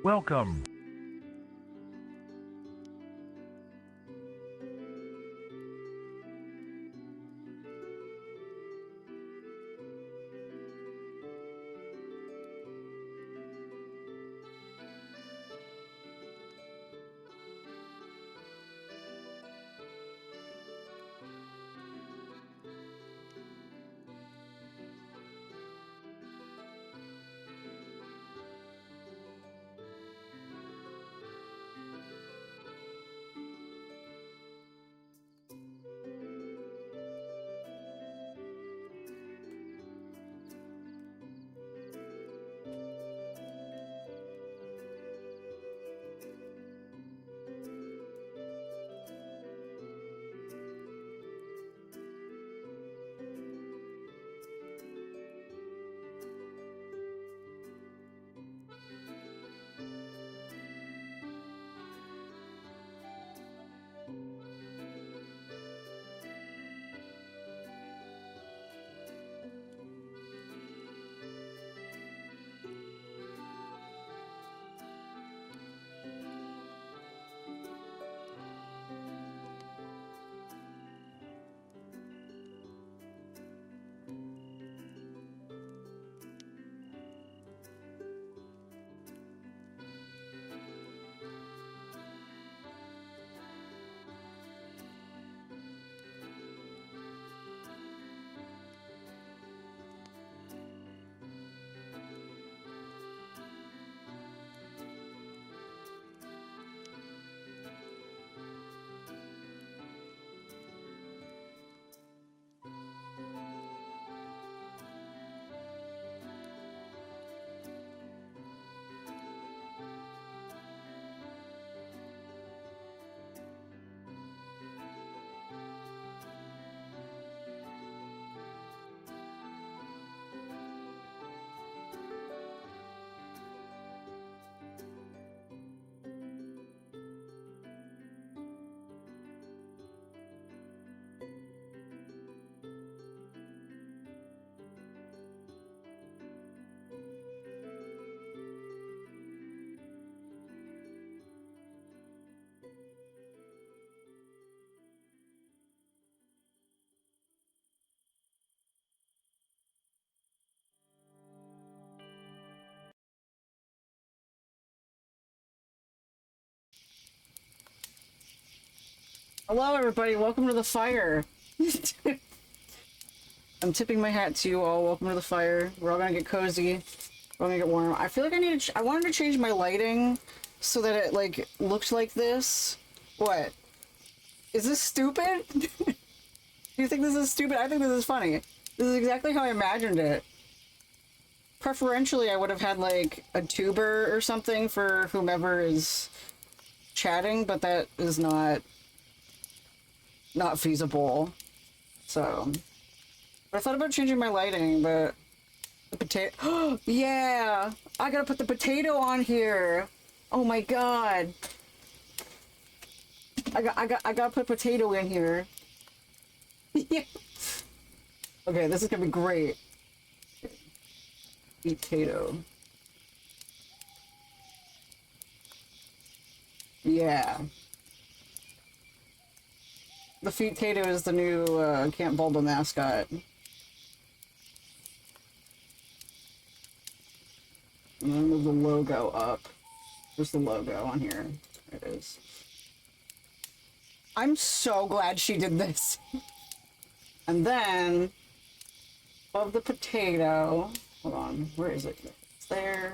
Welcome. Hello, everybody. Welcome to the fire. I'm tipping my hat to you all. Welcome to the fire. We're all gonna get cozy. We're all gonna get warm. I feel like I need to. I wanted to change my lighting so that it like looked like this. What? Is this stupid? Do you think this is stupid? I think this is funny. This is exactly how I imagined it. Preferentially, I would have had like a tuber or something for whomever is chatting, but that is not feasible. So, but I thought about changing my lighting, but the potato. Yeah, I gotta put the potato on here. Oh my god. I gotta put potato in here. Yeah. Okay, this is gonna be great. Potato. Yeah. The Feet Tato is the new Camp Bulba mascot. I'm gonna move the logo up. There's the logo on here. There it is. I'm so glad she did this. And then, above the potato, hold on, where is it? It's there.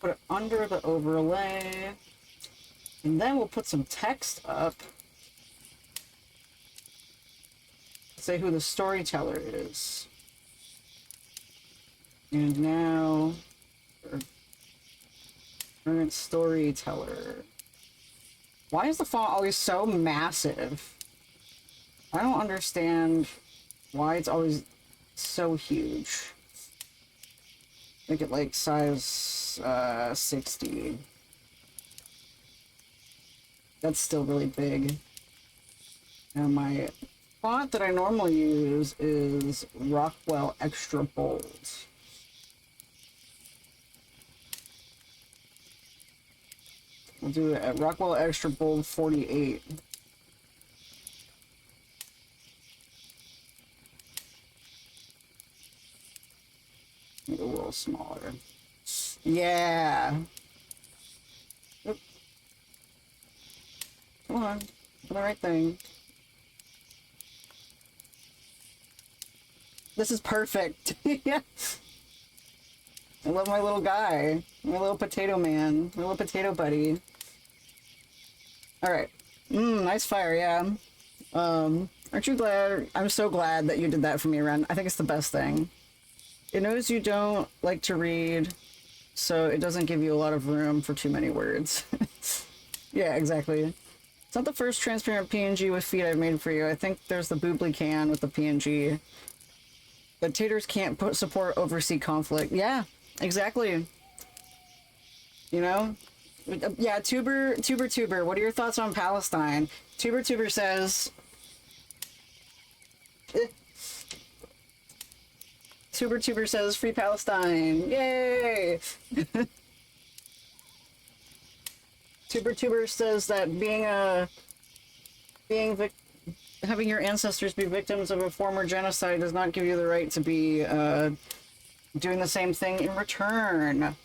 Put it under the overlay. And then we'll put some text up. Say who the storyteller is. And now, current storyteller. Why is the font always so massive? I don't understand why it's always so huge. Make it like size 60. That's still really big. And my font that I normally use is Rockwell Extra Bold. We'll do a Rockwell Extra Bold 48. Make it a little smaller. Yeah. Oop. Come on. Do the right thing. This is perfect. Yeah. I love my little guy. My little potato man. My little potato buddy. Alright. Nice fire, yeah. Aren't you glad? I'm so glad that you did that for me, Ren. I think it's the best thing. It knows you don't like to read, so it doesn't give you a lot of room for too many words. Yeah, exactly. It's not the first transparent PNG with feet I've made for you. I think there's the Boobly can with the PNG. The taters can't support overseas conflict. Yeah, exactly. You know? Yeah, Tuber, what are your thoughts on Palestine? Tuber says... Tuber says, free Palestine! Yay! Tuber says that having your ancestors be victims of a former genocide does not give you the right to be doing the same thing in return.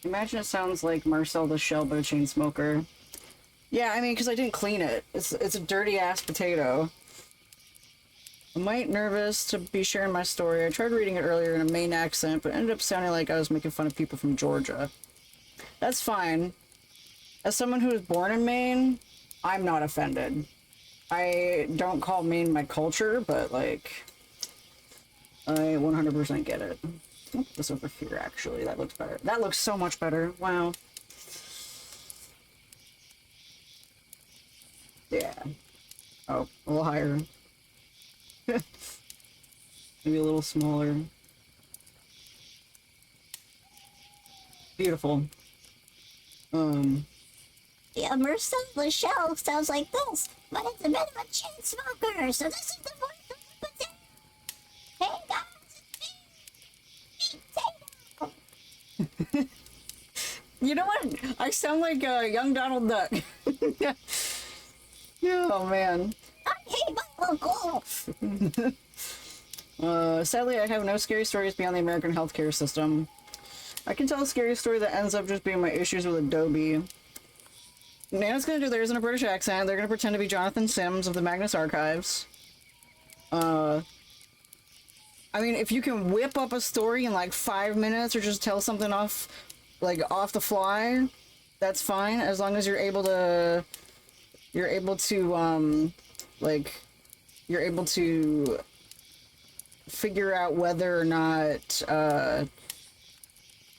Imagine it sounds like Marcel the Shell, but a chain smoker. Yeah, I mean, because I didn't clean it. It's a dirty ass potato. I'm quite nervous to be sharing my story. I tried reading it earlier in a Maine accent, but it ended up sounding like I was making fun of people from Georgia. That's fine. As someone who was born in Maine, I'm not offended. I don't call Maine my culture, but, like, I 100% get it. Oh, this over here, actually. That looks better. That looks so much better. Wow. Yeah. Oh, a little higher. Maybe a little smaller. Beautiful. Yeah, Marcel the Shell sounds like this, but it's a bit of a chain smoker, so this is the voice of the potato. Hey guys, it's me, Potato. You know what? I sound like a young Donald Duck. Oh, man. I hate my uncle. Sadly, I have no scary stories beyond the American healthcare system. I can tell a scary story that ends up just being my issues with Adobe. Nana's gonna do theirs in a British accent. They're gonna pretend to be Jonathan Sims of the Magnus Archives. I mean, if you can whip up a story in like 5 minutes or just tell something off the fly, that's fine, as long as you're able to figure out whether or not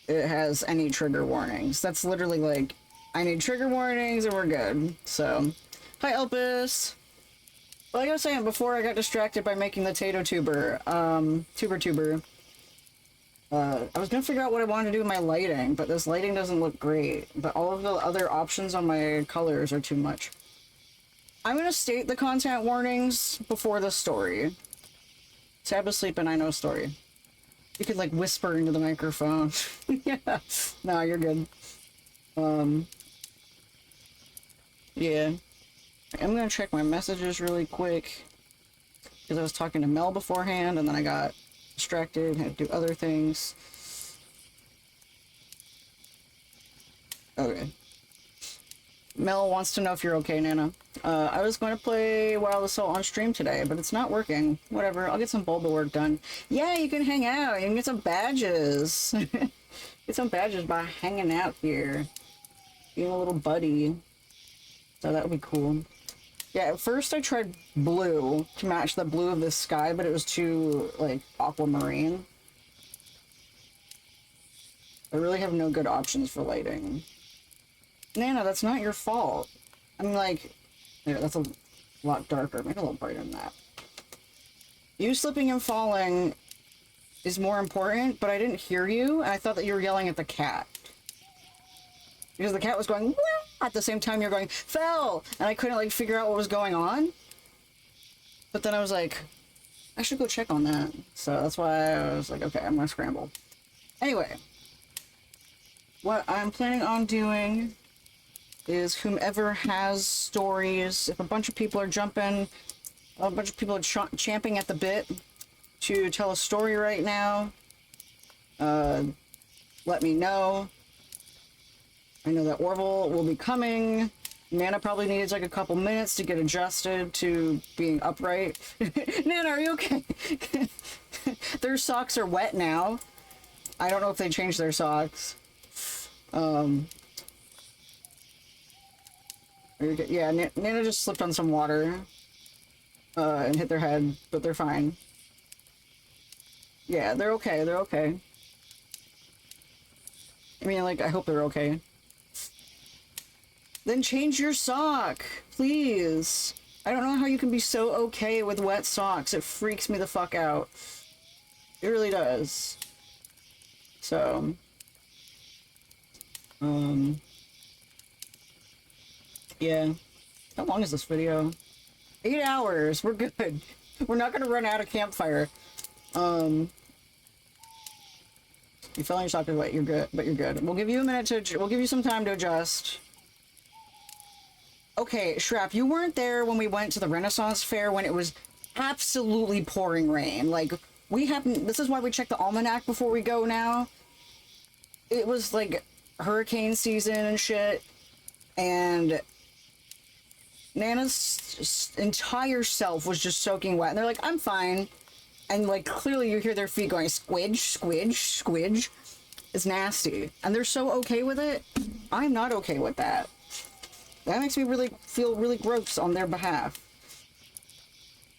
it has any trigger warnings. That's literally like, I need trigger warnings and we're good. So, hi Elpis! Like I was saying before, I got distracted by making the Tato Tuber. Tuber. I was gonna figure out what I wanted to do with my lighting, but this lighting doesn't look great. But all of the other options on my colors are too much. I'm gonna state the content warnings before the story. Tab asleep and I know story. You could like whisper into the microphone. Yeah. No, you're good. Yeah. I'm gonna check my messages really quick. Because I was talking to Mel beforehand and then I got distracted and had to do other things. Okay. Mel wants to know if you're okay, Nana. I was going to play Wild Assault on stream today, but it's not working. Whatever, I'll get some Bulba work done. Yeah, you can hang out. You can get some badges. Get some badges by hanging out here. Being a little buddy. So that would be cool. Yeah, at first I tried blue to match the blue of the sky, but it was too, like, aquamarine. I really have no good options for lighting. Nana, that's not your fault. I'm like, yeah, that's a lot darker. Make it a little brighter than that. You slipping and falling is more important, but I didn't hear you, and I thought that you were yelling at the cat. Because the cat was going, wah! At the same time you're going, fell! And I couldn't, like, figure out what was going on. But then I was like, I should go check on that. So that's why I was like, okay, I'm gonna scramble. Anyway. What I'm planning on doing is whomever has stories. If a bunch of people are jumping, a bunch of people are champing at the bit to tell a story right now, let me know. I know that Orville will be coming. Nana probably needs like a couple minutes to get adjusted to being upright. Nana, are you okay? Their socks are wet now. I don't know if they changed their socks. Yeah, Nana just slipped on some water and hit their head, but they're fine. Yeah, they're okay. They're okay. I mean, like, I hope they're okay. Then change your sock, please. I don't know how you can be so okay with wet socks. It freaks me the fuck out. It really does. So, yeah. How long is this video? 8 hours. We're good. We're not gonna run out of campfire. You fell on your sock, but you're good. But you're good. We'll give you a minute to. We'll give you some time to adjust. Okay, Shrap, you weren't there when we went to the Renaissance Fair when it was absolutely pouring rain. Like, we haven't. This is why we check the almanac before we go now. It was like hurricane season and shit, and Nana's entire self was just soaking wet. And they're like, I'm fine. And like, clearly you hear their feet going squidge, squidge, squidge. It's nasty. And they're so okay with it. I'm not okay with that. That makes me feel really gross on their behalf.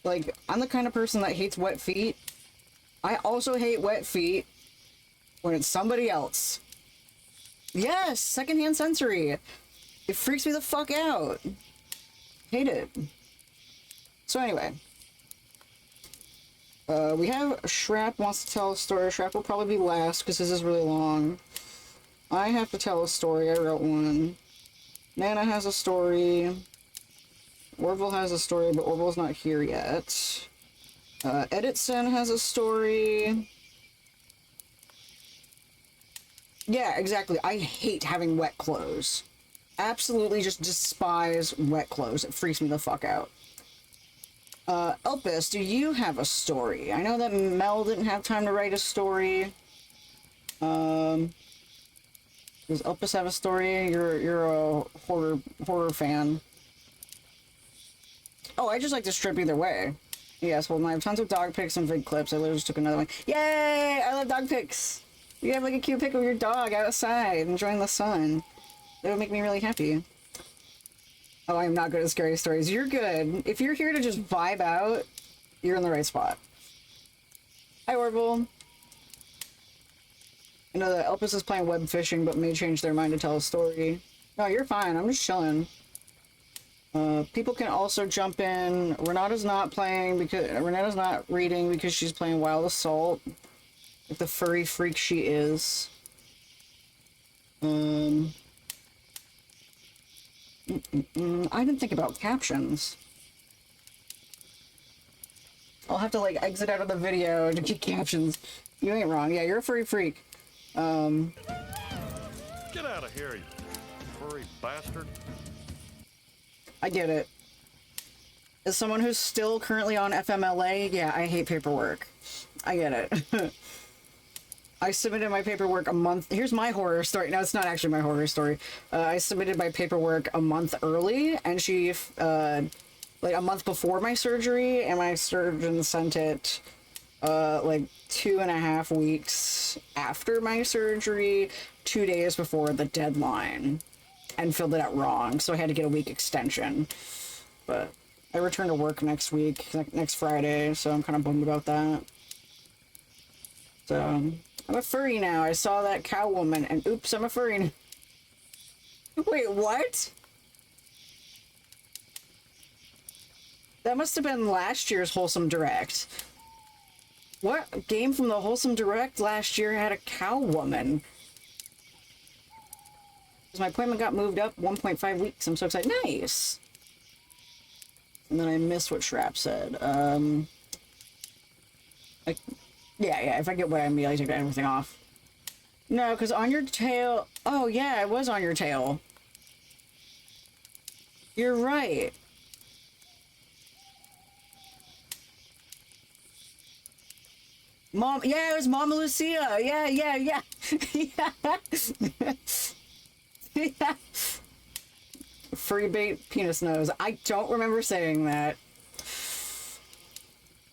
Like, I'm the kind of person that hates wet feet. I also hate wet feet when it's somebody else. Yes, secondhand sensory. It freaks me the fuck out. Hate it. So anyway. We have Shrap wants to tell a story. Shrap will probably be last because this is really long. I have to tell a story. I wrote one. Nana has a story. Orville has a story, but Orville's not here yet. Editson has a story. Yeah, exactly. I hate having wet clothes. Absolutely just despise wet clothes. It freaks me the fuck out. Elpis, do you have a story? I know that Mel didn't have time to write a story. Does Elpis have a story? You're a horror fan. Oh, I just like to strip either way. Yes, well, I have tons of dog pics and vid clips. I literally just took another one. Yay! I love dog pics. You have like a cute pic of your dog outside enjoying the sun. That would make me really happy. Oh, I'm not good at scary stories. You're good. If you're here to just vibe out, you're in the right spot. Hi, Orville. I know that Elpis is playing web fishing, but may change their mind to tell a story. No, you're fine. I'm just chilling. People can also jump in. Renata's not playing because Renata's not reading because she's playing Wild Assault. Like the furry freak she is. I didn't think about captions. I'll have to like exit out of the video to get captions. You ain't wrong. Yeah, you're a furry freak. Get out of here, you furry bastard. I get it. As someone who's still currently on FMLA, yeah, I hate paperwork. I get it. I submitted my paperwork a month. Here's my horror story. No, it's not actually my horror story. I submitted my paperwork a month early, and she, like a month before my surgery, and my surgeon sent it, like 2.5 weeks after my surgery, 2 days before the deadline, and filled it out wrong. So I had to get a week extension. But I return to work next week, next Friday, so I'm kind of bummed about that. So I'm a furry now. I saw that cow woman, and oops, I'm a furry now. Wait, what? That must have been last year's Wholesome Direct. What game from the Wholesome Direct last year had a cow woman? My appointment got moved up 1.5 weeks. I'm so excited. Nice! And then I missed what Shrap said. Yeah, if I get what I mean, I take everything off. No, because on your tail... Oh, yeah, it was on your tail. You're right. Mom, yeah, it was Mama Lucia. Yeah, yeah, yeah. Yeah. Yeah. Free bait penis nose. I don't remember saying that.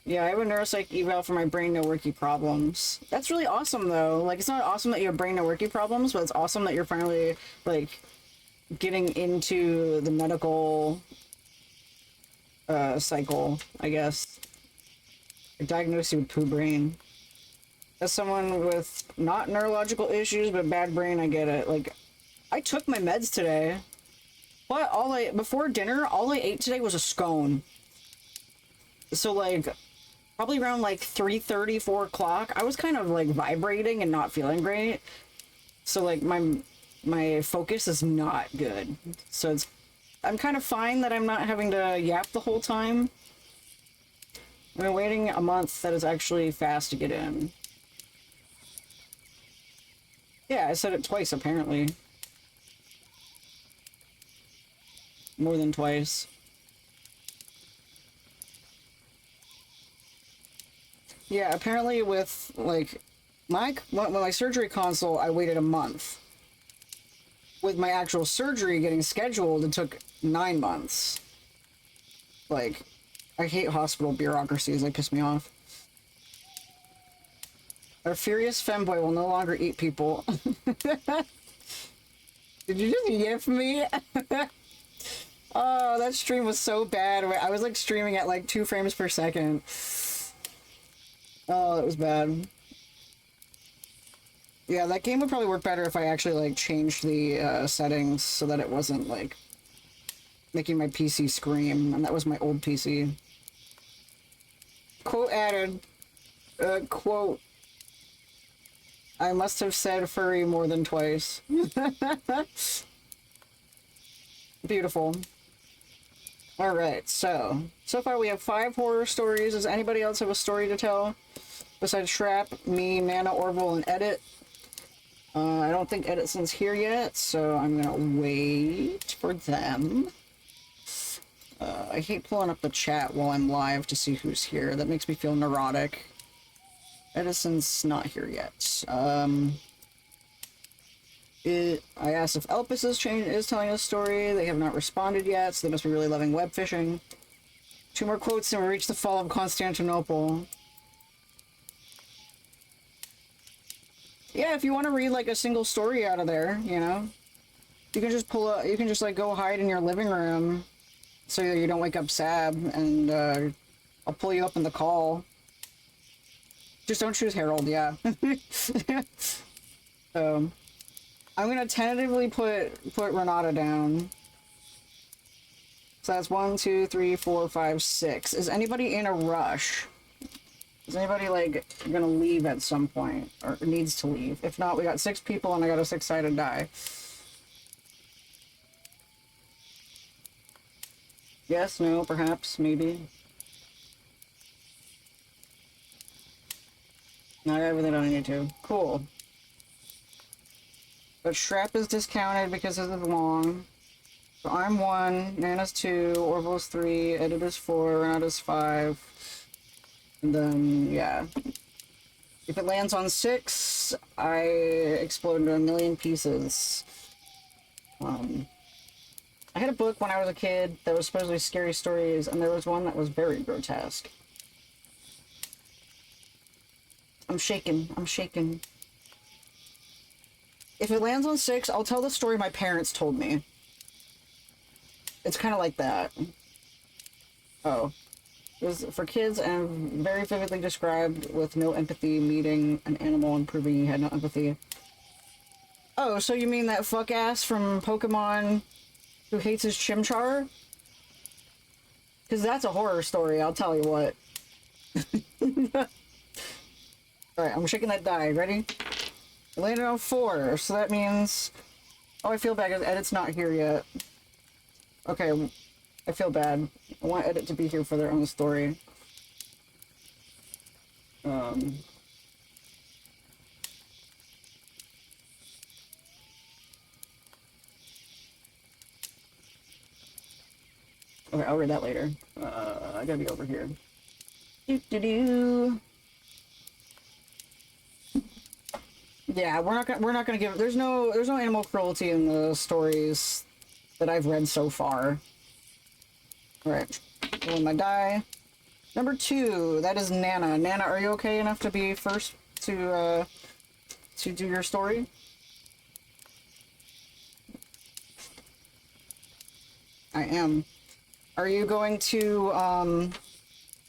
Yeah, I have a neuropsych eval for my brain no worky problems. That's really awesome though. Like, it's not awesome that you have brain no worky problems, but it's awesome that you're finally like getting into the medical cycle, I guess. I diagnosed you with poo brain. As someone with not neurological issues but bad brain, I get it. Like, I took my meds today. But before dinner, all I ate today was a scone. So like, probably around like 3:30, 4 o'clock, I was kind of like vibrating and not feeling great. So like my focus is not good. So I'm kind of fine that I'm not having to yap the whole time. I've been waiting a month. That is actually fast to get in. Yeah, I said it twice apparently. More than twice. Yeah, apparently with like my surgery consult, I waited a month. With my actual surgery getting scheduled, it took 9 months. Like, I hate hospital bureaucracies. They piss me off. Our furious femboy will no longer eat people. Did you just yiff me? Oh, that stream was so bad. I was like streaming at like 2 frames per second. Oh, that was bad. Yeah, that game would probably work better if I actually like changed the settings so that it wasn't like making my PC scream, and that was my old PC. Quote added. Quote. I must have said furry more than twice. Beautiful. Alright, so far we have 5 horror stories. Does anybody else have a story to tell? Besides Shrap, me, Nana, Orville, and Edit. I don't think Edison's here yet, so I'm gonna wait for them. I hate pulling up the chat while I'm live to see who's here. That makes me feel neurotic. Edison's not here yet. I asked if Elpis is telling a story. They have not responded yet, so they must be really loving web fishing. 2 more quotes and we reach the fall of Constantinople. Yeah, if you want to read like a single story out of there, you know, you can just you can just like go hide in your living room so you don't wake up Sab, and I'll pull you up in the call. Just don't choose Harold, yeah. So I'm gonna tentatively put Renata down. So that's 1, 2, 3, 4, 5, 6. Is anybody in a rush? Is anybody like gonna leave at some point or needs to leave? If not, we got 6 people and I got a 6-sided die. Yes, no, perhaps, maybe. No, I got everything I need to. Cool. But Shrap is discounted because this is long. So I'm 1, Nana's 2, Orville's 3, Edit is 4, Renata's 5. And then, yeah. If it lands on 6, I explode into a million pieces. I had a book when I was a kid that was supposedly scary stories, and there was one that was very grotesque. I'm shaking. I'm shaking. If it lands on 6, I'll tell the story my parents told me. It's kind of like that. Oh. It was for kids and very vividly described with no empathy, meeting an animal and proving he had no empathy. Oh, so you mean that fuck ass from Pokemon who hates his Chimchar? Because that's a horror story, I'll tell you what. Alright, I'm shaking that die. Ready? I landed on 4, so that means... Oh, I feel bad because Edit's not here yet. Okay, I feel bad. I want Edit to be here for their own story. Okay, I'll read that later. I gotta be over here. Do. Yeah, we're not gonna give. There's no animal cruelty in the stories that I've read so far. All right, rolling my die. Number 2, that is Nana. Nana, are you okay enough to be first to do your story? I am. Are you going to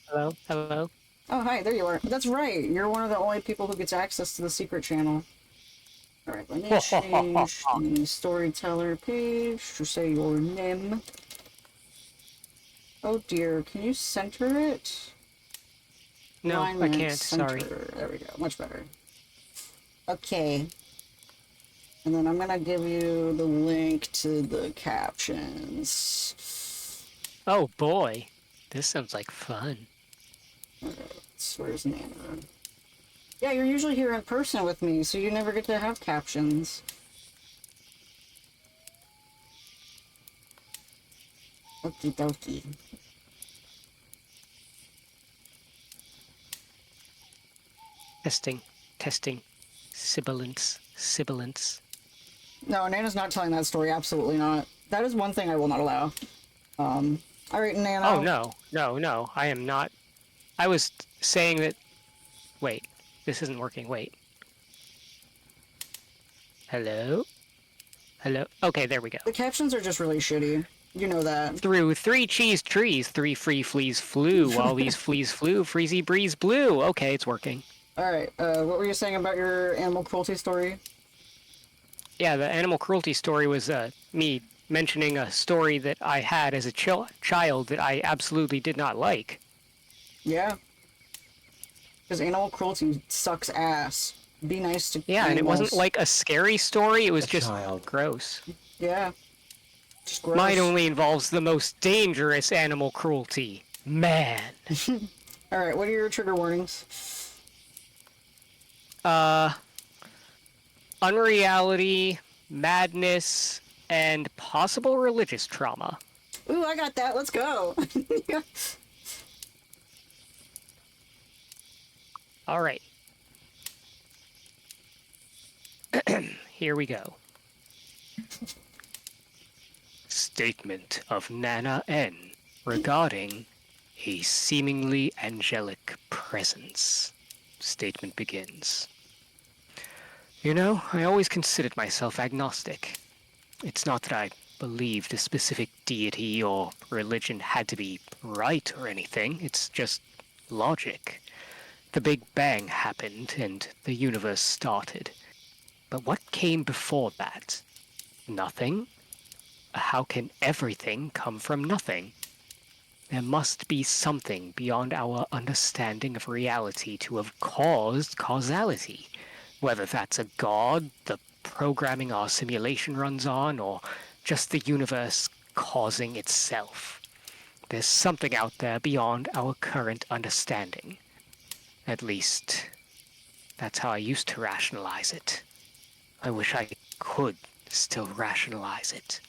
Hello? Hello? Oh, hi, there you are. That's right. You're one of the only people who gets access to the secret channel. Alright, let me change the storyteller page to say your name. Oh dear, can you center it? No, I Alignment, can't, sorry. center. There we go, much better. Okay. And then I'm gonna give you the link to the captions. Oh boy, this sounds like fun. Alright, where's Nana? Yeah, you're usually here in person with me, so you never get to have captions. Okie dokie. Testing, testing, sibilance. No, Nana's not telling that story, absolutely not. That is one thing I will not allow. Alright, Nana. Oh no, I am not. I was saying that. Wait, this isn't working, wait. Hello? Hello? Okay, there we go. The captions are just really shitty. You know that. Through 3 cheese trees, 3 free fleas flew. While these fleas flew, freezy breeze blew. Okay, it's working. Alright, what were you saying about your animal cruelty story? Yeah, the animal cruelty story was me mentioning a story that I had as a child that I absolutely did not like. Yeah. Because animal cruelty sucks ass. Be nice to Yeah, animals. and it wasn't like a scary story, it was just child. gross. Yeah. Just gross. Mine only involves the most dangerous animal cruelty. Man. Alright, what are your trigger warnings? Unreality, madness, and possible religious trauma. Ooh, I got that. Let's go. All right. Here we go. Statement of Nana N regarding a seemingly angelic presence. Statement begins. You know, I always considered myself agnostic. It's not that I believed a specific deity or religion had to be right or anything. It's just logic. The Big Bang happened and the universe started. But what came before that? Nothing? How can everything come from nothing? There must be something beyond our understanding of reality to have caused causality. Whether that's a god, the programming our simulation runs on, or just the universe causing itself. There's something out there beyond our current understanding. At least, that's how I used to rationalize it. I wish I could still rationalize it.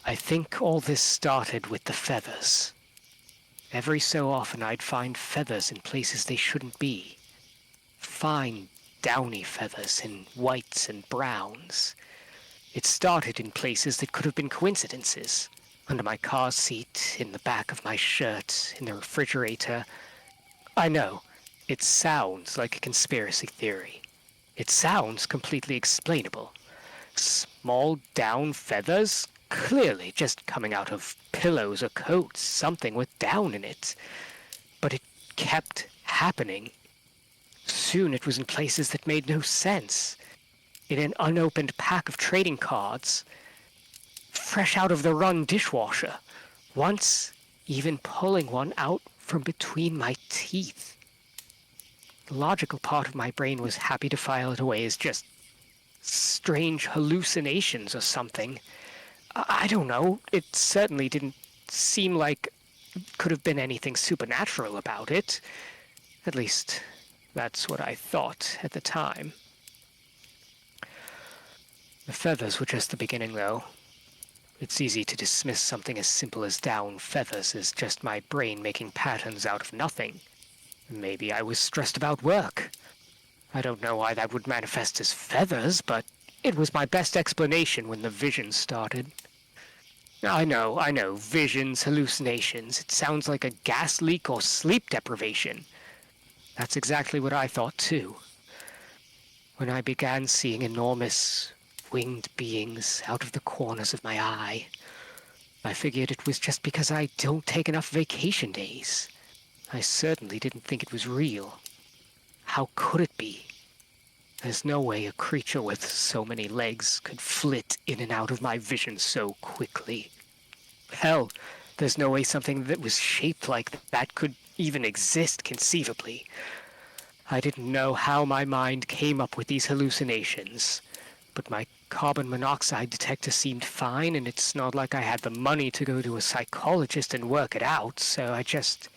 I think all this started with the feathers. Every so often I'd find feathers in places they shouldn't be. Fine, downy feathers in whites and browns. It started in places that could have been coincidences. Under my car seat, in the back of my shirt, in the refrigerator. I know, it sounds like a conspiracy theory. It sounds completely explainable. Small down feathers? Clearly just coming out of pillows or coats, something with down in it. But it kept happening. Soon it was in places that made no sense. In an unopened pack of trading cards. Fresh out of the run dishwasher. Once, even pulling one out from between my teeth. The logical part of my brain was happy to file it away as just strange hallucinations or something. I don't know. It certainly didn't seem like could have been anything supernatural about it. At least, that's what I thought at the time. The feathers were just the beginning, though. It's easy to dismiss something as simple as down feathers as just my brain making patterns out of nothing. Maybe I was stressed about work. I don't know why that would manifest as feathers, but it was my best explanation when the visions started. I know, visions, hallucinations. It sounds like a gas leak or sleep deprivation. That's exactly what I thought too. When I began seeing enormous, winged beings out of the corners of my eye, I figured it was just because I don't take enough vacation days. I certainly didn't think it was real. How could it be? There's no way a creature with so many legs could flit in and out of my vision so quickly. Hell, there's no way something that was shaped like that could even exist conceivably. I didn't know how my mind came up with these hallucinations, but my carbon monoxide detector seemed fine, and it's not like I had the money to go to a psychologist and work it out, so I just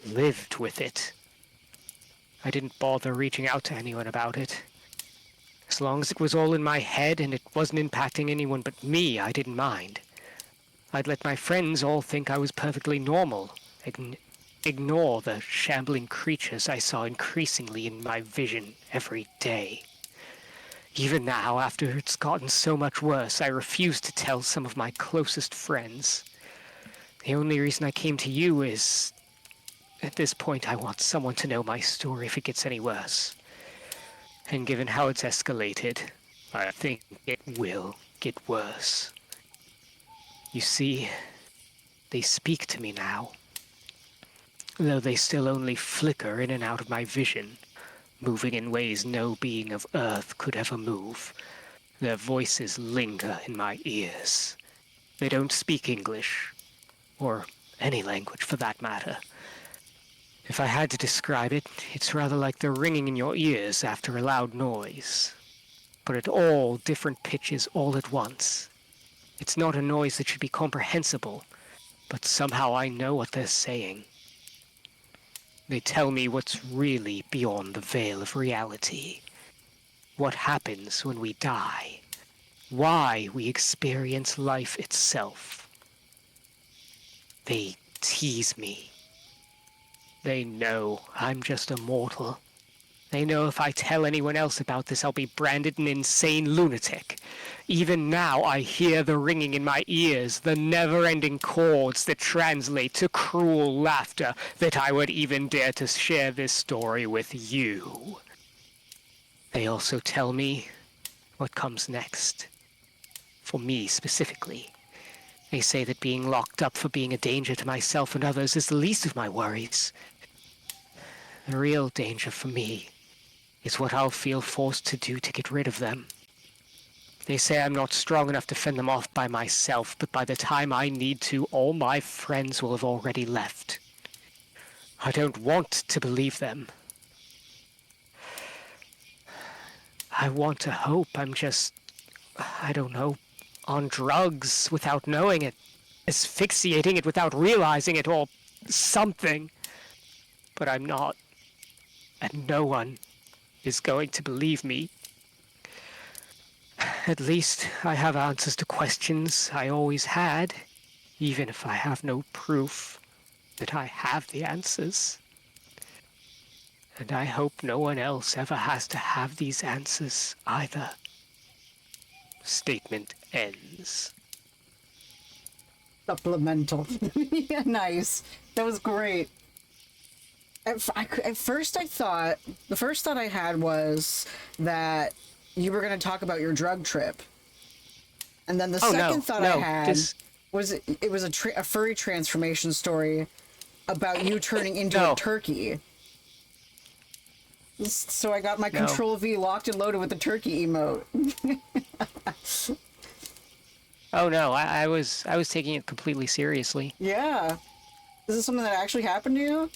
lived with it. I didn't bother reaching out to anyone about it. As long as it was all in my head and it wasn't impacting anyone but me, I didn't mind. I'd let my friends all think I was perfectly normal, ignore the shambling creatures I saw increasingly in my vision every day. Even now, after it's gotten so much worse, I refuse to tell some of my closest friends. The only reason I came to you is, at this point, I want someone to know my story if it gets any worse. And given how it's escalated, I think it will get worse. You see, they speak to me now. Though they still only flicker in and out of my vision, moving in ways no being of Earth could ever move. Their voices linger in my ears. They don't speak English, or any language for that matter. If I had to describe it, it's rather like the ringing in your ears after a loud noise, but at all different pitches all at once. It's not a noise that should be comprehensible, but somehow I know what they're saying. They tell me what's really beyond the veil of reality. What happens when we die. Why we experience life itself. They tease me. They know I'm just a mortal. They know if I tell anyone else about this, I'll be branded an insane lunatic. Even now, I hear the ringing in my ears, the never-ending chords that translate to cruel laughter, that I would even dare to share this story with you. They also tell me what comes next. For me specifically. They say that being locked up for being a danger to myself and others is the least of my worries. The real danger for me is what I'll feel forced to do to get rid of them. They say I'm not strong enough to fend them off by myself, but by the time I need to, all my friends will have already left. I don't want to believe them. I want to hope I'm just, I don't know, on drugs without knowing it, asphyxiating it without realizing it, or something. But I'm not, and no one is going to believe me. At least I have answers to questions I always had, even if I have no proof that I have the answers. And I hope no one else ever has to have these answers either. Statement ends. Supplemental. Yeah, nice. That was great. At first I thought, the first thought I had was that you were going to talk about your drug trip. And then the second thought I had was it was a furry transformation story about you turning into a turkey. So I got my Control V locked and loaded with the turkey emote. Oh no, I was taking it completely seriously. Yeah. Is this something that actually happened to you?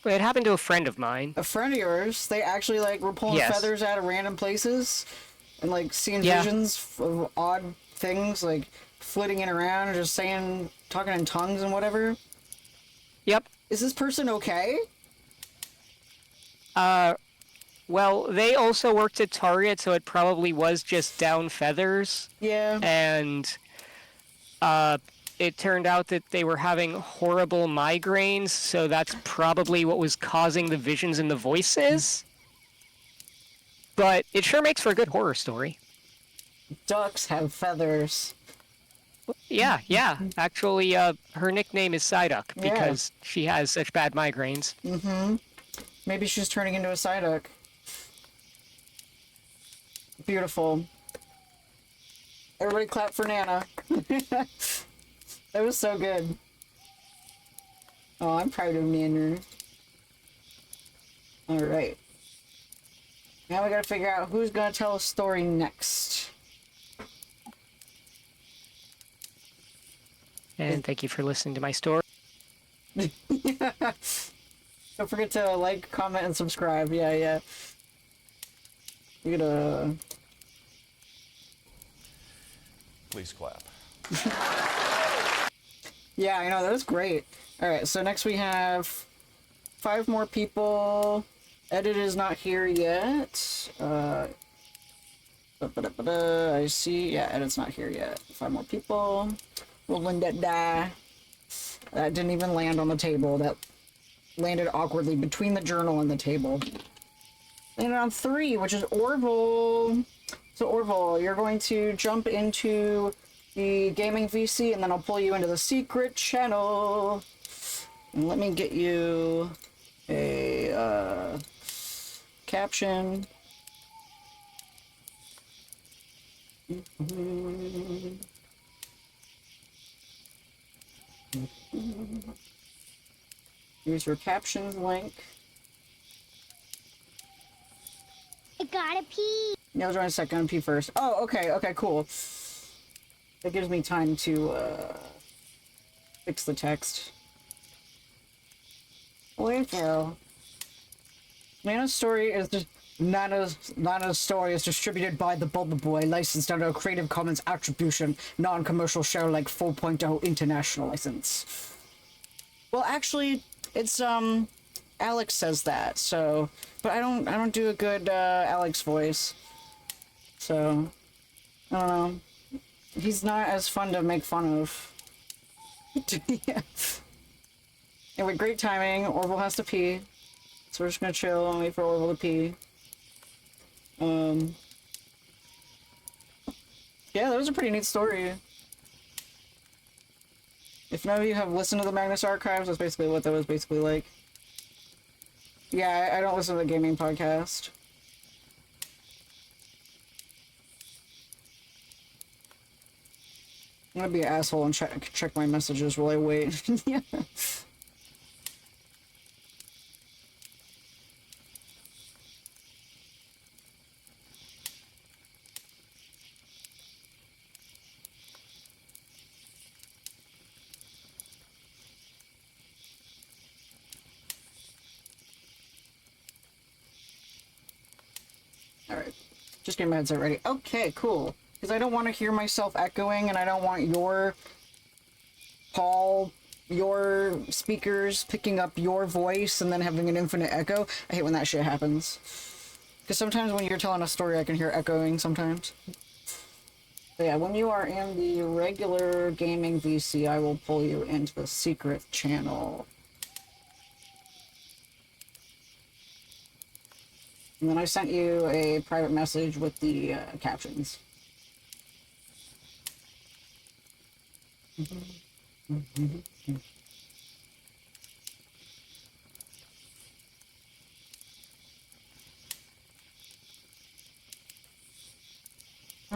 It happened to a friend of mine. A friend of yours? They actually like were pulling feathers out of random places and like seeing visions of odd things, like flitting in around and just talking in tongues and whatever? Yep. Is this person okay? Well, they also worked at Target, so it probably was just down feathers. Yeah. And uh, it turned out that they were having horrible migraines, so that's probably what was causing the visions and the voices. But it sure makes for a good horror story. Ducks have feathers. Yeah, yeah. Actually, her nickname is Psyduck because she has such bad migraines. Mm-hmm. Maybe she's turning into a Psyduck. Beautiful. Everybody clap for Nana. That was so good. Oh, I'm proud of Nana. Alright. Now we gotta figure out who's gonna tell a story next. And thank you for listening to my story. Don't forget to like, comment, and subscribe. Yeah. We're gonna... Please clap. Yeah, I know, that was great. Alright, so next we have 5 more people. Edit is not here yet. I see. Yeah, Edit's not here yet. 5 more people. Rolling that die. That didn't even land on the table. That landed awkwardly between the journal and the table. Landed on 3, which is Orville. So Orville, you're going to jump into the gaming VC, and then I'll pull you into the secret channel. And let me get you a caption. Here's your captions link. I gotta pee. No, join a second. I'm pee first. Oh, okay, cool. That gives me time to fix the text. Wait, Phil. Nana's story is just Nana's story is distributed by the Bulba Boy, licensed under a Creative Commons Attribution, non-commercial share like 4.0 international license. Well, actually, it's Alex says that, so, but I don't do a good Alex voice, so I don't know. He's not as fun to make fun of. Yeah. Anyway, great timing. Orville has to pee, so we're just gonna chill and wait for Orville to pee. Yeah, that was a pretty neat story. If none of you have listened to the Magnus Archives, that's basically what that was basically like. Yeah, I don't listen to the gaming podcast. I'm gonna be an asshole and check my messages while I wait. Yeah. Alright. Just getting my headset ready. Okay, cool. Because I don't want to hear myself echoing, and I don't want your speakers picking up your voice and then having an infinite echo. I hate when that shit happens. Because sometimes when you're telling a story, I can hear echoing sometimes. But yeah, when you are in the regular gaming VC, I will pull you into the secret channel. And then I sent you a private message with the captions. Oh,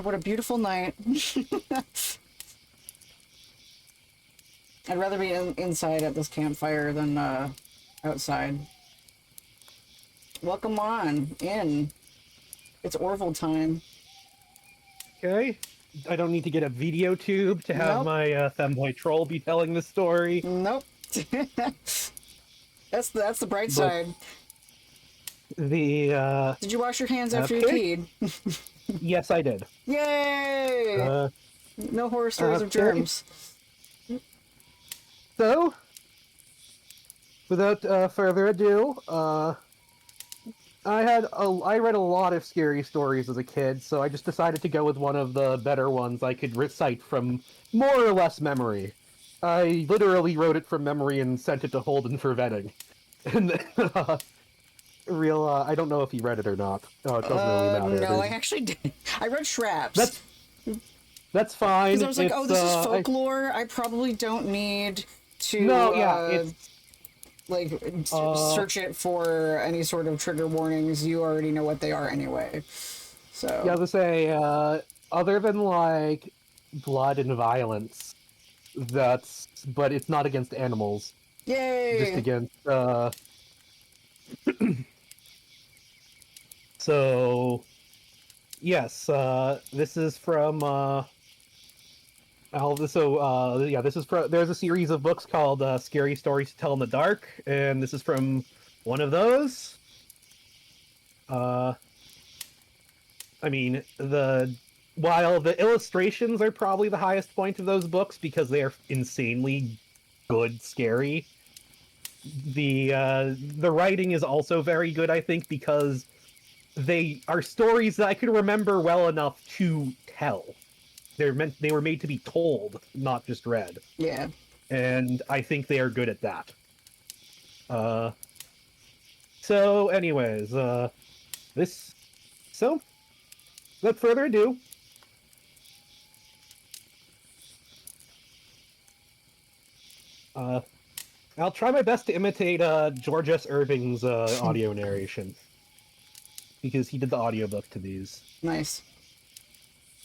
what a beautiful night. I'd rather be inside at this campfire than outside. Welcome on in. It's Orville time. Okay. I don't need to get a video tube to have my femboy troll be telling the story. Nope. that's the bright side. The Did you wash your hands after you peed? Yes, I did. Yay! No horror stories of germs. So, without further ado, I read a lot of scary stories as a kid, so I just decided to go with one of the better ones I could recite from more or less memory. I literally wrote it from memory and sent it to Holden for vetting. And I don't know if he read it or not. Oh, it doesn't really matter. No, I actually did. I read Shraps. That's fine. Because I was like, oh, this is folklore. I probably don't need to. No, yeah, search it for any sort of trigger warnings. You already know what they are anyway. So yeah, to say, other than like blood and violence, but it's not against animals. Yay! Just against So yes, this is from this is from. There's a series of books called "Scary Stories to Tell in the Dark," and this is from one of those. I mean, while the illustrations are probably the highest point of those books because they are insanely good, scary. The writing is also very good, I think, because they are stories that I can remember well enough to tell. They were made to be told, not just read. Yeah. And I think they are good at that. So anyways, without further ado, I'll try my best to imitate George S. Irving's audio narration. Because he did the audiobook to these. Nice.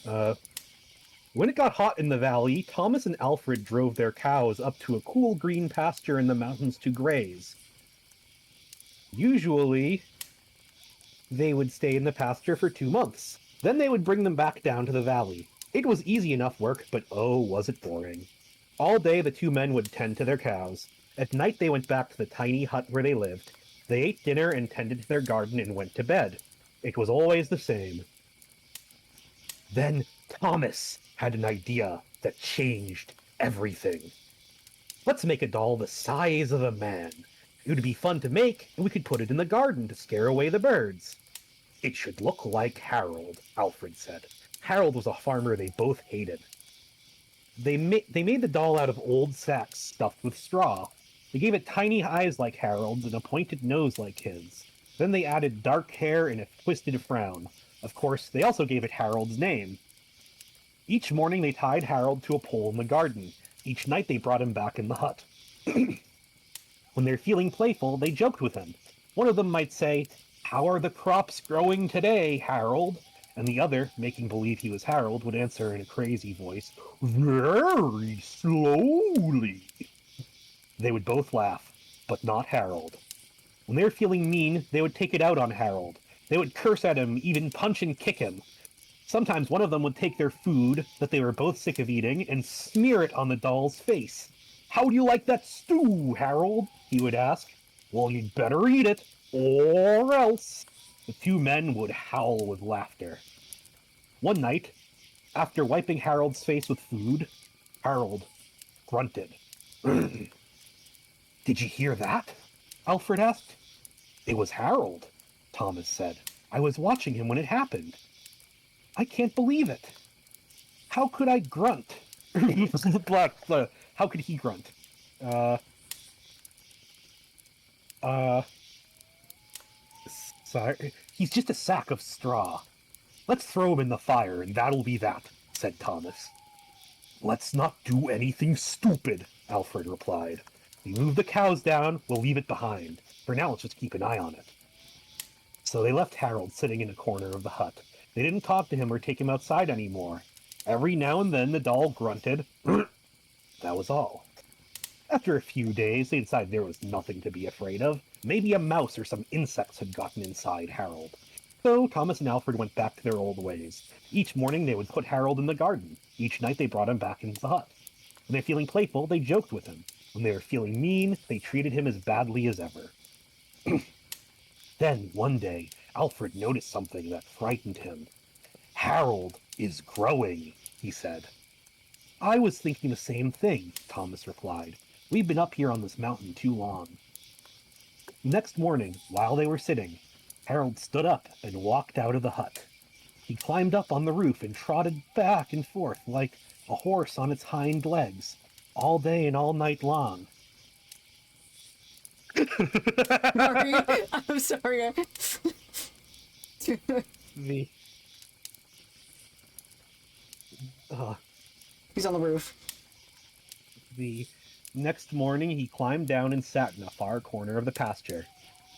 When it got hot in the valley, Thomas and Alfred drove their cows up to a cool green pasture in the mountains to graze. Usually, they would stay in the pasture for 2 months. Then they would bring them back down to the valley. It was easy enough work, but oh, was it boring. All day the two men would tend to their cows. At night they went back to the tiny hut where they lived. They ate dinner and tended to their garden and went to bed. It was always the same. Then Thomas had an idea that changed everything. Let's make a doll the size of a man. It would be fun to make, and we could put it in the garden to scare away the birds. It should look like Harold, Alfred said. Harold was a farmer they both hated. They made the doll out of old sacks stuffed with straw. They gave it tiny eyes like Harold's and a pointed nose like his. Then they added dark hair and a twisted frown. Of course, they also gave it Harold's name. Each morning they tied Harold to a pole in the garden. Each night they brought him back in the hut. When they're feeling playful, they joked with him. One of them might say, "How are the crops growing today, Harold?" And the other, making believe he was Harold, would answer in a crazy voice, "Very slowly." They would both laugh, but not Harold. When they were feeling mean, they would take it out on Harold. They would curse at him, even punch and kick him. Sometimes one of them would take their food, that they were both sick of eating, and smear it on the doll's face. "How do you like that stew, Harold?" he would ask. "Well, you'd better eat it, or else." The two men would howl with laughter. One night, after wiping Harold's face with food, Harold grunted. "Did you hear that?" Alfred asked. "It was Harold," Thomas said. "I was watching him when it happened. I can't believe it. How could I grunt?" How could he grunt? Sorry. "He's just a sack of straw. Let's throw him in the fire and that'll be that," said Thomas. "Let's not do anything stupid," Alfred replied. "We move the cows down, we'll leave it behind. For now, let's just keep an eye on it." So they left Harold sitting in a corner of the hut. They didn't talk to him or take him outside anymore. Every now and then the doll grunted. That was all. After a few days, they decided there was nothing to be afraid of. Maybe a mouse or some insects had gotten inside Harold. So Thomas and Alfred went back to their old ways. Each morning they would put Harold in the garden. Each night they brought him back into the hut. When they were feeling playful, they joked with him. When they were feeling mean, they treated him as badly as ever. Then, one day, Alfred noticed something that frightened him. "Harold is growing," he said. "I was thinking the same thing," Thomas replied. "We've been up here on this mountain too long." Next morning, while they were sitting, Harold stood up and walked out of the hut. He climbed up on the roof and trotted back and forth like a horse on its hind legs, all day and all night long. Sorry. I'm sorry. The He's on the roof. The next morning, he climbed down and sat in a far corner of the pasture.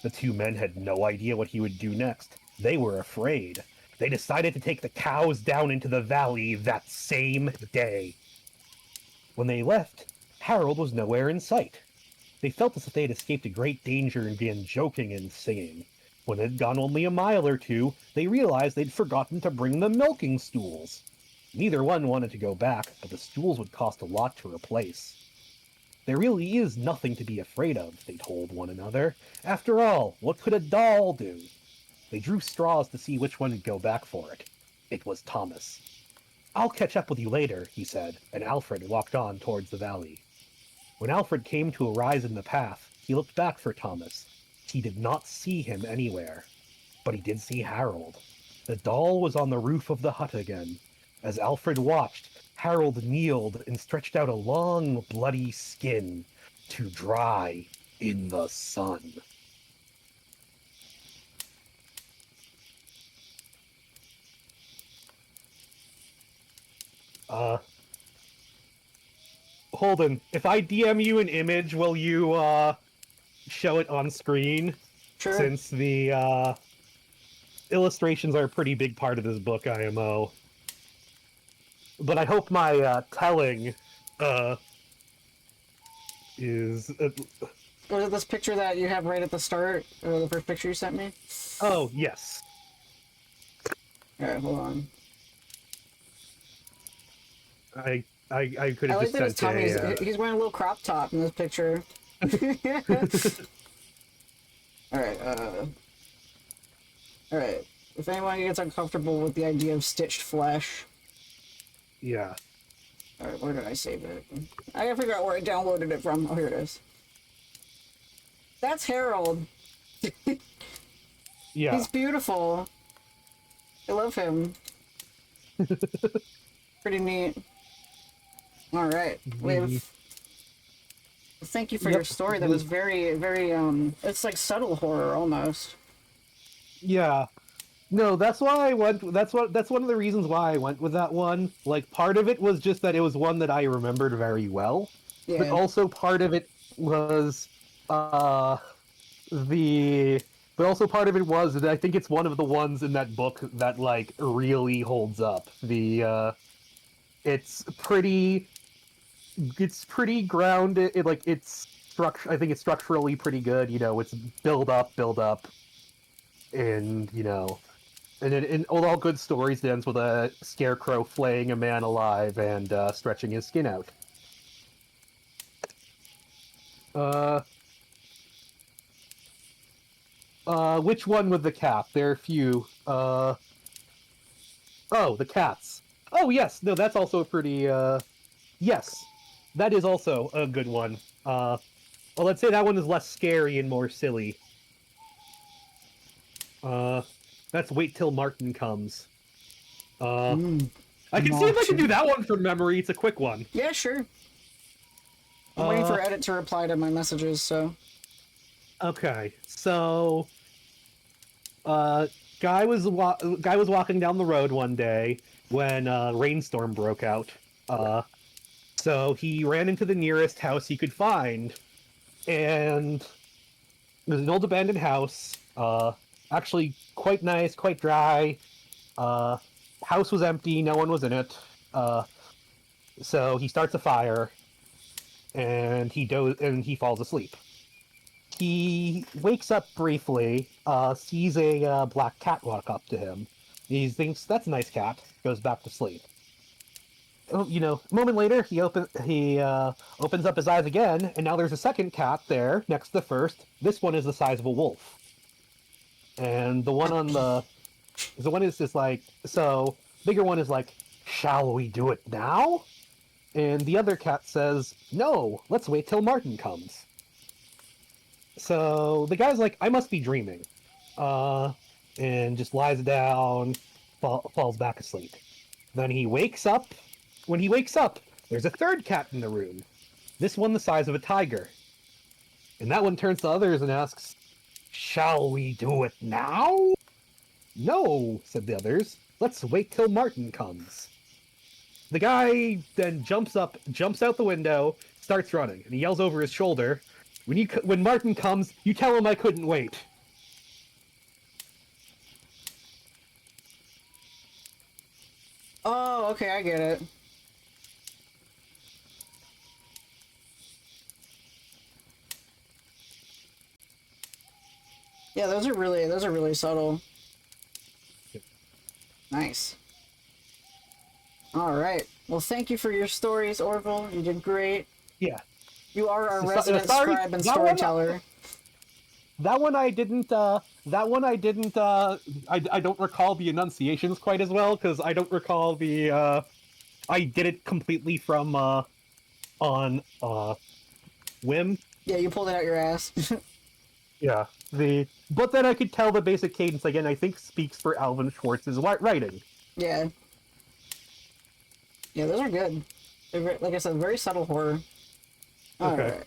The two men had no idea what he would do next. They were afraid. They decided to take the cows down into the valley that same day. When they left, Harold was nowhere in sight. They felt as if they had escaped a great danger and began joking and singing. When it had gone only a mile or two, they realized they'd forgotten to bring the milking stools. Neither one wanted to go back, but the stools would cost a lot to replace. There really is nothing to be afraid of, they told one another. After all, what could a doll do? They drew straws to see which one would go back for it. It was Thomas. I'll catch up with you later, he said, and Alfred walked on towards the valley. When Alfred came to a rise in the path, he looked back for Thomas. He did not see him anywhere, but he did see Harold. The doll was on the roof of the hut again. As Alfred watched, Harold kneeled and stretched out a long, bloody skin to dry in the sun. Holden, if I DM you an image, will you, show it on screen? Sure. Since the, illustrations are a pretty big part of this book, IMO. But I hope my, telling, is... Was it this picture that you have right at the start? Or the first picture you sent me? Oh, yes. Alright, hold on. I could I have like just that his sent Tommy's, a... he's wearing a little crop top in this picture. Alright, Alright. If anyone gets uncomfortable with the idea of stitched flesh... Yeah. Alright, where did I save it? I gotta figure out where I downloaded it from. Oh, here it is. That's Harold. Yeah. He's beautiful. I love him. Pretty neat. Alright, thank you for your story. That was very, very, it's like subtle horror, almost. Yeah. No, that's why I went. That's one of the reasons why I went with that one. Like, part of it was just that it was one that I remembered very well, Yeah. but also part of it was But also part of it was that I think it's one of the ones in that book that like really holds up. It's pretty grounded. I think it's structurally pretty good. You know, it's build up, and you know. And in all good stories, it ends with a scarecrow flaying a man alive and stretching his skin out. Which one with the cat? There are a few. Oh, the cats. Oh, yes. No, that's also a pretty, yes. That is also a good one. Well, let's say that one is less scary and more silly. That's Wait Till Martin Comes. I can see if I can do that one from memory. It's a quick one. Yeah, sure. I'm waiting for Edit to reply to my messages, so... Okay, so... Guy was walking down the road one day when a rainstorm broke out. So he ran into the nearest house he could find. And it was an old abandoned house. Actually quite nice, quite dry. House was empty, no one was in it. So he starts a fire, and he falls asleep. He wakes up briefly, sees a black cat walk up to him. He thinks, that's a nice cat, goes back to sleep. You know, a moment later, he opens up his eyes again, and now there's a second cat there, next to the first. This one is the size of a wolf. And the one is just like, so, bigger one is like, shall we do it now? And the other cat says, no, let's wait till Martin comes. So the guy's like, I must be dreaming. and just lies down, falls back asleep. Then he wakes up. When he wakes up, there's a third cat in the room. This one the size of a tiger. And that one turns to others and asks, "Shall we do it now?" "No," said the others. "Let's wait till Martin comes." The guy then jumps out the window, starts running, and he yells over his shoulder, when Martin comes, you tell him I couldn't wait." Oh, okay, I get it. Yeah, those are really subtle. Nice. All right. Well, thank you for your stories, Orville. You did great. Yeah. You are our resident scribe and storyteller. That one I didn't. I don't recall the enunciations quite as well because I don't recall the. I did it completely from on whim. Yeah, you pulled it out your ass. Yeah. But then I could tell the basic cadence again. I think speaks for Alvin Schwartz's writing. Yeah. Yeah, those are good. They're, like I said, very subtle horror. All right.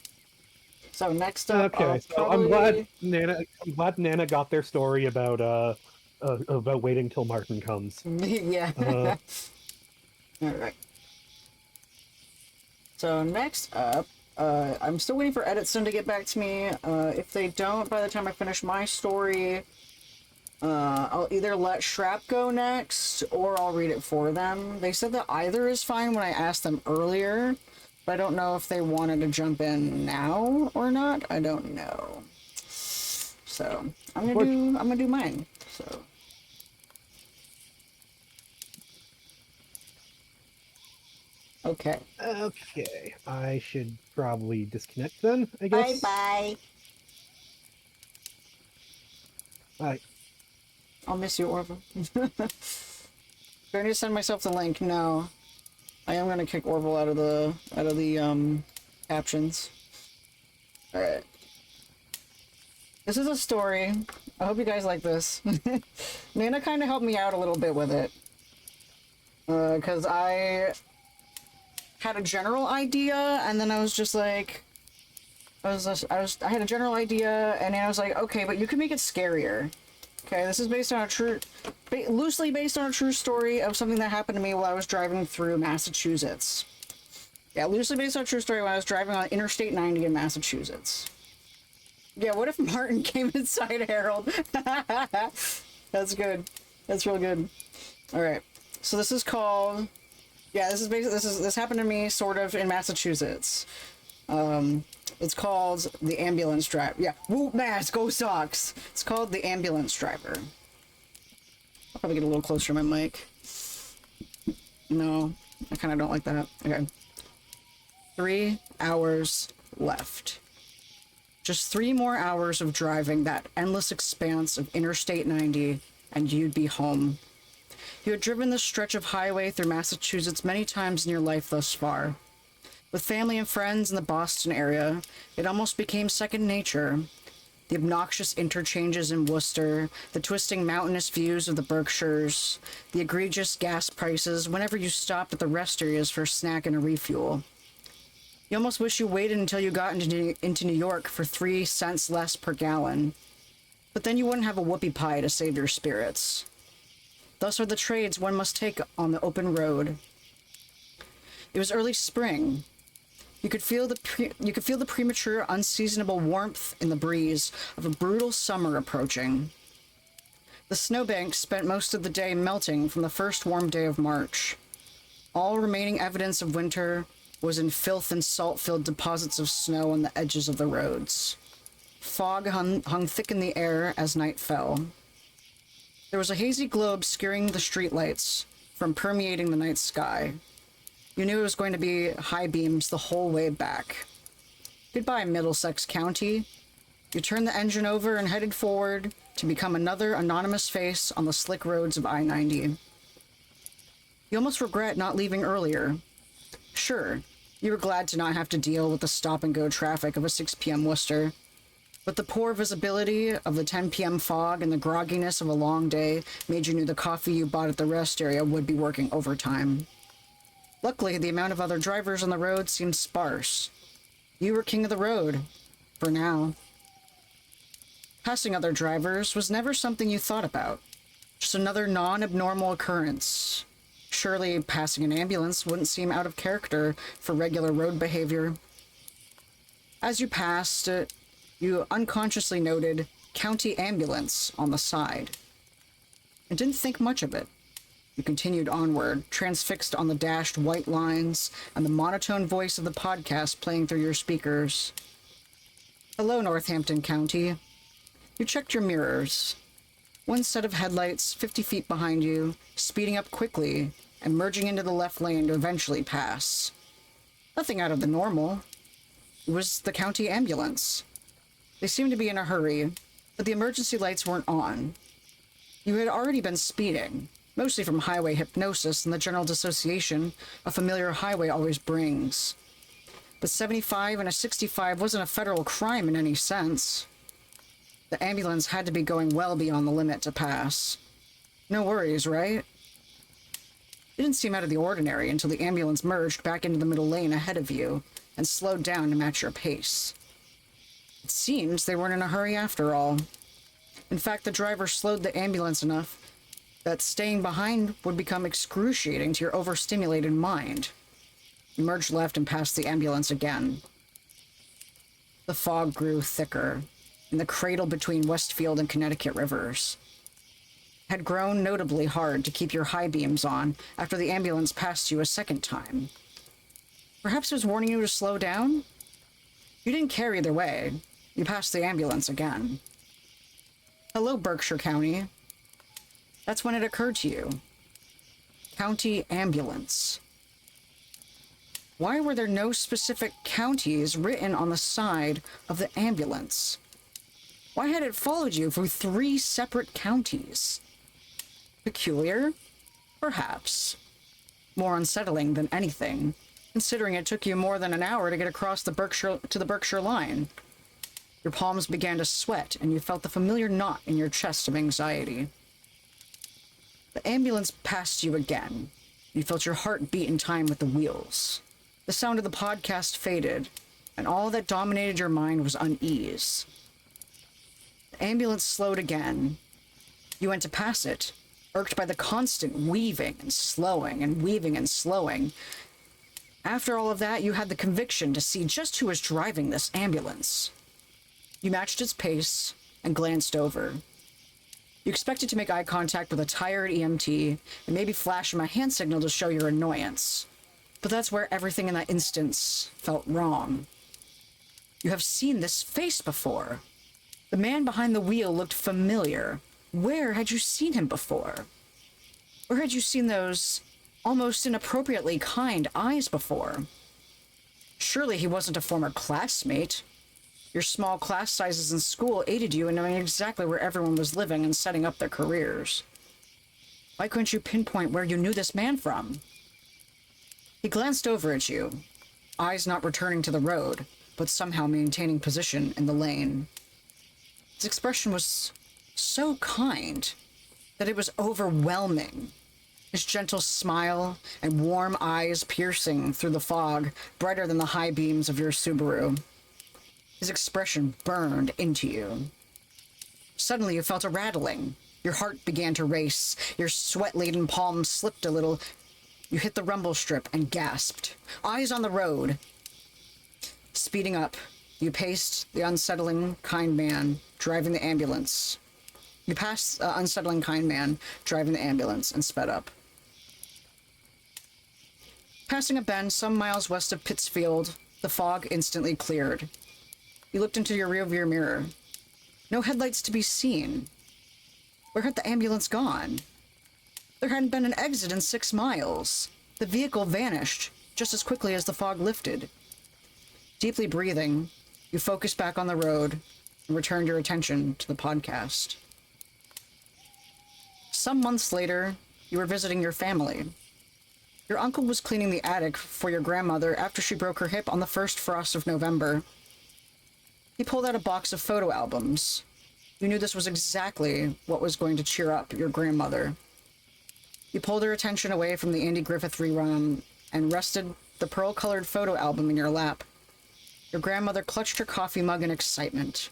So next up, okay. So probably... I'm glad Nana got their story about waiting till Martin comes. Yeah. All right. So next up, I'm still waiting for Editson to get back to me. If they don't, by the time I finish my story, I'll either let Shrap go next, or I'll read it for them. They said that either is fine when I asked them earlier, but I don't know if they wanted to jump in now or not. I don't know. So I'm gonna do mine. So. Okay. Okay. I should probably disconnect then, I guess. Bye-bye. Bye. I'll miss you, Orville. Do I need to send myself the link? No. I am gonna kick Orville out of the captions. Alright. This is a story. I hope you guys like this. Nana kind of helped me out a little bit with it. Cause I had a general idea, and then I was just like, I had a general idea, and then I was like, okay, but you can make it scarier. Okay, this is based on loosely based on a true story of something that happened to me while I was driving through Massachusetts. Yeah, loosely based on a true story when I was driving on Interstate 90 in Massachusetts. Yeah, what if Martin came inside Harold? That's good. That's real good. Alright, so this is called... Yeah, this happened to me sort of in Massachusetts. It's called The Ambulance Driver. Yeah, whoop mask, go Sox! It's called The Ambulance Driver. I'll probably get a little closer to my mic. No, I kind of don't like that. Okay. 3 hours left. Just 3 more hours of driving that endless expanse of Interstate 90, and you'd be home. You had driven this stretch of highway through Massachusetts many times in your life thus far. With family and friends in the Boston area, it almost became second nature. The obnoxious interchanges in Worcester, the twisting mountainous views of the Berkshires, the egregious gas prices whenever you stopped at the rest areas for a snack and a refuel. You almost wish you waited until you got into New York for 3 cents less per gallon. But then you wouldn't have a whoopie pie to save your spirits. Thus are the trades one must take on the open road. It was early spring. You could feel the premature, unseasonable warmth in the breeze of a brutal summer approaching. The snowbanks spent most of the day melting from the first warm day of March. All remaining evidence of winter was in filth and salt-filled deposits of snow on the edges of the roads. Fog hung thick in the air as night fell. There was a hazy glow obscuring the streetlights from permeating the night sky. You knew it was going to be high beams the whole way back. Goodbye, Middlesex County. You turned the engine over and headed forward to become another anonymous face on the slick roads of I-90. You almost regret not leaving earlier. Sure, you were glad to not have to deal with the stop-and-go traffic of a 6 p.m. Worcester, But the poor visibility of the 10 p.m. fog and the grogginess of a long day made you know the coffee you bought at the rest area would be working overtime. Luckily, the amount of other drivers on the road seemed sparse. You were king of the road. For now. Passing other drivers was never something you thought about. Just another non-abnormal occurrence. Surely passing an ambulance wouldn't seem out of character for regular road behavior. As you passed it, you unconsciously noted County Ambulance on the side. And didn't think much of it. You continued onward, transfixed on the dashed white lines and the monotone voice of the podcast playing through your speakers. Hello, Northampton County. You checked your mirrors. One set of headlights 50 feet behind you, speeding up quickly and merging into the left lane to eventually pass. Nothing out of the normal. It was the county ambulance. They seemed to be in a hurry, but the emergency lights weren't on. You had already been speeding, mostly from highway hypnosis and the general dissociation a familiar highway always brings. But 75 and a 65 wasn't a federal crime in any sense. The ambulance had to be going well beyond the limit to pass. No worries, right? It didn't seem out of the ordinary until the ambulance merged back into the middle lane ahead of you and slowed down to match your pace. It seems they weren't in a hurry after all. In fact, the driver slowed the ambulance enough that staying behind would become excruciating to your overstimulated mind. You merged left and passed the ambulance again. The fog grew thicker, in the cradle between Westfield and Connecticut rivers. It had grown notably hard to keep your high beams on after the ambulance passed you a second time. Perhaps it was warning you to slow down? You didn't care either way. You passed the ambulance again. Hello, Berkshire County. That's when it occurred to you. County ambulance. Why were there no specific counties written on the side of the ambulance? Why had it followed you through 3 separate counties? Peculiar? Perhaps. More unsettling than anything, considering it took you more than an hour to get across the Berkshire line. Your palms began to sweat, and you felt the familiar knot in your chest of anxiety. The ambulance passed you again. You felt your heart beat in time with the wheels. The sound of the podcast faded, and all that dominated your mind was unease. The ambulance slowed again. You went to pass it, irked by the constant weaving and slowing and weaving and slowing. After all of that, you had the conviction to see just who was driving this ambulance. You matched its pace and glanced over. You expected to make eye contact with a tired EMT and maybe flash him a hand signal to show your annoyance. But that's where everything in that instance felt wrong. You have seen this face before. The man behind the wheel looked familiar. Where had you seen him before? Where had you seen those almost inappropriately kind eyes before? Surely he wasn't a former classmate. Your small class sizes in school aided you in knowing exactly where everyone was living and setting up their careers. Why couldn't you pinpoint where you knew this man from? He glanced over at you, eyes not returning to the road, but somehow maintaining position in the lane. His expression was so kind that it was overwhelming. His gentle smile and warm eyes piercing through the fog, brighter than the high beams of your Subaru. His expression burned into you. Suddenly you felt a rattling. Your heart began to race. Your sweat-laden palms slipped a little. You hit the rumble strip and gasped. Eyes on the road. Speeding up, you paced the unsettling, kind man driving the ambulance. You passed the unsettling, kind man driving the ambulance and sped up. Passing a bend some miles west of Pittsfield, the fog instantly cleared. You looked into your rearview mirror. No headlights to be seen. Where had the ambulance gone? There hadn't been an exit in 6 miles. The vehicle vanished just as quickly as the fog lifted. Deeply breathing, you focused back on the road and returned your attention to the podcast. Some months later, you were visiting your family. Your uncle was cleaning the attic for your grandmother after she broke her hip on the first frost of November. He pulled out a box of photo albums. You knew this was exactly what was going to cheer up your grandmother. You pulled her attention away from the Andy Griffith rerun and rested the pearl-colored photo album in your lap. Your grandmother clutched her coffee mug in excitement.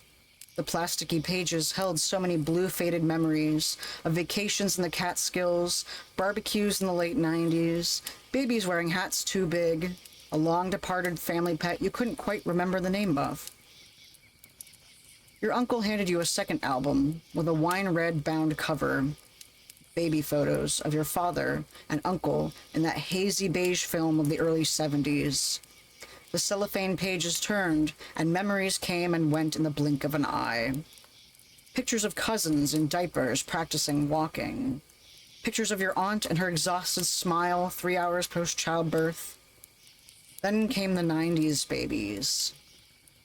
The plasticky pages held so many blue-faded memories of vacations in the Catskills, barbecues in the late 90s, babies wearing hats too big, a long-departed family pet you couldn't quite remember the name of. Your uncle handed you a second album with a wine-red bound cover, baby photos of your father and uncle in that hazy beige film of the early 70s. The cellophane pages turned, and memories came and went in the blink of an eye. Pictures of cousins in diapers practicing walking. Pictures of your aunt and her exhausted smile 3 hours post-childbirth. Then came the 90s babies.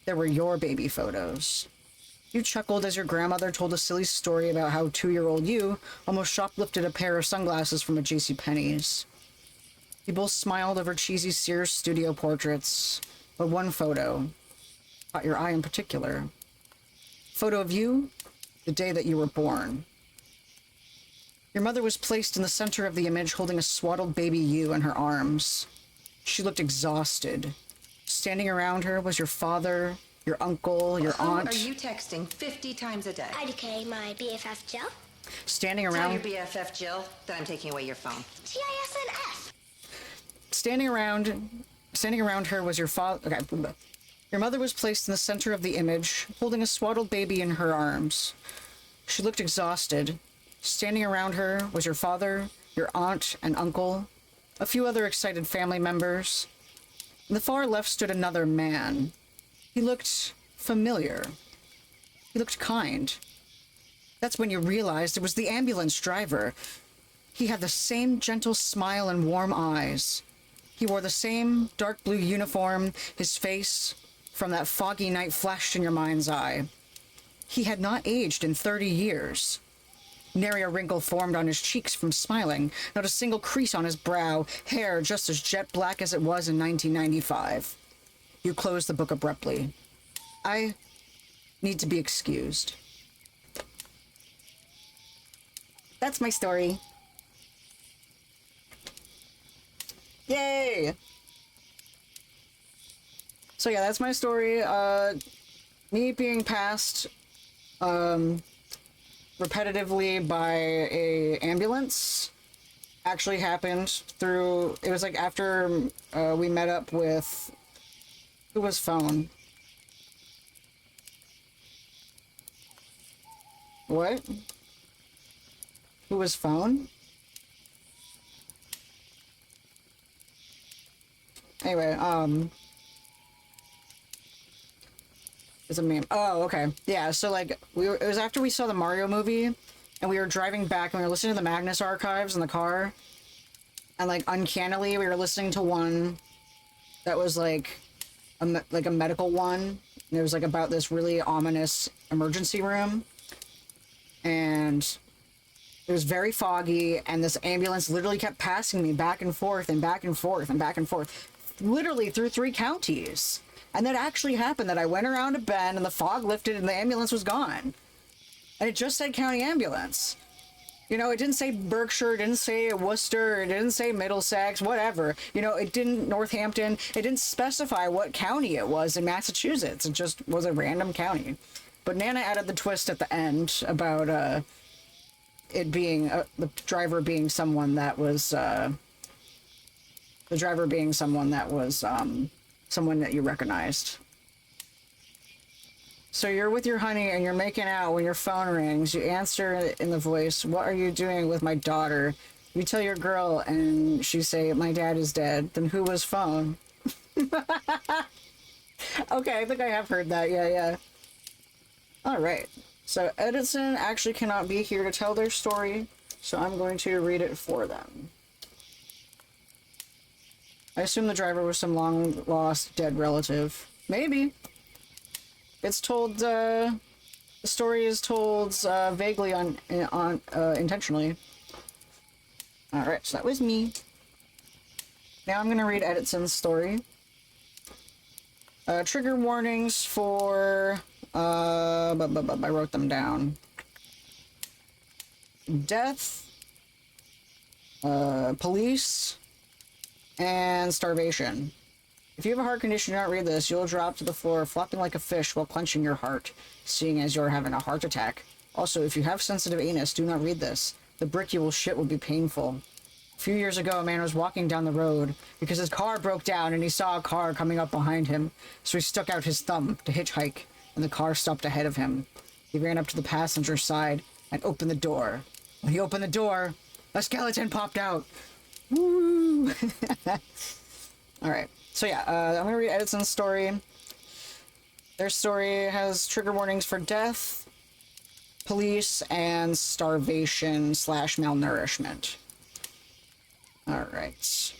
There were your baby photos. You chuckled as your grandmother told a silly story about how 2-year-old you almost shoplifted a pair of sunglasses from a JCPenney's. You both smiled over cheesy Sears studio portraits, but one photo caught your eye in particular. Photo of you, the day that you were born. Your mother was placed in the center of the image holding a swaddled baby you in her arms. She looked exhausted. Standing around her was your father, your uncle, your aunt. Who are you texting 50 times a day? IDK, my BFF Jill. Standing Tell around... your BFF Jill that I'm taking away your phone. TISNF. Standing around her was your father. Okay. Your mother was placed in the center of the image, holding a swaddled baby in her arms. She looked exhausted. Standing around her was your father, your aunt and uncle, a few other excited family members. In the far left stood another man. He looked familiar. He looked kind. That's when you realized it was the ambulance driver. He had the same gentle smile and warm eyes. He wore the same dark blue uniform. His face, from that foggy night, flashed in your mind's eye. He had not aged in 30 years. Nary a wrinkle formed on his cheeks from smiling, not a single crease on his brow, hair just as jet black as it was in 1995. You closed the book abruptly. I need to be excused. That's my story. Yay! So yeah, that's my story. Me being passed repetitively by a ambulance actually happened through... It was like after we met up with... Who was phone? What? Who was phone? Anyway, it's a meme. Oh, okay. Yeah, so like it was after we saw the Mario movie and we were driving back and we were listening to the Magnus archives in the car, and like uncannily we were listening to one that was like a medical one, and it was like about this really ominous emergency room, and it was very foggy, and this ambulance literally kept passing me back and forth and back and forth and back and forth, literally through 3 counties. And that actually happened, that I went around a bend and the fog lifted and the ambulance was gone. And it just said county ambulance. You know, it didn't say Berkshire, it didn't say Worcester, it didn't say Middlesex, whatever. You know, it didn't Northampton, it didn't specify what county it was in Massachusetts. It just was a random county. But Nana added the twist at the end about it being, the driver being someone that was, someone that you recognized. So you're with your honey and you're making out when your phone rings. You answer in the voice, "What are you doing with my daughter?" You tell your girl and she say, "My dad is dead." Then who was phone? Okay, I think I have heard that. Yeah. Alright. So Edison actually cannot be here to tell their story, so I'm going to read it for them. I assume the driver was some long-lost dead relative. Maybe. It's told, the story is told vaguely intentionally. Alright, so that was me. Now I'm gonna read Edison's story. Trigger warnings for I wrote them down. Death, police, and starvation. If you have a heart condition and do not read this, you'll drop to the floor flopping like a fish while clenching your heart, seeing as you're having a heart attack. Also, if you have sensitive anus, do not read this. The brick you will shit will be painful. A few years ago, a man was walking down the road because his car broke down and he saw a car coming up behind him, so he stuck out his thumb to hitchhike, and the car stopped ahead of him. He ran up to the passenger side and opened the door. When he opened the door, a skeleton popped out. Woo! Alright, so yeah, I'm gonna read Edison's story. Their story has trigger warnings for death, police, and starvation / malnourishment. Alright.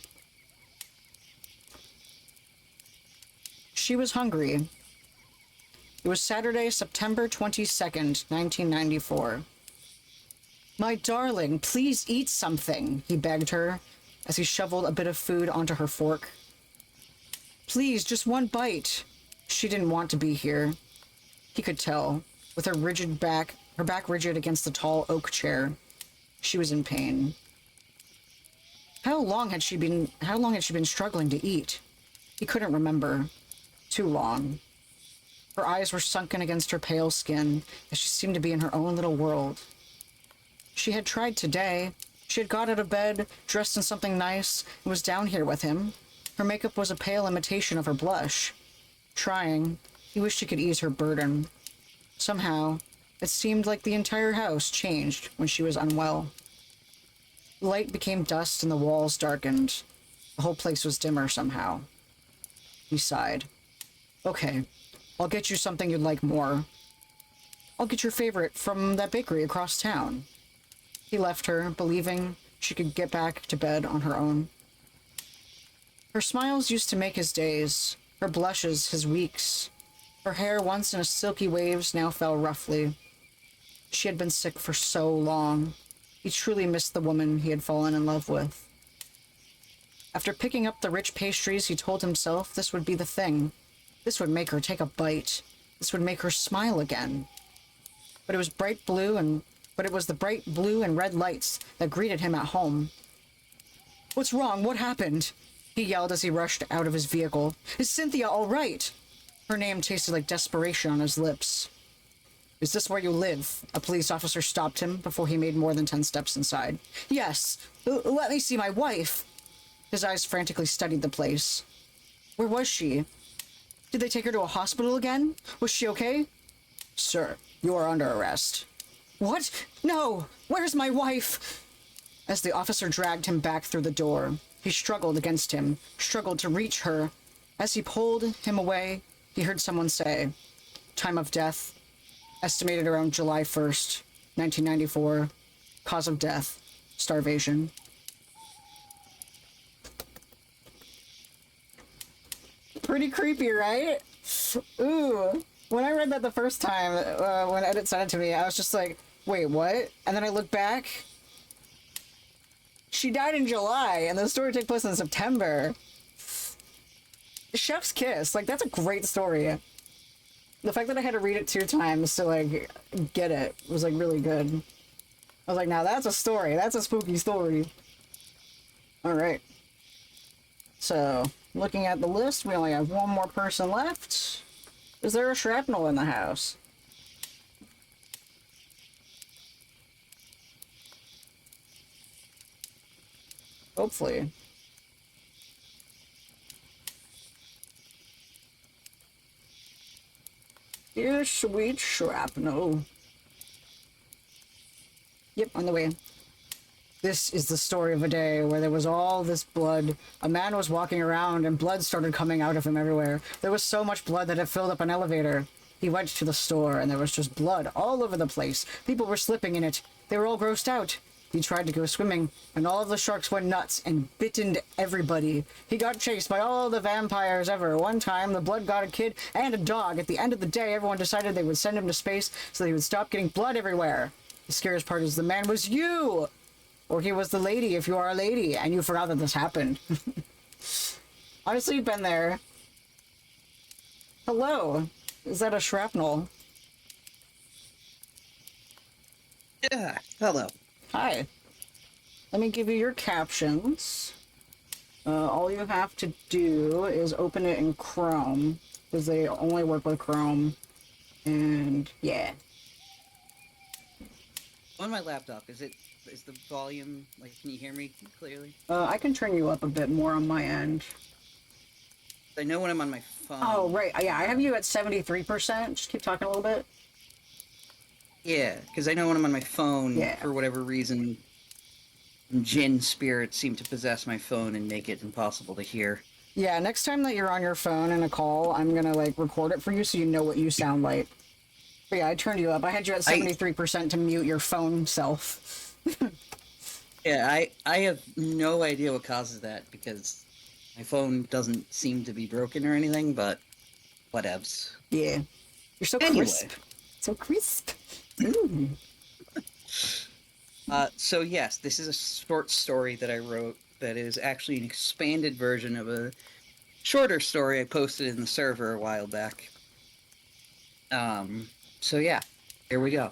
She was hungry. It was Saturday, September 22nd, 1994. My darling, please eat something, he begged her as he shoveled a bit of food onto her fork. Please, just one bite. She didn't want to be here. He could tell, with her back rigid against the tall oak chair. She was in pain. How long had she been struggling to eat? He couldn't remember. Too long. Her eyes were sunken against her pale skin, as she seemed to be in her own little world. She had tried today. She had got out of bed, dressed in something nice, and was down here with him. Her makeup was a pale imitation of her blush. Trying, he wished he could ease her burden. Somehow, it seemed like the entire house changed when she was unwell. The light became dust and the walls darkened. The whole place was dimmer somehow. He sighed. Okay, I'll get you something you'd like more. I'll get your favorite from that bakery across town. He left her, believing she could get back to bed on her own. Her smiles used to make his days, her blushes his weeks. Her hair, once in a silky waves, now fell roughly. She had been sick for so long. He truly missed the woman he had fallen in love with. After picking up the rich pastries, he told himself this would be the thing. This would make her take a bite. This would make her smile again. But it was the bright blue and red lights that greeted him at home. What's wrong? What happened? He yelled as he rushed out of his vehicle. Is Cynthia all right? Her name tasted like desperation on his lips. Is this where you live? A police officer stopped him before he made more than 10 steps inside. Yes. Let me see my wife. His eyes frantically studied the place. Where was she? Did they take her to a hospital again? Was she okay? Sir, you are under arrest. What? No! Where's my wife? As the officer dragged him back through the door, he struggled against him, struggled to reach her. As he pulled him away, he heard someone say, time of death, estimated around July 1st, 1994. Cause of death, starvation. Pretty creepy, right? Ooh. When I read that the first time, when Edit sent it to me, I was just like, wait, what? And then I looked back. She died in July, and the story took place in September. Chef's kiss. Like, that's a great story. The fact that I had to read it 2 times to, like, get it was, like, really good. I was like, now that's a story. That's a spooky story. Alright. So, looking at the list, we only have one more person left. Is there a shrapnel in the house? Hopefully. Dear sweet shrapnel. Yep, on the way. This is the story of a day where there was all this blood. A man was walking around and blood started coming out of him everywhere. There was so much blood that it filled up an elevator. He went to the store and there was just blood all over the place. People were slipping in it. They were all grossed out. He tried to go swimming, and all of the sharks went nuts and bitten everybody. He got chased by all the vampires ever. One time, the blood got a kid and a dog. At the end of the day, everyone decided they would send him to space so that he would stop getting blood everywhere. The scariest part is the man was you! Or he was the lady, if you are a lady, and you forgot that this happened. Honestly, been there. Hello. Is that a shrapnel? Yeah, hello. Hi. Let me give you your captions. All you have to do is open it in Chrome, because they only work with Chrome. And yeah. On my laptop, is the volume, like, can you hear me clearly? I can turn you up a bit more on my end. I know when I'm on my phone. Oh, right. Yeah, I have you at 73%. Just keep talking a little bit. Yeah, because I know when I'm on my phone, Yeah. for whatever reason, Jinn spirits seem to possess my phone and make it impossible to hear. Yeah, next time that you're on your phone in a call, I'm gonna, like, record it for you so you know what you sound like. But yeah, I turned you up. I had you at 73% to mute your phone self. Yeah, I have no idea what causes that, because my phone doesn't seem to be broken or anything, but whatevs. Yeah. You're so Anyway. crisp. So crisp. Ooh. So yes, this is a short story that I wrote that is actually an expanded version of a shorter story I posted in the server a while back. So yeah, here we go.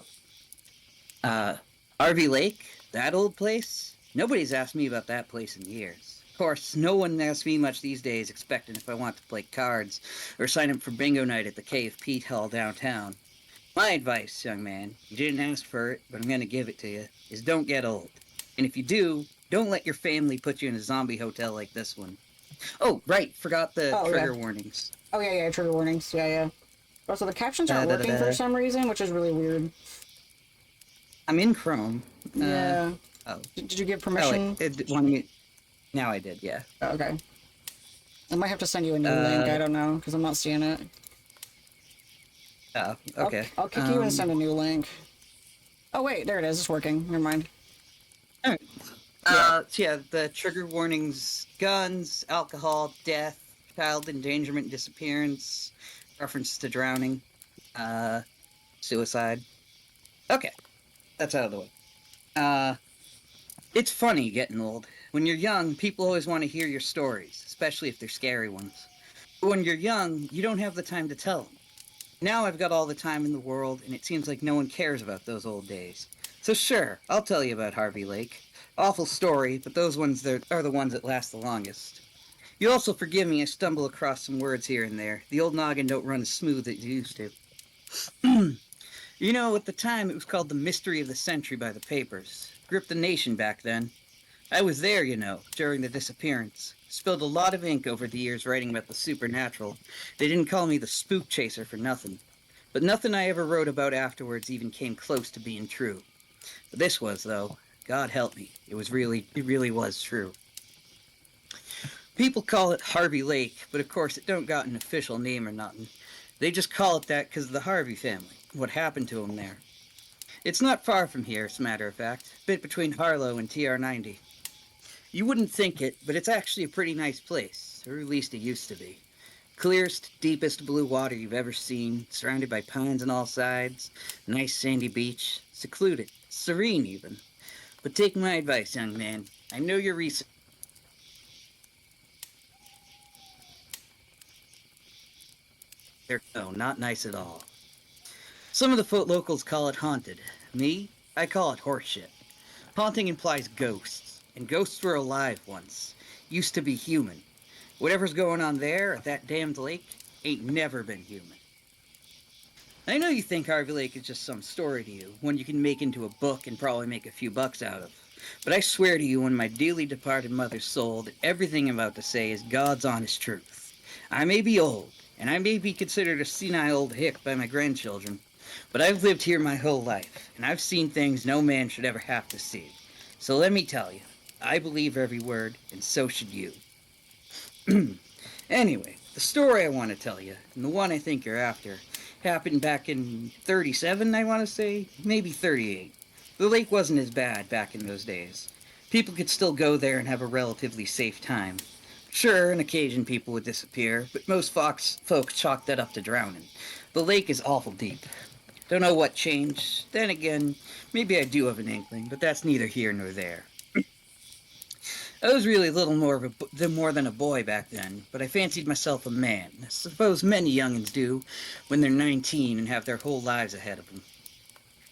RV Lake, that old place? Nobody's asked me about that place in years. Of course, no one asks me much these days, expecting if I want to play cards or sign up for bingo night at the Cave Pete Hall downtown. My advice, young man, you didn't ask for it, but I'm gonna give it to you, is don't get old. And if you do, don't let your family put you in a zombie hotel like this one. Oh, right, forgot the trigger warnings. Oh, yeah, trigger warnings. Yeah. Also, the captions aren't working for some reason, which is really weird. I'm in Chrome. Yeah. Oh. Did you give permission? Now I did, yeah. Oh, okay. I might have to send you a new link. I don't know, because I'm not seeing it. Oh, okay. I'll kick you and send a new link. Oh, wait, there it is. It's working. Never mind. All right. So yeah, the trigger warnings: guns, alcohol, death, child endangerment, disappearance, reference to drowning, suicide. Okay, that's out of the way. It's funny getting old. When you're young, people always want to hear your stories, especially if they're scary ones. But when you're young, you don't have the time to tell them. Now I've got all the time in the world, and it seems like no one cares about those old days. So sure, I'll tell you about Harvey Lake. Awful story, but those ones are the ones that last the longest. You also forgive me, I stumble across some words here and there. The old noggin don't run as smooth as it used to. You know, at the time it was called the Mystery of the Century by the papers. Gripped the nation back then. I was there, you know, during the disappearance. Spilled a lot of ink over the years writing about the supernatural. They didn't call me the spook chaser for nothing. But nothing I ever wrote about afterwards even came close to being true. But this was, though. God help me. It really was true. People call it Harvey Lake, but of course it don't got an official name or nothing. They just call it that because of the Harvey family. What happened to them there. It's not far from here, as a matter of fact. Bit between Harlow and TR90. You wouldn't think it, but it's actually a pretty nice place, or at least it used to be. Clearest, deepest blue water you've ever seen, surrounded by pines on all sides, nice sandy beach, secluded, serene even. But take my advice, young man. I know you're recent. No, not nice at all. Some of the locals call it haunted. Me, I call it horseshit. Haunting implies ghosts, and ghosts were alive once. Used to be human. Whatever's going on there at that damned lake ain't never been human. I know you think Harvey Lake is just some story to you, one you can make into a book and probably make a few bucks out of. But I swear to you on my dearly departed mother's soul that everything I'm about to say is God's honest truth. I may be old, and I may be considered a senile old hick by my grandchildren, but I've lived here my whole life, and I've seen things no man should ever have to see. So let me tell you, I believe every word, and so should you. Anyway, the story I want to tell you, and the one I think you're after, happened back in 37, I want to say, maybe 38. The lake wasn't as bad back in those days. People could still go there and have a relatively safe time. Sure, on occasion people would disappear, but most folks chalked that up to drowning. The lake is awful deep. Don't know what changed. Then again, maybe I do have an inkling, but that's neither here nor there. I was really little more than a boy back then, but I fancied myself a man. I suppose many young'uns do when they're 19 and have their whole lives ahead of them.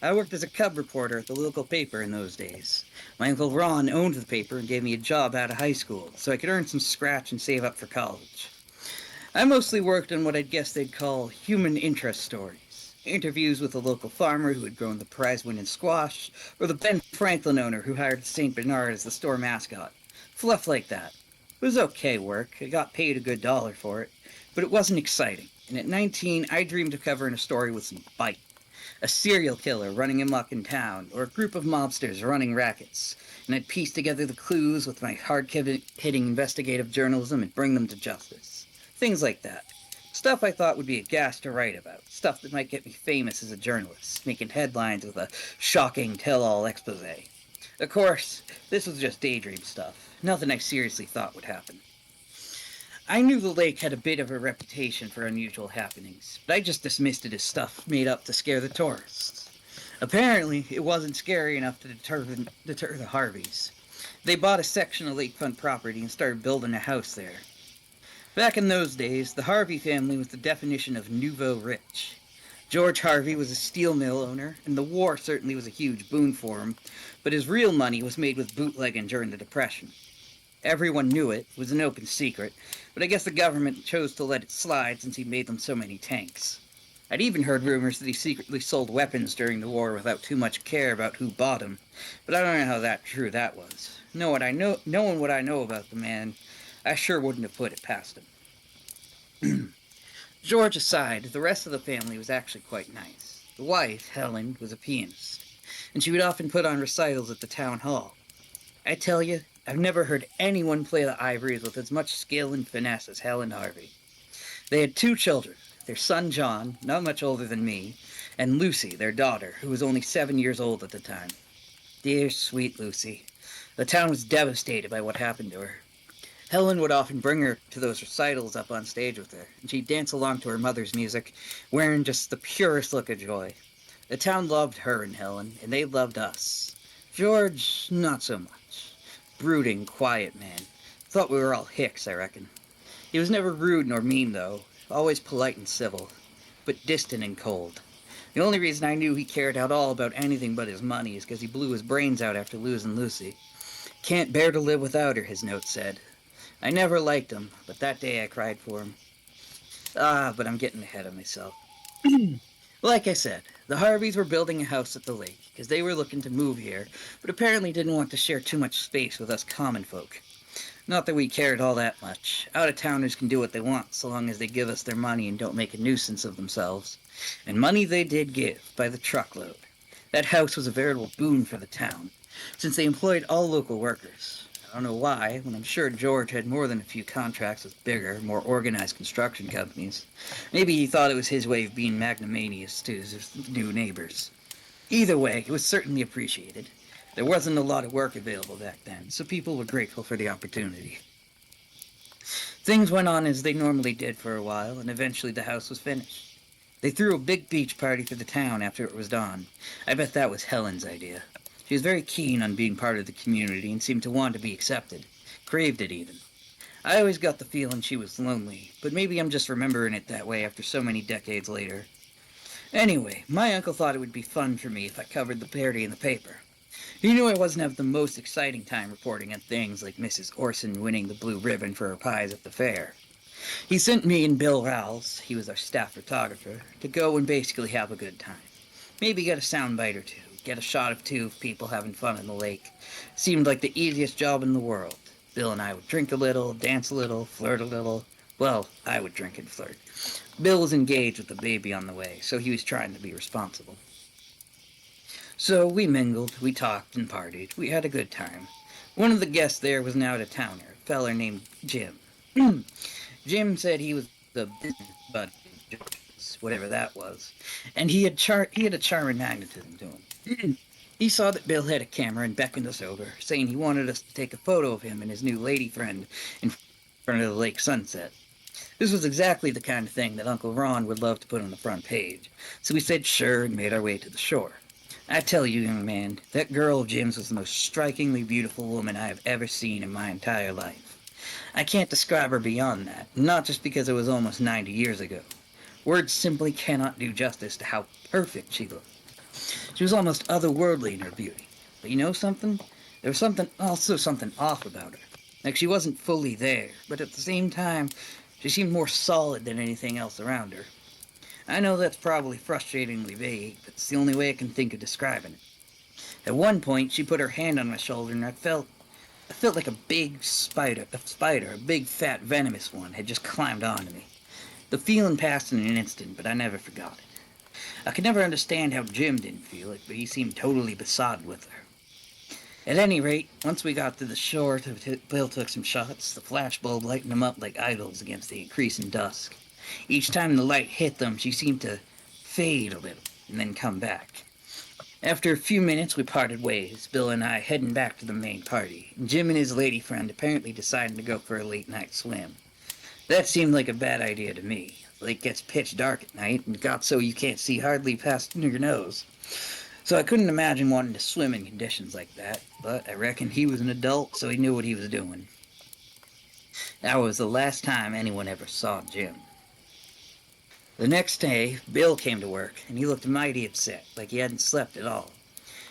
I worked as a cub reporter at the local paper in those days. My Uncle Ron owned the paper and gave me a job out of high school, so I could earn some scratch and save up for college. I mostly worked on what I'd guess they'd call human interest stories. Interviews with the local farmer who had grown the prize-winning squash, or the Ben Franklin owner who hired St. Bernard as the store mascot. Fluff like that. It was okay work. I got paid a good dollar for it, but it wasn't exciting. And at 19, I dreamed of covering a story with some bite. A serial killer running amok in town, or a group of mobsters running rackets, and I'd piece together the clues with my hard-hitting investigative journalism and bring them to justice. Things like that. Stuff I thought would be a gas to write about. Stuff that might get me famous as a journalist, making headlines with a shocking tell-all expose. Of course, this was just daydream stuff. Nothing I seriously thought would happen. I knew the lake had a bit of a reputation for unusual happenings, but I just dismissed it as stuff made up to scare the tourists. Apparently, it wasn't scary enough to deter the Harveys. They bought a section of lakefront property and started building a house there. Back in those days, the Harvey family was the definition of nouveau rich. George Harvey was a steel mill owner, and the war certainly was a huge boon for him, but his real money was made with bootlegging during the Depression. Everyone knew it was an open secret, but I guess the government chose to let it slide since he made them so many tanks. I'd even heard rumors that he secretly sold weapons during the war without too much care about who bought them, but I don't know how true that was. Knowing what I know about the man, I sure wouldn't have put it past him. George aside, the rest of the family was actually quite nice. The wife, Helen, was a pianist, and she would often put on recitals at the town hall. I tell you, I've never heard anyone play the ivories with as much skill and finesse as Helen Harvey. They had 2 children, their son John, not much older than me, and Lucy, their daughter, who was only 7 years old at the time. Dear, sweet Lucy. The town was devastated by what happened to her. Helen would often bring her to those recitals up on stage with her, and she'd dance along to her mother's music, wearing just the purest look of joy. The town loved her and Helen, and they loved us. George, not so much. Brooding, quiet man. Thought we were all hicks, I reckon. He was never rude nor mean, though. Always polite and civil. But distant and cold. The only reason I knew he cared at all about anything but his money is because he blew his brains out after losing Lucy. Can't bear to live without her, his note said. I never liked him, but that day I cried for him. But I'm getting ahead of myself. Like I said, the Harveys were building a house at the lake, because they were looking to move here, but apparently didn't want to share too much space with us common folk. Not that we cared all that much. Out-of-towners can do what they want, so long as they give us their money and don't make a nuisance of themselves. And money they did give, by the truckload. That house was a veritable boon for the town, since they employed all local workers. I don't know why, when I'm sure George had more than a few contracts with bigger, more organized construction companies. Maybe he thought it was his way of being magnanimous to his new neighbors. Either way, it was certainly appreciated. There wasn't a lot of work available back then, so people were grateful for the opportunity. Things went on as they normally did for a while, and eventually the house was finished. They threw a big beach party for the town after it was done. I bet that was Helen's idea. She was very keen on being part of the community and seemed to want to be accepted. Craved it, even. I always got the feeling she was lonely, but maybe I'm just remembering it that way after so many decades later. Anyway, my uncle thought it would be fun for me if I covered the party in the paper. He knew I wasn't having the most exciting time reporting on things like Mrs. Orson winning the blue ribbon for her pies at the fair. He sent me and Bill Rowles, he was our staff photographer, to go and basically have a good time. Maybe get a soundbite or two. Get a shot of 2 people having fun in the lake. Seemed like the easiest job in the world. Bill and I would drink a little, dance a little, flirt a little. Well, I would drink and flirt. Bill was engaged with a baby on the way, so he was trying to be responsible. So we mingled, we talked and partied. We had a good time. One of the guests there was an out-of-towner, a feller named Jim. Jim said he was the business buddy of George's, whatever that was, and he had a charming magnetism to him. He saw that Bill had a camera and beckoned us over, saying he wanted us to take a photo of him and his new lady friend in front of the lake sunset. This was exactly the kind of thing that Uncle Ron would love to put on the front page, so we said sure and made our way to the shore. I tell you, young man, that girl of Jim's was the most strikingly beautiful woman I have ever seen in my entire life. I can't describe her beyond that, not just because it was almost 90 years ago. Words simply cannot do justice to how perfect she looked. She was almost otherworldly in her beauty. But you know something? There was something off about her. Like she wasn't fully there, but at the same time, she seemed more solid than anything else around her. I know that's probably frustratingly vague, but it's the only way I can think of describing it. At one point, she put her hand on my shoulder, and I felt like a big spider, a big fat venomous one, had just climbed onto me. The feeling passed in an instant, but I never forgot it. I could never understand how Jim didn't feel it, but he seemed totally besotted with her. At any rate, once we got to the shore, Bill took some shots, the flashbulb lighting them up like idols against the increasing dusk. Each time the light hit them, she seemed to fade a little, and then come back. After a few minutes, we parted ways, Bill and I heading back to the main party, and Jim and his lady friend apparently deciding to go for a late-night swim. That seemed like a bad idea to me. The lake gets pitch dark at night, and got so you can't see hardly past your nose. So I couldn't imagine wanting to swim in conditions like that, but I reckon he was an adult, so he knew what he was doing. That was the last time anyone ever saw Jim. The next day, Bill came to work, and he looked mighty upset, like he hadn't slept at all.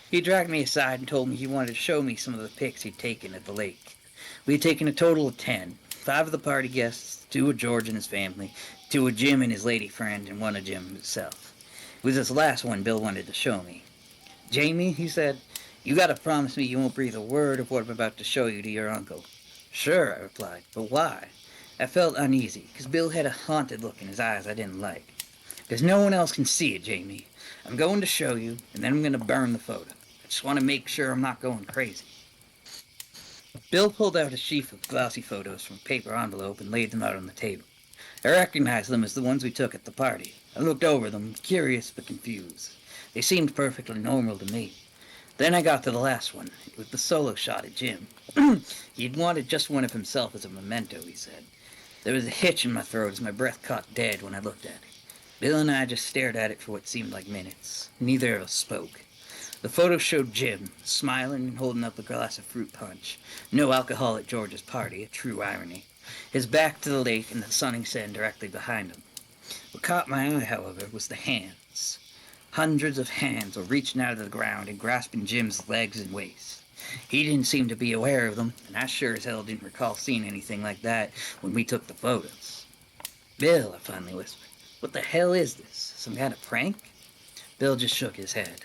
He dragged me aside and told me he wanted to show me some of the pics he'd taken at the lake. We had taken a total of 10, 5 of the party guests, 2 of George and his family, 2 of Jim and his lady friend, and 1 of Jim himself. It was this last one Bill wanted to show me. "Jamie," he said, "you gotta promise me you won't breathe a word of what I'm about to show you to your uncle." "Sure," I replied, "but why?" I felt uneasy, because Bill had a haunted look in his eyes I didn't like. "Because no one else can see it, Jamie. I'm going to show you, and then I'm going to burn the photo. I just want to make sure I'm not going crazy." Bill pulled out a sheaf of glossy photos from a paper envelope and laid them out on the table. I recognized them as the ones we took at the party. I looked over them, curious but confused. They seemed perfectly normal to me. Then I got to the last one. It was the solo shot at Jim. He'd wanted just one of himself as a memento, he said. There was a hitch in my throat as my breath caught dead when I looked at it. Bill and I just stared at it for what seemed like minutes. Neither of us spoke. The photo showed Jim, smiling and holding up a glass of fruit punch. No alcohol at George's party, a true irony. His back to the lake and the sunning sand directly behind him. What caught my eye, however, was the hands. Hundreds of hands were reaching out of the ground and grasping Jim's legs and waist. He didn't seem to be aware of them, and I sure as hell didn't recall seeing anything like that when we took the photos. "Bill," I finally whispered, "what the hell is this? Some kind of prank?" Bill just shook his head.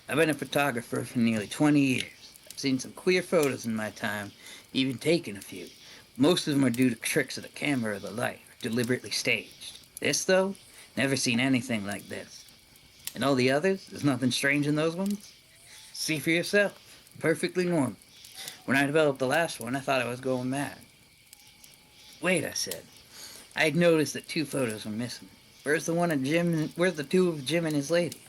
"I've been a photographer for nearly 20 years. I've seen some queer photos in my time, even taken a few. Most of them are due to tricks of the camera or the light, or deliberately staged. This, though, never seen anything like this. And all the others, there's nothing strange in those ones. See for yourself. Perfectly normal. When I developed the last one, I thought I was going mad." "Wait," I said. I had noticed that 2 photos were missing. Where's the 2 of Jim and his lady?"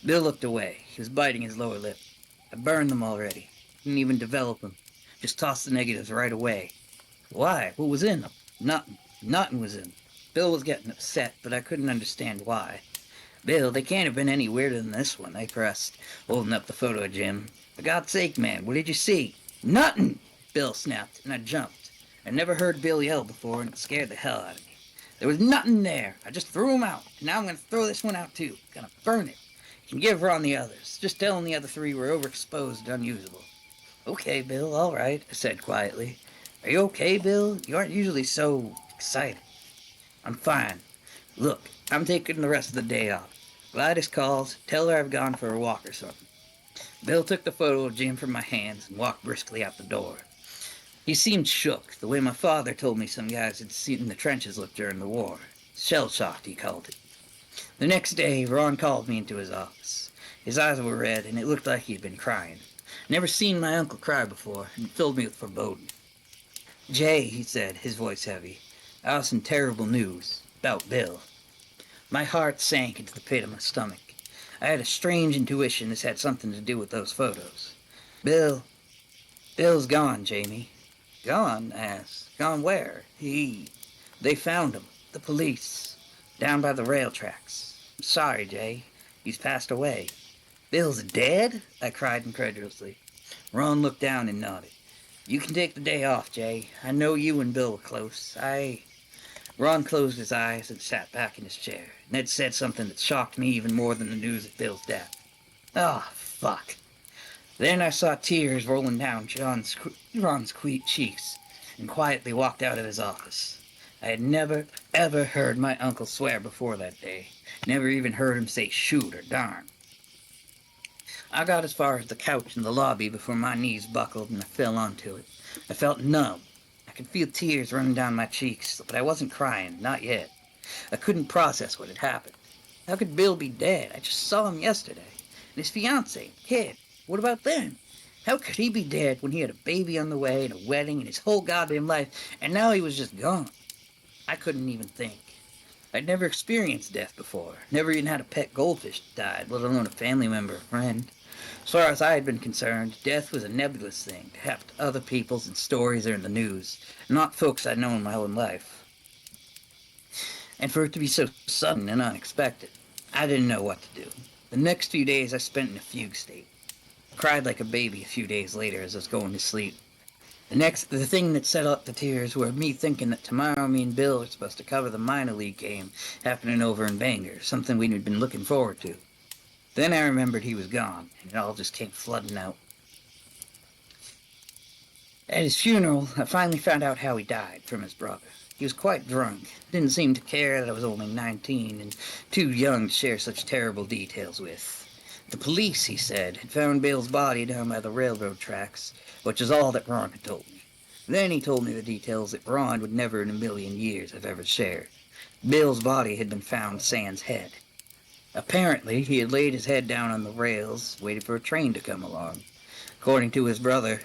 Bill looked away. He was biting his lower lip. "I burned them already. Didn't even develop them. Just tossed the negatives right away." "Why? What was in them?" "Nothing. Nothing was in them." Bill was getting upset, but I couldn't understand why. "Bill, they can't have been any weirder than this one," I pressed, holding up the photo of Jim. "For God's sake, man, what did you see?" "Nothing!" Bill snapped, and I jumped. I'd never heard Bill yell before, and it scared the hell out of me. "There was nothing there. I just threw them out, and now I'm going to throw this one out too. Gonna burn it. You can give her on the others. Just tell them the other 3 were overexposed and unusable." "Okay, Bill, all right," I said quietly. "Are you okay, Bill? You aren't usually so excited." "I'm fine. Look, I'm taking the rest of the day off. Gladys calls, tell her I've gone for a walk or something." Bill took the photo of Jim from my hands and walked briskly out the door. He seemed shook, the way my father told me some guys had seen the trenches look during the war. Shell-shocked, he called it. The next day, Ron called me into his office. His eyes were red, and it looked like he'd been crying. Never seen my uncle cry before, and it filled me with foreboding. "Jay," he said, his voice heavy, "I have some terrible news about Bill." My heart sank into the pit of my stomach. I had a strange intuition this had something to do with those photos. Bill's gone, Jamie." "Gone?" I asked. "Gone where?" They found him. The police. Down by the rail tracks. I'm sorry, Jay. He's passed away." "Bill's dead?" I cried incredulously. Ron looked down and nodded. "You can take the day off, Jay. I know you and Bill were close. Ron closed his eyes and sat back in his chair. Ned said something that shocked me even more than the news of Bill's death. Oh, fuck. Then I saw tears rolling down Ron's cheeks and quietly walked out of his office. I had never, ever heard my uncle swear before that day. Never even heard him say shoot or darn. I got as far as the couch in the lobby before my knees buckled and I fell onto it. I felt numb. I could feel tears running down my cheeks, but I wasn't crying, not yet. I couldn't process what had happened. How could Bill be dead? I just saw him yesterday. And his fiancée, kid, what about them? How could he be dead when he had a baby on the way and a wedding and his whole goddamn life, and now he was just gone? I couldn't even think. I'd never experienced death before, never even had a pet goldfish that died, let alone a family member or friend. As far as I had been concerned, death was a nebulous thing to happen to other people's in stories or in the news, not folks I'd known my own life. And for it to be so sudden and unexpected, I didn't know what to do. The next few days I spent in a fugue state. I cried like a baby a few days later as I was going to sleep. The thing that set up the tears were me thinking that tomorrow me and Bill were supposed to cover the minor league game happening over in Bangor, something we'd been looking forward to. Then I remembered he was gone, and it all just came flooding out. At his funeral, I finally found out how he died from his brother. He was quite drunk, didn't seem to care that I was only 19 and too young to share such terrible details with. The police, he said, had found Bill's body down by the railroad tracks, which is all that Ron had told me. Then he told me the details that Ron would never in a million years have ever shared. Bill's body had been found sans head. Apparently, he had laid his head down on the rails, waiting for a train to come along. According to his brother,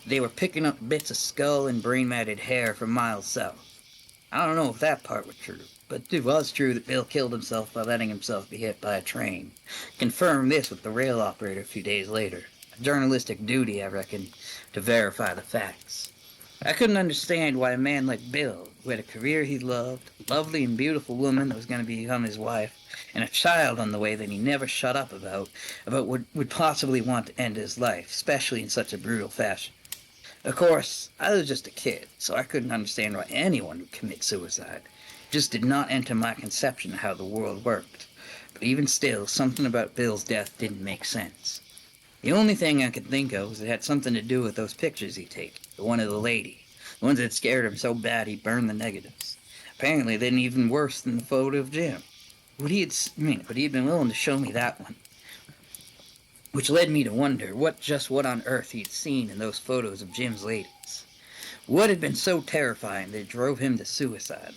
they were picking up bits of skull and brain-matted hair from miles south. I don't know if that part was true, but it was true that Bill killed himself by letting himself be hit by a train. Confirmed this with the rail operator a few days later. A journalistic duty, I reckon, to verify the facts. I couldn't understand why a man like Bill, who had a career he loved, a lovely and beautiful woman that was going to become his wife, and a child on the way that he never shut up about what would possibly want to end his life, especially in such a brutal fashion. Of course, I was just a kid, so I couldn't understand why anyone would commit suicide. It just did not enter my conception of how the world worked. But even still, something about Bill's death didn't make sense. The only thing I could think of was it had something to do with those pictures he'd taken, the one of the lady, the ones that scared him so bad he burned the negatives. Apparently, they'd even worse than the photo of Jim. But he had been willing to show me that one. Which led me to wonder what on earth he'd seen in those photos of Jim's ladies. What had been so terrifying that it drove him to suicide?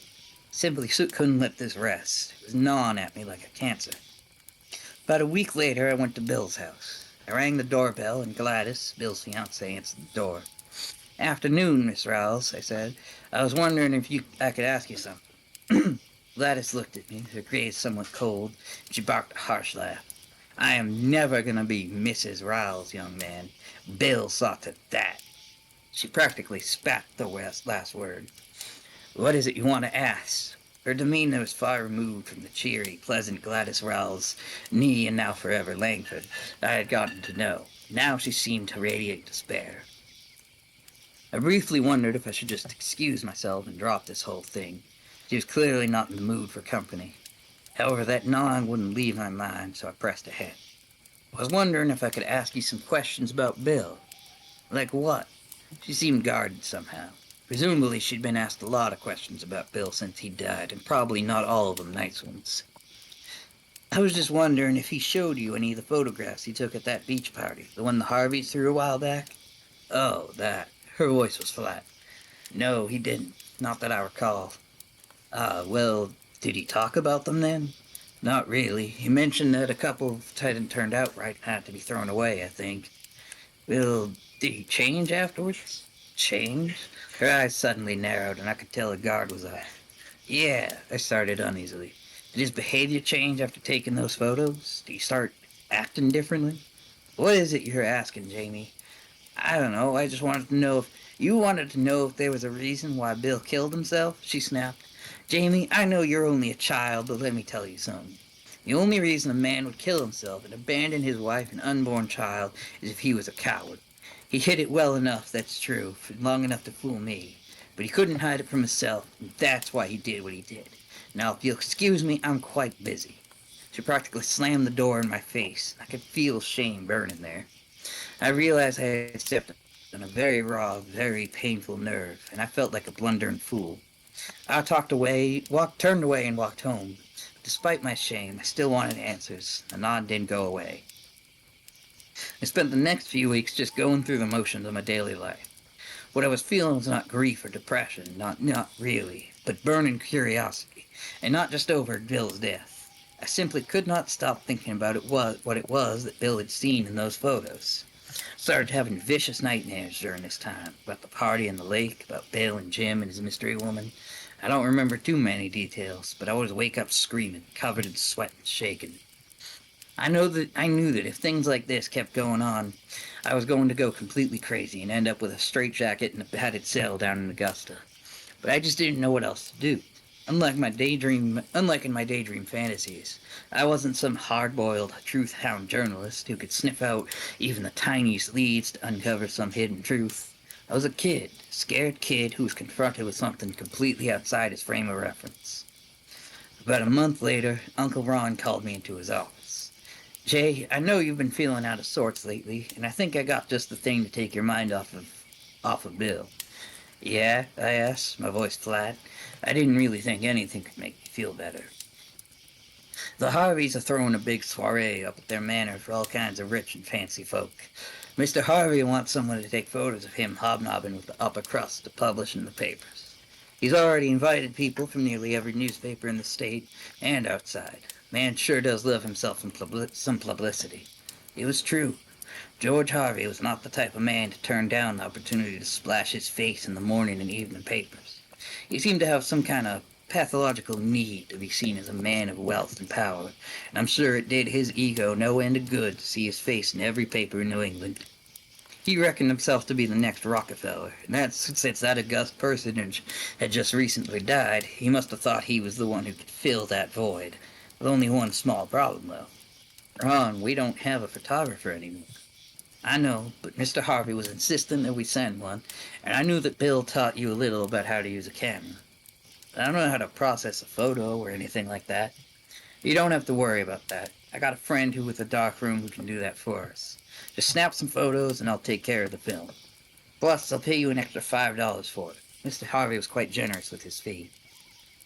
Simply couldn't let this rest. It was gnawing at me like a cancer. About a week later, I went to Bill's house. I rang the doorbell, and Gladys, Bill's fiancée, answered the door. "Afternoon, Miss Rawls," I said. "I was wondering if I could ask you something." Gladys looked at me, her gaze somewhat cold, and she barked a harsh laugh. "I am never going to be Mrs. Rawls, young man. Bill saw to that." She practically spat the last word. "What is it you want to ask?" Her demeanor was far removed from the cheery, pleasant Gladys Rawls, knee and now forever Langford, I had gotten to know. Now she seemed to radiate despair. I briefly wondered if I should just excuse myself and drop this whole thing. She was clearly not in the mood for company. However, that gnawing wouldn't leave my mind, so I pressed ahead. "I was wondering if I could ask you some questions about Bill." "Like what?" She seemed guarded somehow. Presumably she'd been asked a lot of questions about Bill since he died, and probably not all of them nice ones. "I was just wondering if he showed you any of the photographs he took at that beach party, the one the Harveys threw a while back?" "Oh, that." Her voice was flat. "No, he didn't. Not that I recall." Well, did he talk about them then?" "Not really. He mentioned that a couple hadn't turned out right and had to be thrown away, I think." "Well, did he change afterwards?" "Change?" Her eyes suddenly narrowed, and I could tell a guard was up. "Yeah," I started uneasily. "Did his behavior change after taking those photos? Did he start acting differently?" "What is it you're asking, Jamie?" "I don't know. I just wanted to know if... You wanted to know if there was a reason why Bill killed himself?" she snapped. "Jamie, I know you're only a child, but let me tell you something. The only reason a man would kill himself and abandon his wife and unborn child is if he was a coward. He hid it well enough, that's true, for long enough to fool me. But he couldn't hide it from himself, and that's why he did what he did. Now, if you'll excuse me, I'm quite busy." She practically slammed the door in my face. I could feel shame burning there. I realized I had stepped on a very raw, very painful nerve, and I felt like a blundering fool. I turned away and walked home. Despite my shame, I still wanted answers. The nod didn't go away. I spent the next few weeks just going through the motions of my daily life. What I was feeling was not grief or depression, not really, but burning curiosity, and not just over Bill's death. I simply could not stop thinking about what it was that Bill had seen in those photos. Started having vicious nightmares during this time, about the party in the lake, about Bill and Jim and his mystery woman. I don't remember too many details, but I would wake up screaming, covered in sweat and shaking. I knew that if things like this kept going on, I was going to go completely crazy and end up with a straitjacket and a padded cell down in Augusta. But I just didn't know what else to do. Unlike in my daydream fantasies, I wasn't some hard-boiled, truth-hound journalist who could sniff out even the tiniest leads to uncover some hidden truth. I was a kid, scared kid who was confronted with something completely outside his frame of reference. About a month later, Uncle Ron called me into his office. "Jay, I know you've been feeling out of sorts lately, and I think I got just the thing to take your mind off of Bill." "Yeah?" I asked, my voice flat. I didn't really think anything could make me feel better. "The Harveys are throwing a big soiree up at their manor for all kinds of rich and fancy folk. Mr. Harvey wants someone to take photos of him hobnobbing with the upper crust to publish in the papers. He's already invited people from nearly every newspaper in the state and outside. Man sure does love himself some publicity." It was true. George Harvey was not the type of man to turn down the opportunity to splash his face in the morning and evening papers. He seemed to have some kind of pathological need to be seen as a man of wealth and power, and I'm sure it did his ego no end of good to see his face in every paper in New England. He reckoned himself to be the next Rockefeller, and since that august personage had just recently died, he must have thought he was the one who could fill that void. With only one small problem, though. "Ron, we don't have a photographer anymore." "I know, but Mr. Harvey was insistent that we send one, and I knew that Bill taught you a little about how to use a camera. But I don't know how to process a photo or anything like that." "You don't have to worry about that. I got a friend with a dark room who can do that for us. Just snap some photos and I'll take care of the film. Plus, I'll pay you an extra $5 for it." Mr. Harvey was quite generous with his fee.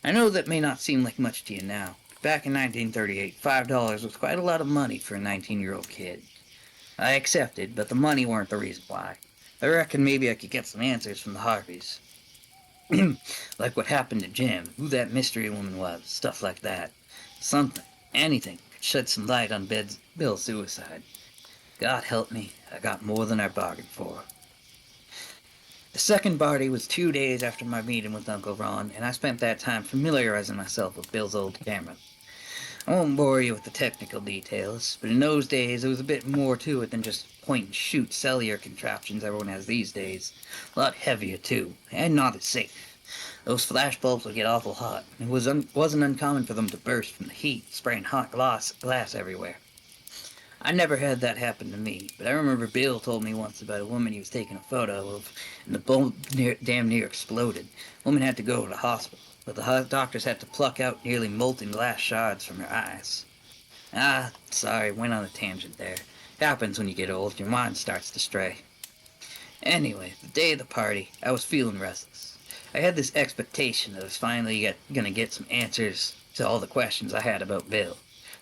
I know that may not seem like much to you now. Back in 1938, $5 was quite a lot of money for a 19-year-old kid. I accepted, but the money weren't the reason why. I reckon maybe I could get some answers from the Harveys. Like what happened to Jim, who that mystery woman was, stuff like that. Something, anything, could shed some light on Bill's suicide. God help me, I got more than I bargained for. The second party was 2 days after my meeting with Uncle Ron, and I spent that time familiarizing myself with Bill's old camera. I won't bore you with the technical details, but in those days there was a bit more to it than just point-and-shoot cellular contraptions everyone has these days. A lot heavier, too, and not as safe. Those flash bulbs would get awful hot, and it wasn't uncommon for them to burst from the heat, spraying hot glass everywhere. I never had that happen to me, but I remember Bill told me once about a woman he was taking a photo of, and the bulb damn near exploded. The woman had to go to the hospital, but the doctors had to pluck out nearly molten glass shards from her eyes. Sorry, went on a tangent there. Happens when you get old, your mind starts to stray. Anyway, the day of the party, I was feeling restless. I had this expectation that I was finally gonna get some answers to all the questions I had about Bill.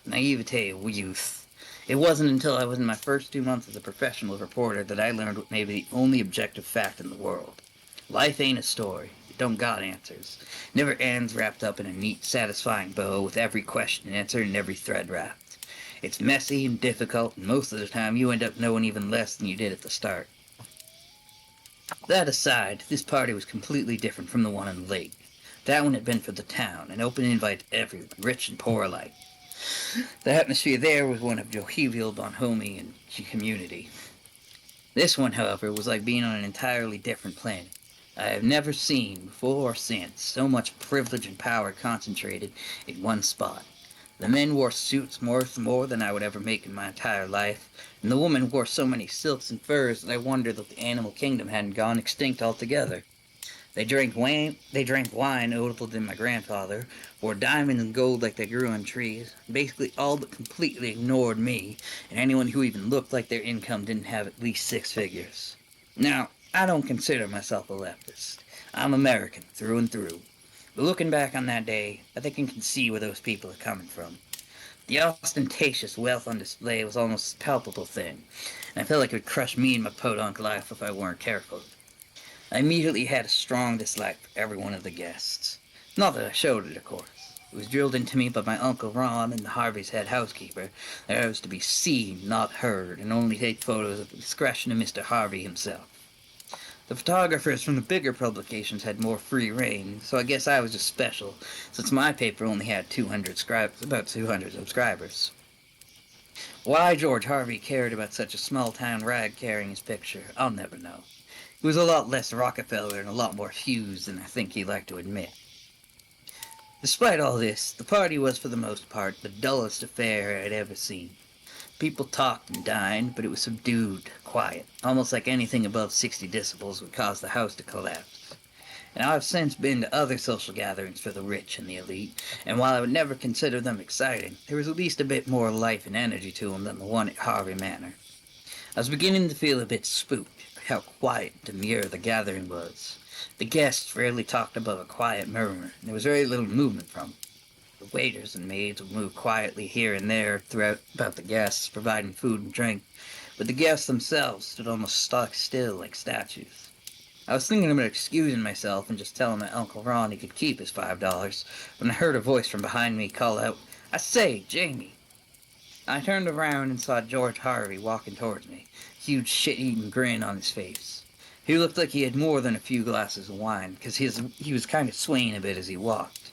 Naivete of youth. It wasn't until I was in my first 2 months as a professional reporter that I learned what may be the only objective fact in the world. Life ain't a story. It don't got answers. It never ends wrapped up in a neat, satisfying bow with every question answered and every thread wrapped. It's messy and difficult, and most of the time you end up knowing even less than you did at the start. That aside, this party was completely different from the one on the lake. That one had been for the town, an open invite to everyone, rich and poor alike. The atmosphere there was one of jovial bonhomie and community. This one, however, was like being on an entirely different planet. I have never seen, before or since, so much privilege and power concentrated in one spot. The men wore suits worth more than I would ever make in my entire life, and the women wore so many silks and furs that I wondered that the animal kingdom hadn't gone extinct altogether. They drank wine older than my grandfather, wore diamonds and gold like they grew on trees, basically all but completely ignored me, and anyone who even looked like their income didn't have at least six figures. Now, I don't consider myself a leftist. I'm American, through and through. But looking back on that day, I think I can see where those people are coming from. The ostentatious wealth on display was almost a palpable thing, and I felt like it would crush me and my podunk life if I weren't careful. I immediately had a strong dislike for every one of the guests. Not that I showed it, of course. It was drilled into me by my Uncle Ron and the Harvey's head housekeeper that I was to be seen, not heard, and only take photos at the discretion of Mr. Harvey himself. The photographers from the bigger publications had more free reign, so I guess I was just special, since my paper only had about 200 subscribers. Why George Harvey cared about such a small-town rag carrying his picture, I'll never know. He was a lot less Rockefeller and a lot more Hughes than I think he'd like to admit. Despite all this, the party was for the most part the dullest affair I'd ever seen. People talked and dined, but it was subdued, quiet, almost like anything above 60 decibels would cause the house to collapse. And I've since been to other social gatherings for the rich and the elite, and while I would never consider them exciting, there was at least a bit more life and energy to them than the one at Harvey Manor. I was beginning to feel a bit spooked by how quiet and demure the gathering was. The guests rarely talked above a quiet murmur, and there was very little movement from them. The waiters and maids would move quietly here and there throughout about the guests, providing food and drink, but the guests themselves stood almost stock still like statues. I was thinking about excusing myself and just telling my Uncle Ron he could keep his $5, when I heard a voice from behind me call out, "I say, Jamie!" I turned around and saw George Harvey walking towards me, a huge shit-eating grin on his face. He looked like he had more than a few glasses of wine, because he was kind of swaying a bit as he walked.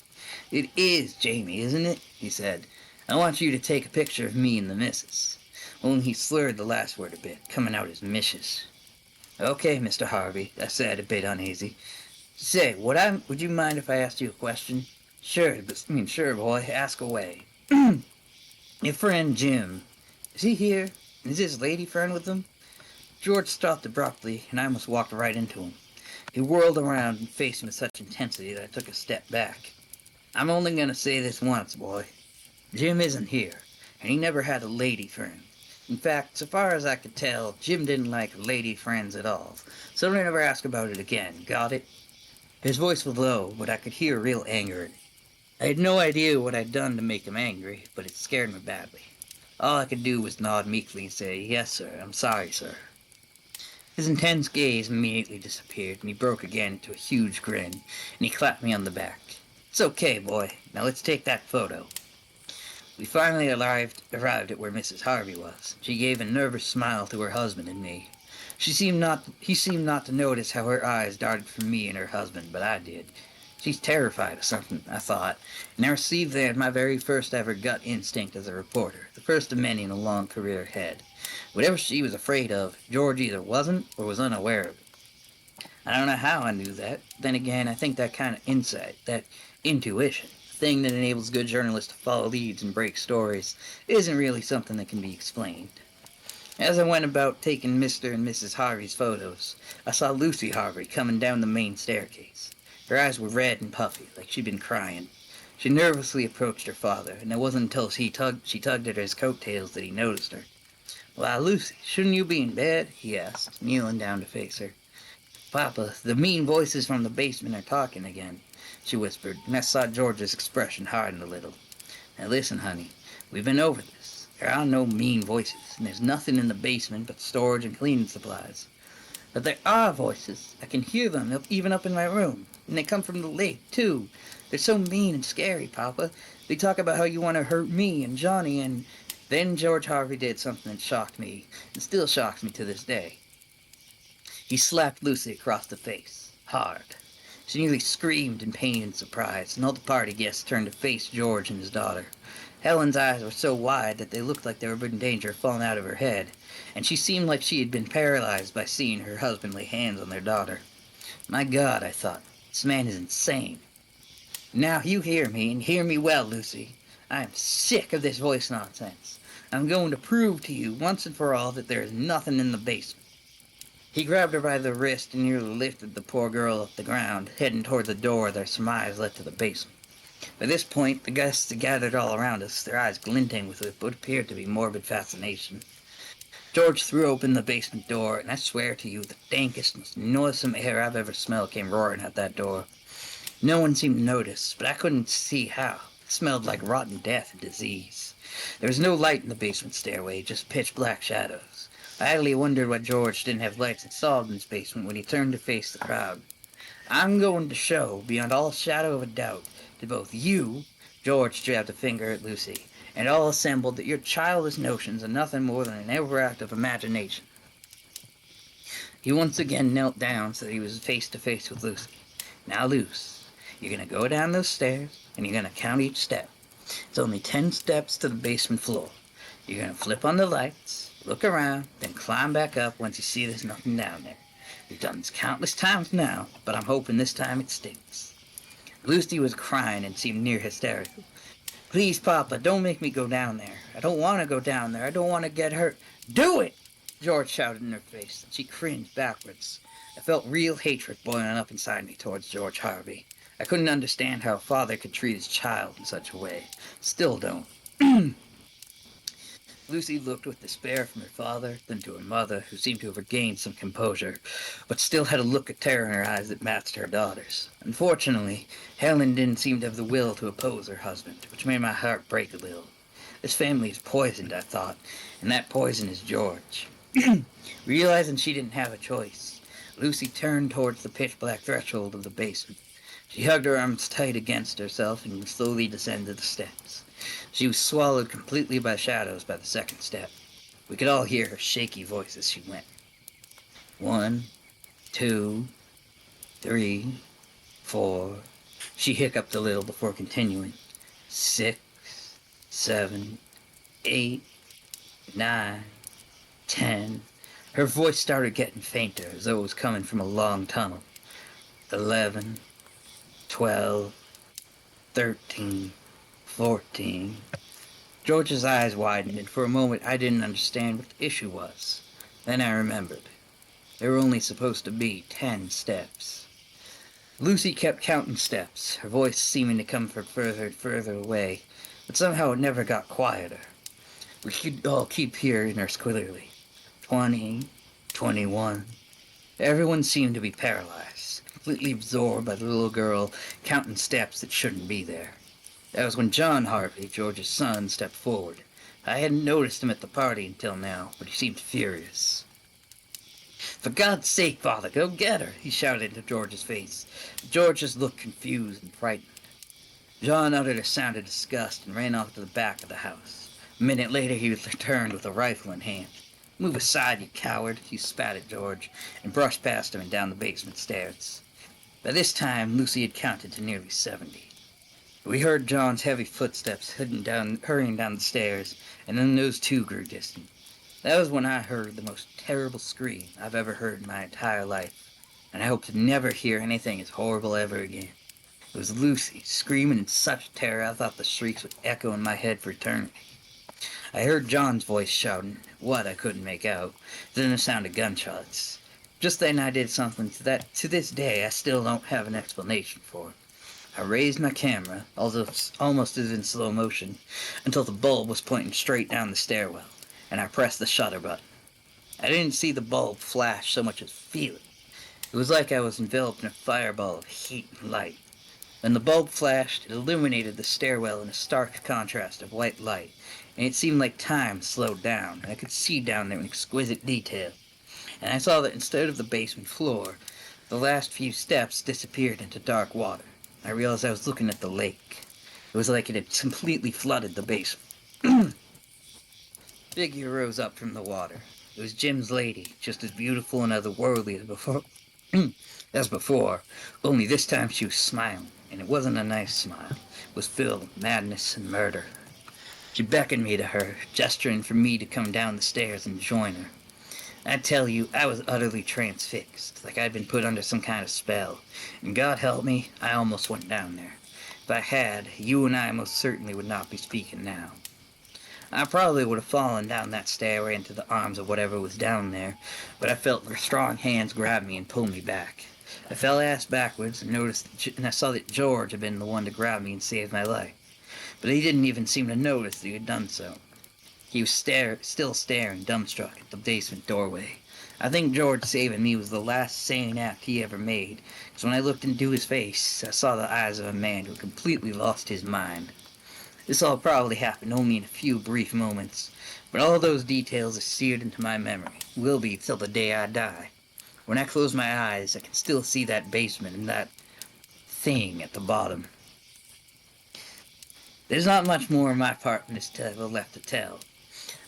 "It is Jamie, isn't it?" he said. "I want you to take a picture of me and the missus." Only he slurred the last word a bit, coming out as missus. "Okay, Mr. Harvey," I said, a bit uneasy. "Say, would you mind if I asked you a question?" Sure, boy, ask away." "Your friend Jim, is he here? Is his lady friend with him?" George stopped abruptly, and I almost walked right into him. He whirled around and faced me with such intensity that I took a step back. "I'm only going to say this once, boy. Jim isn't here, and he never had a lady friend. In fact, so far as I could tell, Jim didn't like lady friends at all, so don't ever ask about it again, got it?" His voice was low, but I could hear real anger in it. I had no idea what I'd done to make him angry, but it scared me badly. All I could do was nod meekly and say, "Yes, sir, I'm sorry, sir." His intense gaze immediately disappeared, and he broke again into a huge grin, and he clapped me on the back. "It's okay, boy. Now let's take that photo." We finally arrived at where Mrs. Harvey was. She gave a nervous smile to her husband and me. He seemed not to notice how her eyes darted from me and her husband, but I did. She's terrified of something, I thought, and I received there my very first ever gut instinct as a reporter, the first of many in a long career ahead. Whatever she was afraid of, George either wasn't or was unaware of it. I don't know how I knew that. Then again, I think that kind of insight, that intuition, the thing that enables good journalists to follow leads and break stories, isn't really something that can be explained. As I went about taking Mr. and Mrs. Harvey's photos, I saw Lucy Harvey coming down the main staircase. Her eyes were red and puffy, like she'd been crying. She nervously approached her father, and it wasn't until she tugged at his coattails that he noticed her. "Why, Lucy, shouldn't you be in bed?" he asked, kneeling down to face her. "Papa, the mean voices from the basement are talking again," she whispered, and I saw George's expression harden a little. "Now listen, honey, we've been over this. There are no mean voices, and there's nothing in the basement but storage and cleaning supplies. But there are voices. I can hear them even up in my room, and they come from the lake, too. They're so mean and scary, Papa. They talk about how you want to hurt me and Johnny, and..." Then George Harvey did something that shocked me, and still shocks me to this day. He slapped Lucy across the face, hard. She nearly screamed in pain and surprise, and all the party guests turned to face George and his daughter. Helen's eyes were so wide that they looked like they were in danger of falling out of her head, and she seemed like she had been paralyzed by seeing her husband lay hands on their daughter. My God, I thought, this man is insane. Now you hear me, and hear me well, Lucy. I am sick of this voice nonsense. I'm going to prove to you once and for all that there is nothing in the basement. He grabbed her by the wrist and nearly lifted the poor girl off the ground, heading toward the door their surmise led to the basement. By this point, the guests had gathered all around us, their eyes glinting with what appeared to be morbid fascination. George threw open the basement door, and I swear to you, the dankest, most noisome air I've ever smelled came roaring at that door. No one seemed to notice, but I couldn't see how. It smelled like rotten death and disease. There was no light in the basement stairway, just pitch-black shadows. I idly wondered why George didn't have lights installed in his basement when he turned to face the crowd. I'm going to show, beyond all shadow of a doubt, to both you, George jabbed a finger at Lucy, and all assembled, that your childish notions are nothing more than an overactive imagination. He once again knelt down so that he was face to face with Lucy. Now, Luce, you're going to go down those stairs, and you're going to count each step. It's only 10 steps to the basement floor. You're going to flip on the lights, look around, then climb back up once you see there's nothing down there. You've done this countless times now, but I'm hoping this time it sticks. Lucy was crying and seemed near hysterical. Please, Papa, don't make me go down there. I don't want to go down there. I don't want to get hurt. Do it! George shouted in her face, and she cringed backwards. I felt real hatred boiling up inside me towards George Harvey. I couldn't understand how a father could treat his child in such a way. Still don't. Lucy looked with despair from her father, then to her mother, who seemed to have regained some composure, but still had a look of terror in her eyes that matched her daughter's. Unfortunately, Helen didn't seem to have the will to oppose her husband, which made my heart break a little. This family is poisoned, I thought, and that poison is George. Realizing she didn't have a choice, Lucy turned towards the pitch-black threshold of the basement. She hugged her arms tight against herself and slowly descended the steps. She was swallowed completely by shadows by the second step. We could all hear her shaky voice as she went. 1, 2, 3, 4. She hiccuped a little before continuing. 6, 7, 8, 9, 10. Her voice started getting fainter, as though it was coming from a long tunnel. 11, 12, 13, 14. George's eyes widened, and for a moment I didn't understand what the issue was. Then I remembered. There were only supposed to be 10 steps. Lucy kept counting steps, her voice seeming to come from further and further away, but somehow it never got quieter. We could all keep hearing her clearly. 20, 21. Everyone seemed to be paralyzed, completely absorbed by the little girl counting steps that shouldn't be there. That was when John Harvey, George's son, stepped forward. I hadn't noticed him at the party until now, but he seemed furious. For God's sake, Father, go get her, he shouted into George's face. George just looked confused and frightened. John uttered a sound of disgust and ran off to the back of the house. A minute later, he returned with a rifle in hand. Move aside, you coward, he spat at George, and brushed past him and down the basement stairs. By this time, Lucy had counted to nearly 70. We heard John's heavy footsteps hurrying down the stairs, and then those two grew distant. That was when I heard the most terrible scream I've ever heard in my entire life, and I hope to never hear anything as horrible ever again. It was Lucy, screaming in such terror I thought the shrieks would echo in my head for eternity. I heard John's voice shouting, what I couldn't make out, then the sound of gunshots. Just then I did something that to this day I still don't have an explanation for. I raised my camera, almost as in slow motion, until the bulb was pointing straight down the stairwell, and I pressed the shutter button. I didn't see the bulb flash so much as feel it. It was like I was enveloped in a fireball of heat and light. When the bulb flashed, it illuminated the stairwell in a stark contrast of white light, and it seemed like time slowed down, and I could see down there in exquisite detail. And I saw that instead of the basement floor, the last few steps disappeared into dark water. I realized I was looking at the lake. It was like it had completely flooded the basement. Figure rose up from the water. It was Jim's lady, just as beautiful and otherworldly as before, only this time she was smiling, and it wasn't a nice smile. It was filled with madness and murder. She beckoned me to her, gesturing for me to come down the stairs and join her. I tell you, I was utterly transfixed, like I'd been put under some kind of spell, and God help me, I almost went down there. If I had, you and I most certainly would not be speaking now. I probably would have fallen down that stairway into the arms of whatever was down there, but I felt their strong hands grab me and pull me back. I fell ass backwards and I saw that George had been the one to grab me and save my life. But he didn't even seem to notice that he had done so. He was still staring, dumbstruck, at the basement doorway. I think George saving me was the last sane act he ever made, because when I looked into his face, I saw the eyes of a man who had completely lost his mind. This all probably happened only in a few brief moments, but all those details are seared into my memory, will be till the day I die. When I close my eyes, I can still see that basement and that thing at the bottom. There's not much more on my part in this tale left to tell.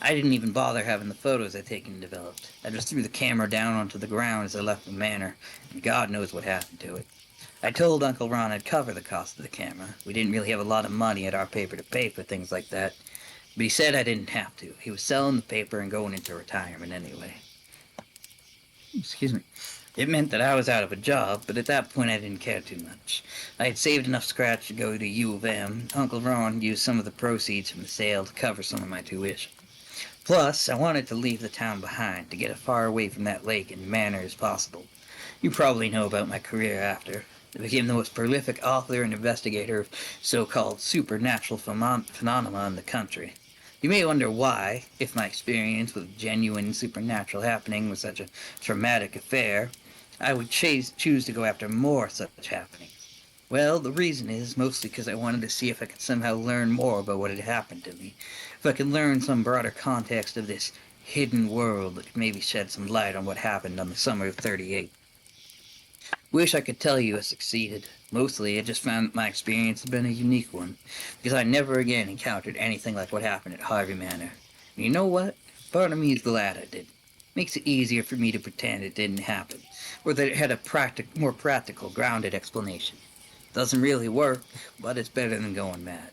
I didn't even bother having the photos I taken developed. I just threw the camera down onto the ground as I left the manor, and God knows what happened to it. I told Uncle Ron I'd cover the cost of the camera. We didn't really have a lot of money at our paper to pay for things like that, but he said I didn't have to. He was selling the paper and going into retirement anyway. Excuse me. It meant that I was out of a job, but at that point I didn't care too much. I had saved enough scratch to go to U of M. Uncle Ron used some of the proceeds from the sale to cover some of my tuition. Plus, I wanted to leave the town behind, to get as far away from that lake and manor as possible. You probably know about my career after. I became the most prolific author and investigator of so-called supernatural phenomena in the country. You may wonder why, if my experience with genuine supernatural happening was such a traumatic affair, I would choose to go after more such happenings. Well, the reason is mostly because I wanted to see if I could somehow learn more about what had happened to me. If I could learn some broader context of this hidden world that could maybe shed some light on what happened on the summer of '38. Wish I could tell you I succeeded. Mostly, I just found that my experience had been a unique one, because I never again encountered anything like what happened at Harvey Manor. And you know what? Part of me is glad I did. Makes it easier for me to pretend it didn't happen, or that it had a more practical, grounded explanation. Doesn't really work, but it's better than going mad.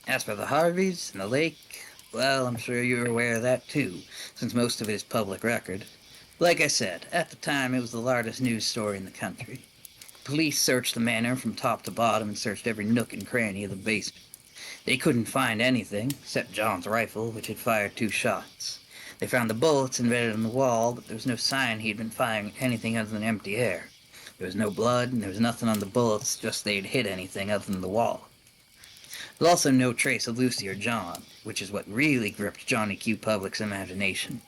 As for the Harveys and the lake, well, I'm sure you're aware of that too, since most of it is public record. Like I said, at the time it was the largest news story in the country. Police searched the manor from top to bottom and searched every nook and cranny of the basement. They couldn't find anything, except John's rifle, which had fired 2 shots. They found the bullets embedded in the wall, but there was no sign he'd been firing anything other than empty air. There was no blood, and there was nothing on the bullets, just they'd hit anything other than the wall. There was also no trace of Lucy or John, which is what really gripped Johnny Q. Public's imagination.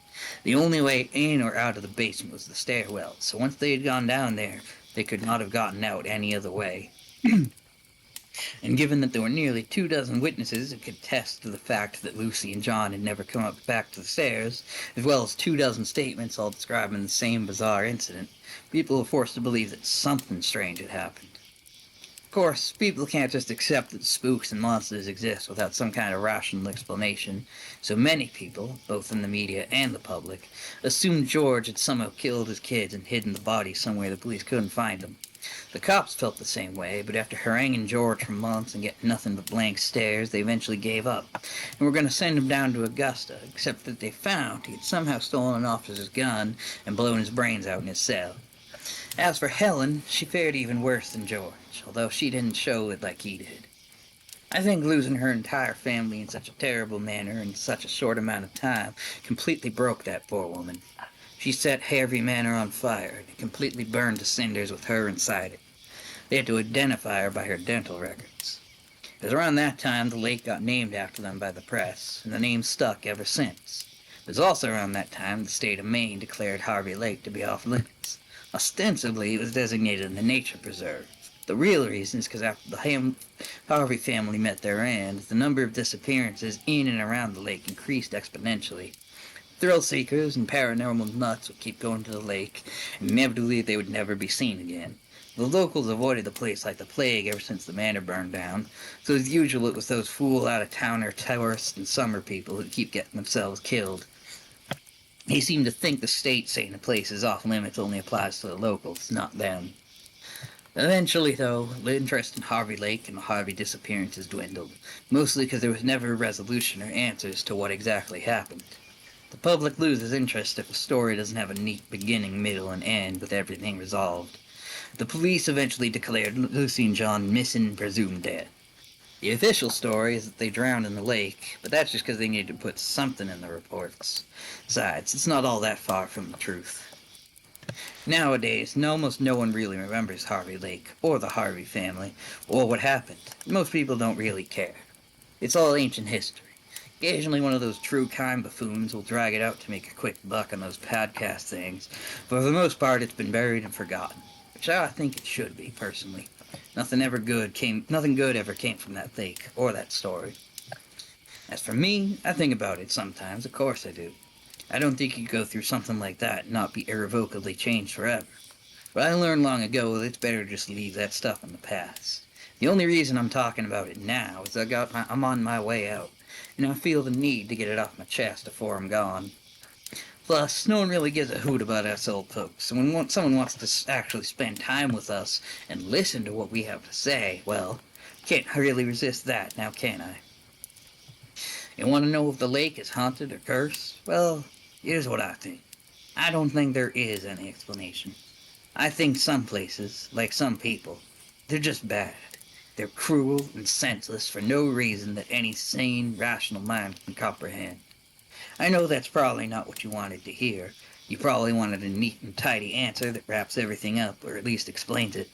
The only way in or out of the basement was the stairwell, so once they had gone down there, they could not have gotten out any other way. And given that there were nearly 24 witnesses who could attest to the fact that Lucy and John had never come up back to the stairs, as well as 24 statements all describing the same bizarre incident, people were forced to believe that something strange had happened. Of course, people can't just accept that spooks and monsters exist without some kind of rational explanation, so many people, both in the media and the public, assumed George had somehow killed his kids and hidden the bodies somewhere the police couldn't find them. The cops felt the same way, but after haranguing George for months and getting nothing but blank stares, they eventually gave up, and were going to send him down to Augusta, except that they found he had somehow stolen an officer's gun and blown his brains out in his cell. As for Helen, she fared even worse than George, although she didn't show it like he did. I think losing her entire family in such a terrible manner in such a short amount of time completely broke that poor woman. She set Harvey Manor on fire, and it completely burned to cinders with her inside it. They had to identify her by her dental records. It was around that time the lake got named after them by the press, and the name stuck ever since. It was also around that time the state of Maine declared Harvey Lake to be off limits. Ostensibly, it was designated a nature preserve. The real reason is because after the Harvey family met their end, the number of disappearances in and around the lake increased exponentially. Thrill seekers and paranormal nuts would keep going to the lake, and inevitably they would never be seen again. The locals avoided the place like the plague ever since the manor burned down, so as usual it was those fool out-of-towner tourists and summer people who'd keep getting themselves killed. They seem to think the state saying the place is off limits only applies to the locals, not them. Eventually, though, the interest in Harvey Lake and the Harvey disappearances dwindled, mostly because there was never a resolution or answers to what exactly happened. The public loses interest if a story doesn't have a neat beginning, middle, and end with everything resolved. The police eventually declared Lucy and John missing and presumed dead. The official story is that they drowned in the lake, but that's just because they needed to put something in the reports. Besides, it's not all that far from the truth. Nowadays, almost no one really remembers Harvey Lake, or the Harvey family, or what happened. Most people don't really care. It's all ancient history. Occasionally one of those true crime buffoons will drag it out to make a quick buck on those podcast things, but for the most part it's been buried and forgotten. Which I think it should be, personally. Nothing good ever came from that lake, or that story. As for me, I think about it sometimes, of course I do. I don't think you could go through something like that and not be irrevocably changed forever. But I learned long ago that it's better to just leave that stuff in the past. The only reason I'm talking about it now is I'm on my way out, and I feel the need to get it off my chest before I'm gone. Plus, no one really gives a hoot about us old folks, and when someone wants to actually spend time with us and listen to what we have to say, well, can't really resist that, now can I? You want to know if the lake is haunted or cursed? Well, here's what I think. I don't think there is any explanation. I think some places, like some people, they're just bad. They're cruel and senseless for no reason that any sane, rational mind can comprehend. I know that's probably not what you wanted to hear. You probably wanted a neat and tidy answer that wraps everything up, or at least explains it.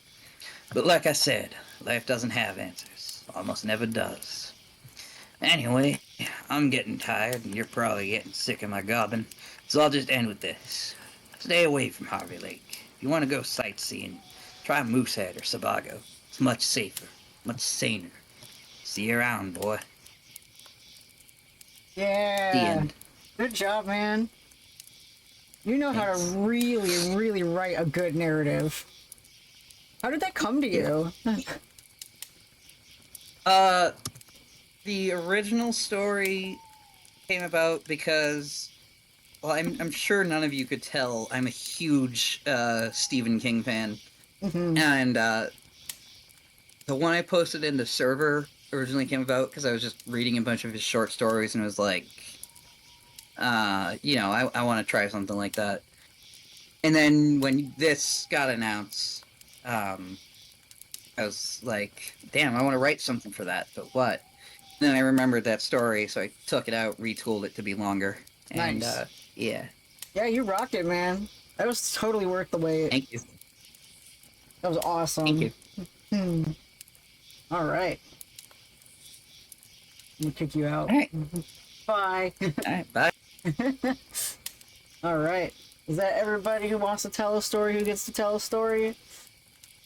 But like I said, life doesn't have answers. Almost never does. Anyway, I'm getting tired, and you're probably getting sick of my gobbing, so I'll just end with this. Stay away from Harvey Lake. If you want to go sightseeing, try Moosehead or Sebago. It's much safer, much saner. See you around, boy. Yeah. The end. Good job, man. You know how to really, really write a good narrative. How did that come to you? The original story came about because, well, I'm sure none of you could tell, I'm a huge Stephen King fan. And the one I posted in the server originally came about because I was just reading a bunch of his short stories and was like, I want to try something like that. And then when this got announced, I was like, damn, I want to write something for that, but what? And then I remembered that story, so I took it out, retooled it to be longer. And, Nice. yeah. Yeah, you rocked it, man. That was totally worth the wait. Thank you. That was awesome. Thank you. All right. I'm gonna kick you out. All right. Bye. All right, bye. All right. Is that everybody who wants to tell a story who gets to tell a story?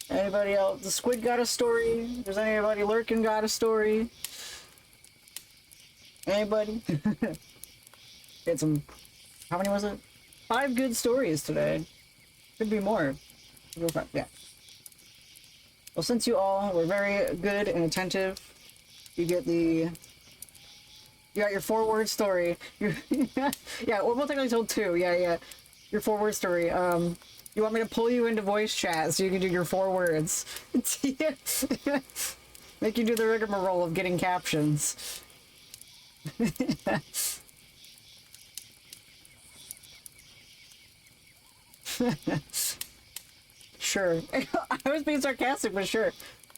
Anybody else? The squid got a story? Does anybody lurking got a story? Anybody? Get some. How many was it? 5 good stories today. Could be more. Yeah. Well, since you all were very good and attentive, you get the. You got your 4-word story. Yeah, or we'll technically told 2. Yeah. Your 4-word story. You want me to pull you into voice chat so you can do your 4 words? Make you do the rigmarole of getting captions. Sure. I was being sarcastic, but sure.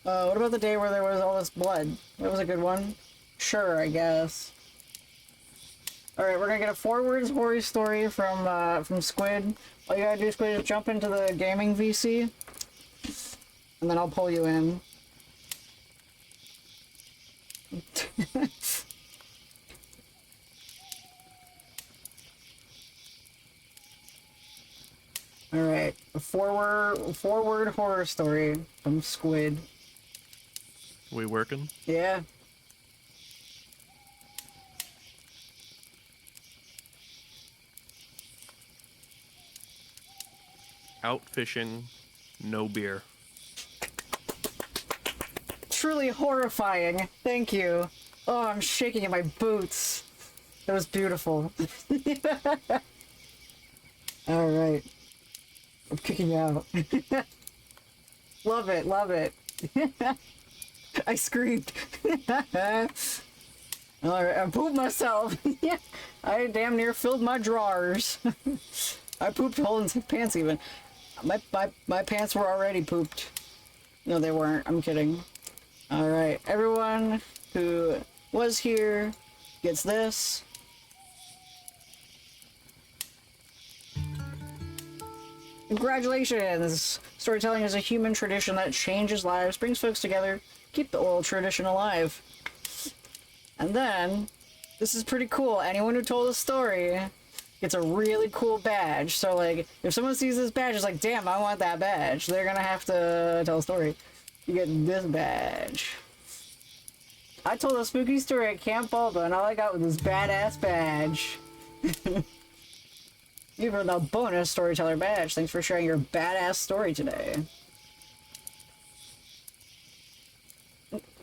What about the day where there was all this blood? That was a good one. Sure, I guess. Alright, we're gonna get a 4-word horror story from Squid. All you gotta do, Squid, is jump into the gaming VC. And then I'll pull you in. Alright, a 4-word horror story from Squid. We working? Yeah. Out fishing, no beer. Truly horrifying. Thank you. Oh, I'm shaking in my boots. That was beautiful. Alright. I'm kicking you out. Love it, love it. I screamed. Alright, I pooped myself. I damn near filled my drawers. I pooped holes in pants even. My pants were already pooped. No, they weren't. I'm kidding. Alright, everyone who was here gets this. Congratulations! Storytelling is a human tradition that changes lives, brings folks together, keep the oral tradition alive. And then, this is pretty cool. Anyone who told a story gets a really cool badge. So, like, if someone sees this badge, it's like, damn, I want that badge. They're gonna have to tell a story. You get this badge. I told a spooky story at Camp Bulba, and all I got was this badass badge. You earned a bonus storyteller badge. Thanks for sharing your badass story today.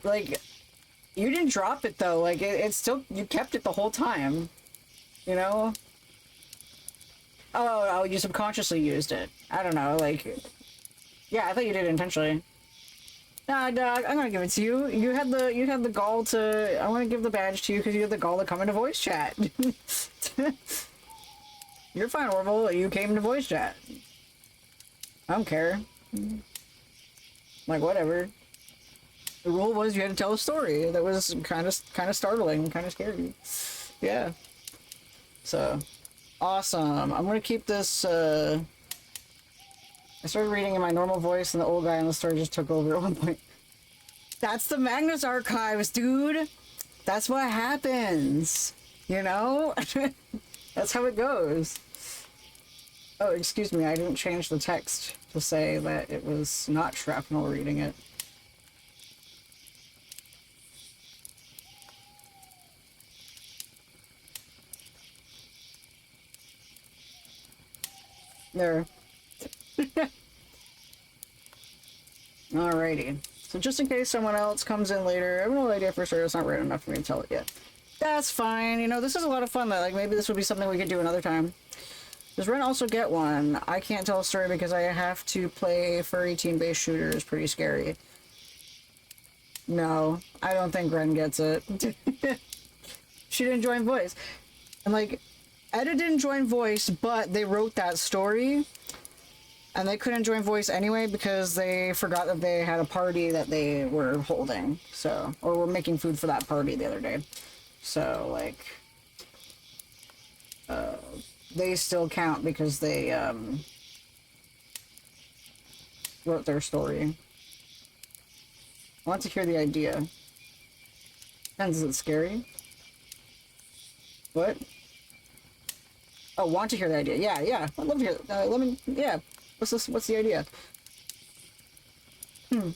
Like, you didn't drop it though. Like, it's still, you kept it the whole time. You know? Oh, you subconsciously used it. I don't know, like... Yeah, I thought you did it intentionally. Nah, dog, I'm gonna give it to you. You had the gall to... I want to give the badge to you because you had the gall to come into voice chat. You're fine, Orville. You came to voice chat. I don't care. Like, whatever. The rule was you had to tell a story that was kind of startling, kind of scary. Yeah. So, awesome. I'm gonna keep this, I started reading in my normal voice and the old guy in the story just took over at one point. That's the Magnus Archives, dude! That's what happens! You know? That's how it goes. Oh, excuse me, I didn't change the text to say that it was not shrapnel reading it. There. Alrighty. So just in case someone else comes in later, I have no idea for sure, it's not right enough for me to tell it yet. That's fine, you know, this is a lot of fun though, like maybe this would be something we could do another time. Does Ren also get one? I can't tell a story because I have to play furry team-based shooters, pretty scary. No, I don't think Ren gets it. She didn't join voice. And like, Edda didn't join voice, but they wrote that story. And they couldn't join voice anyway because they forgot that they had a party that they were holding. So, or were making food for that party the other day. So, like, they still count because they, wrote their story. I want to hear the idea. Depends, is it scary? What? Oh, want to hear the idea. Yeah. I'd love to hear let me, yeah. What's the idea? Forgot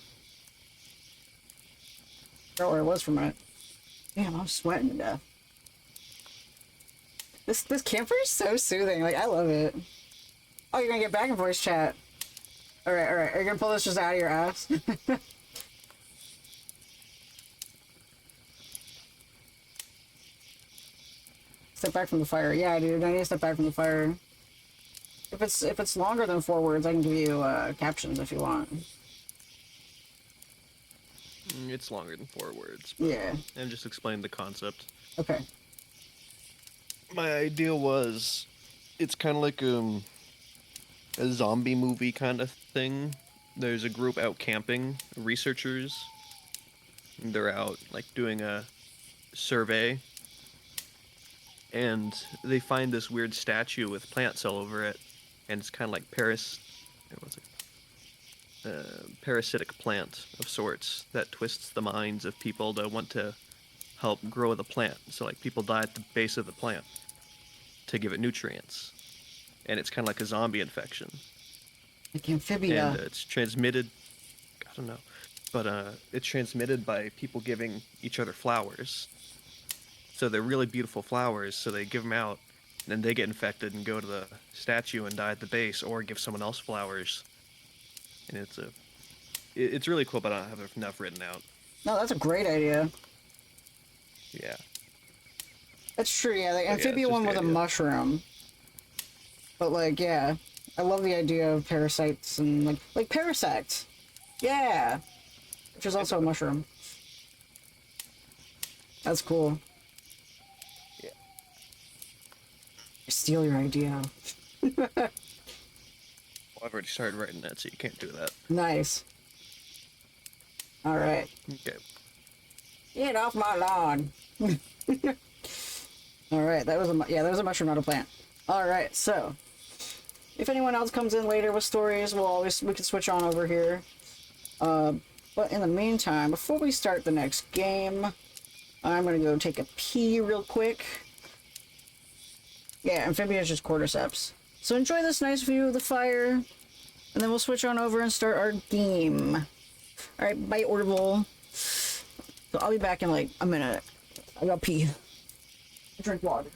where I was for a minute. Damn, I'm sweating to death. This camper is so soothing. Like, I love it. Oh, you're gonna get back in voice chat. Alright. Are you gonna pull this just out of your ass? Step back from the fire. Yeah, dude, I need to step back from the fire. If it's longer than 4 words, I can give you captions if you want. It's longer than 4 words. But Yeah. And just explain the concept. Okay. My idea was, it's kind of like a zombie movie kind of thing. There's a group out camping, researchers. They're out like doing a survey, and they find this weird statue with plants all over it, and it's kind of like parasitic plant of sorts that twists the minds of people to want to help grow the plant. So like people die at the base of the plant to give it nutrients, and it's kind of like a zombie infection. Like amphibia. And it's transmitted, I don't know, but it's transmitted by people giving each other flowers. So they're really beautiful flowers, so they give them out, and then they get infected and go to the statue and die at the base, or give someone else flowers. And it's really cool, but I don't have enough written out. No, that's a great idea. Yeah. That's true, yeah. The yeah, amphibia it's one just was the a idea. mushroom. But like, yeah. I love the idea of parasites and like parasites. Yeah. Which is also a mushroom. That's cool. Yeah. Steal your idea. Well, I've already started writing that, so you can't do that. Nice. All right. Okay. Get off my lawn. All right, that was a mushroom, not a plant. All right, so if anyone else comes in later with stories, we can switch on over here. But in the meantime, before we start the next game, I'm gonna go take a pee real quick. Yeah, amphibians just cordyceps. So enjoy this nice view of the fire, and then we'll switch on over and start our game. All right, bye, Orbital. So I'll be back in like a minute. I gotta pee. Drink water.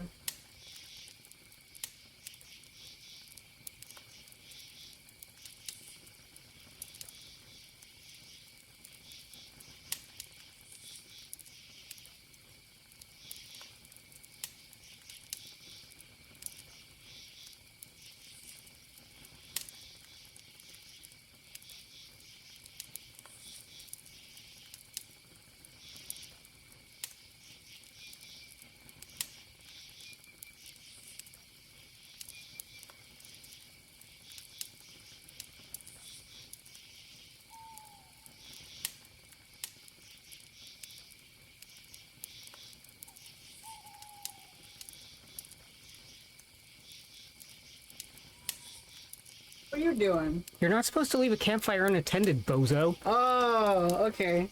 What are you doing? You're not supposed to leave a campfire unattended, bozo. Oh, okay.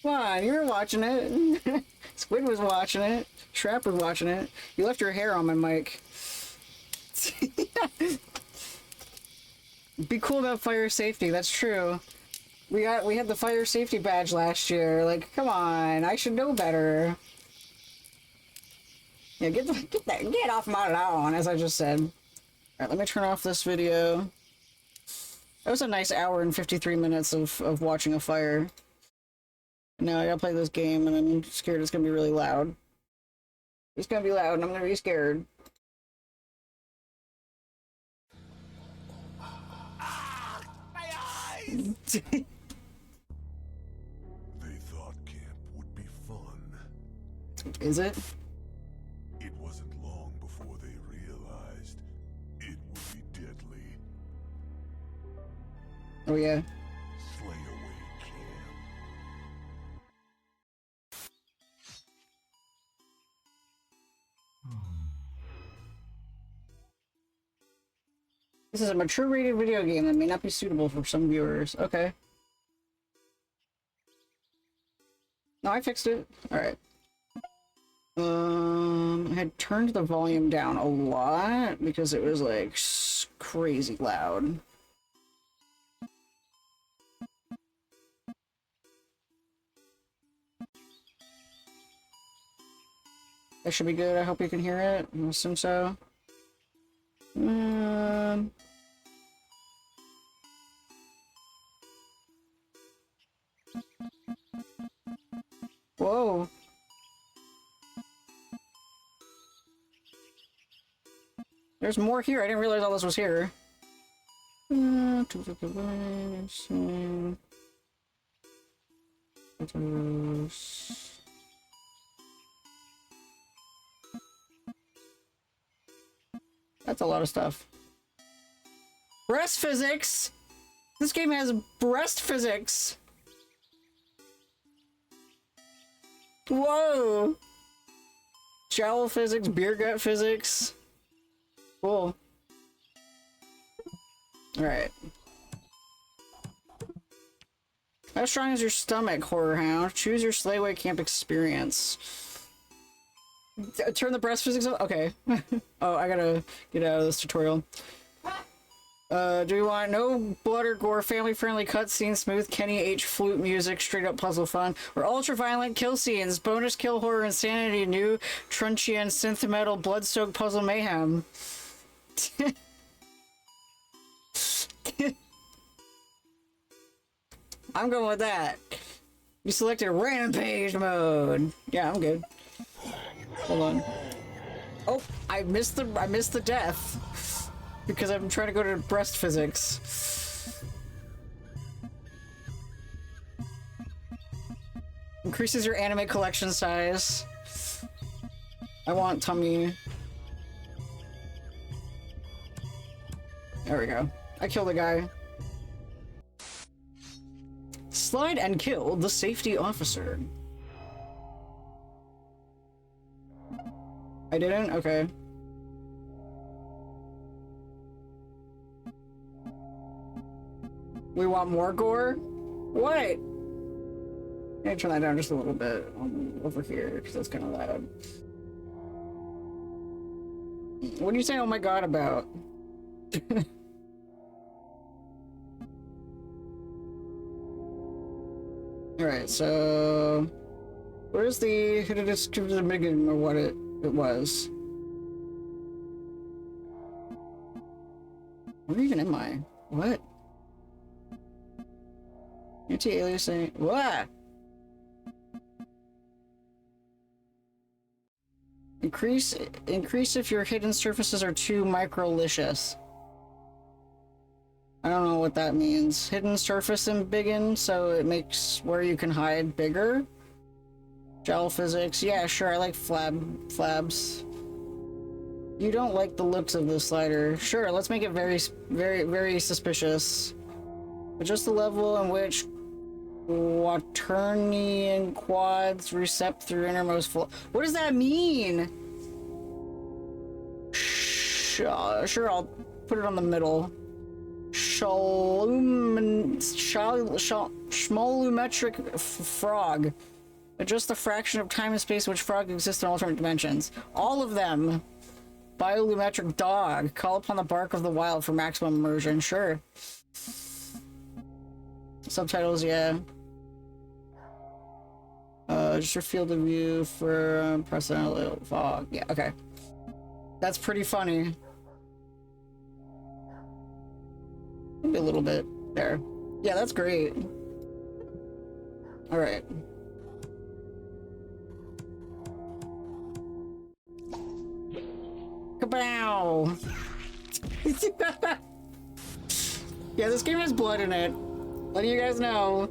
Come on, you were watching it. Squid was watching it. Shrap was watching it. You left your hair on my mic. Be cool about fire safety, that's true. We had the fire safety badge last year. Like, come on, I should know better. Yeah, get off my lawn, as I just said. Alright, let me turn off this video. That was a nice hour and 53 minutes of watching a fire. Now I gotta play this game, and I'm scared it's gonna be really loud. It's gonna be loud, and I'm gonna be scared. They thought camp would be fun. Is it? It wasn't long before they realized it would be deadly. Oh yeah. Slayaway camp. This is a mature rated video game that may not be suitable for some viewers. Okay. No, I fixed it. Alright. I had turned the volume down a lot because it was like crazy loud. That should be good. I hope you can hear it. I assume so. Whoa. There's more here. I didn't realize all this was here. That's a lot of stuff. Breast physics! This game has breast physics! Whoa! Jowl physics, beer gut physics. Cool. Alright. How strong is your stomach, Horror Hound? Choose your Slayaway camp experience. Turn the breast physics up? Okay. Oh, I gotta get out of this tutorial. Do we want no blood or gore, family-friendly cutscenes, smooth Kenny H flute music, straight-up puzzle fun, or ultra-violent kill scenes, bonus kill horror insanity, new Trunchian synth metal blood-soaked puzzle mayhem? I'm going with that. You selected rampage mode. Yeah, I'm good. Hold on. Oh, I missed the death because I'm trying to go to breast physics. Increases your anime collection size. I want tummy. There we go. I killed the guy. Slide and kill the safety officer. I didn't? Okay. We want more gore? What? I'm gonna turn that down just a little bit over here, because that's kind of loud. What are you saying, oh my god, about? Alright, so... Where's the hidden distributed Megan, or what it was? Where even am I? What? Anti-aliasing... What? Increase if your hidden surfaces are too microlicious. I don't know what that means. Hidden surface and biggin, so it makes where you can hide bigger. Gel physics, yeah, sure. I like flabs. You don't like the looks of this slider. Sure, let's make it very suspicious. Adjust the level in which Quaternion quads recept through innermost flow. What does that mean? Sure, I'll put it on the middle. Schmolumetric frog. Adjust the fraction of time and space in which frog exists in alternate dimensions. All of them. Biolumetric dog. Call upon the bark of the wild for maximum immersion. Sure. Subtitles, yeah. Just your field of view for precedent fog. Yeah, okay. That's pretty funny. Maybe a little bit there. Yeah, that's great. Alright. Kabow! Yeah, this game has blood in it. Letting you guys know.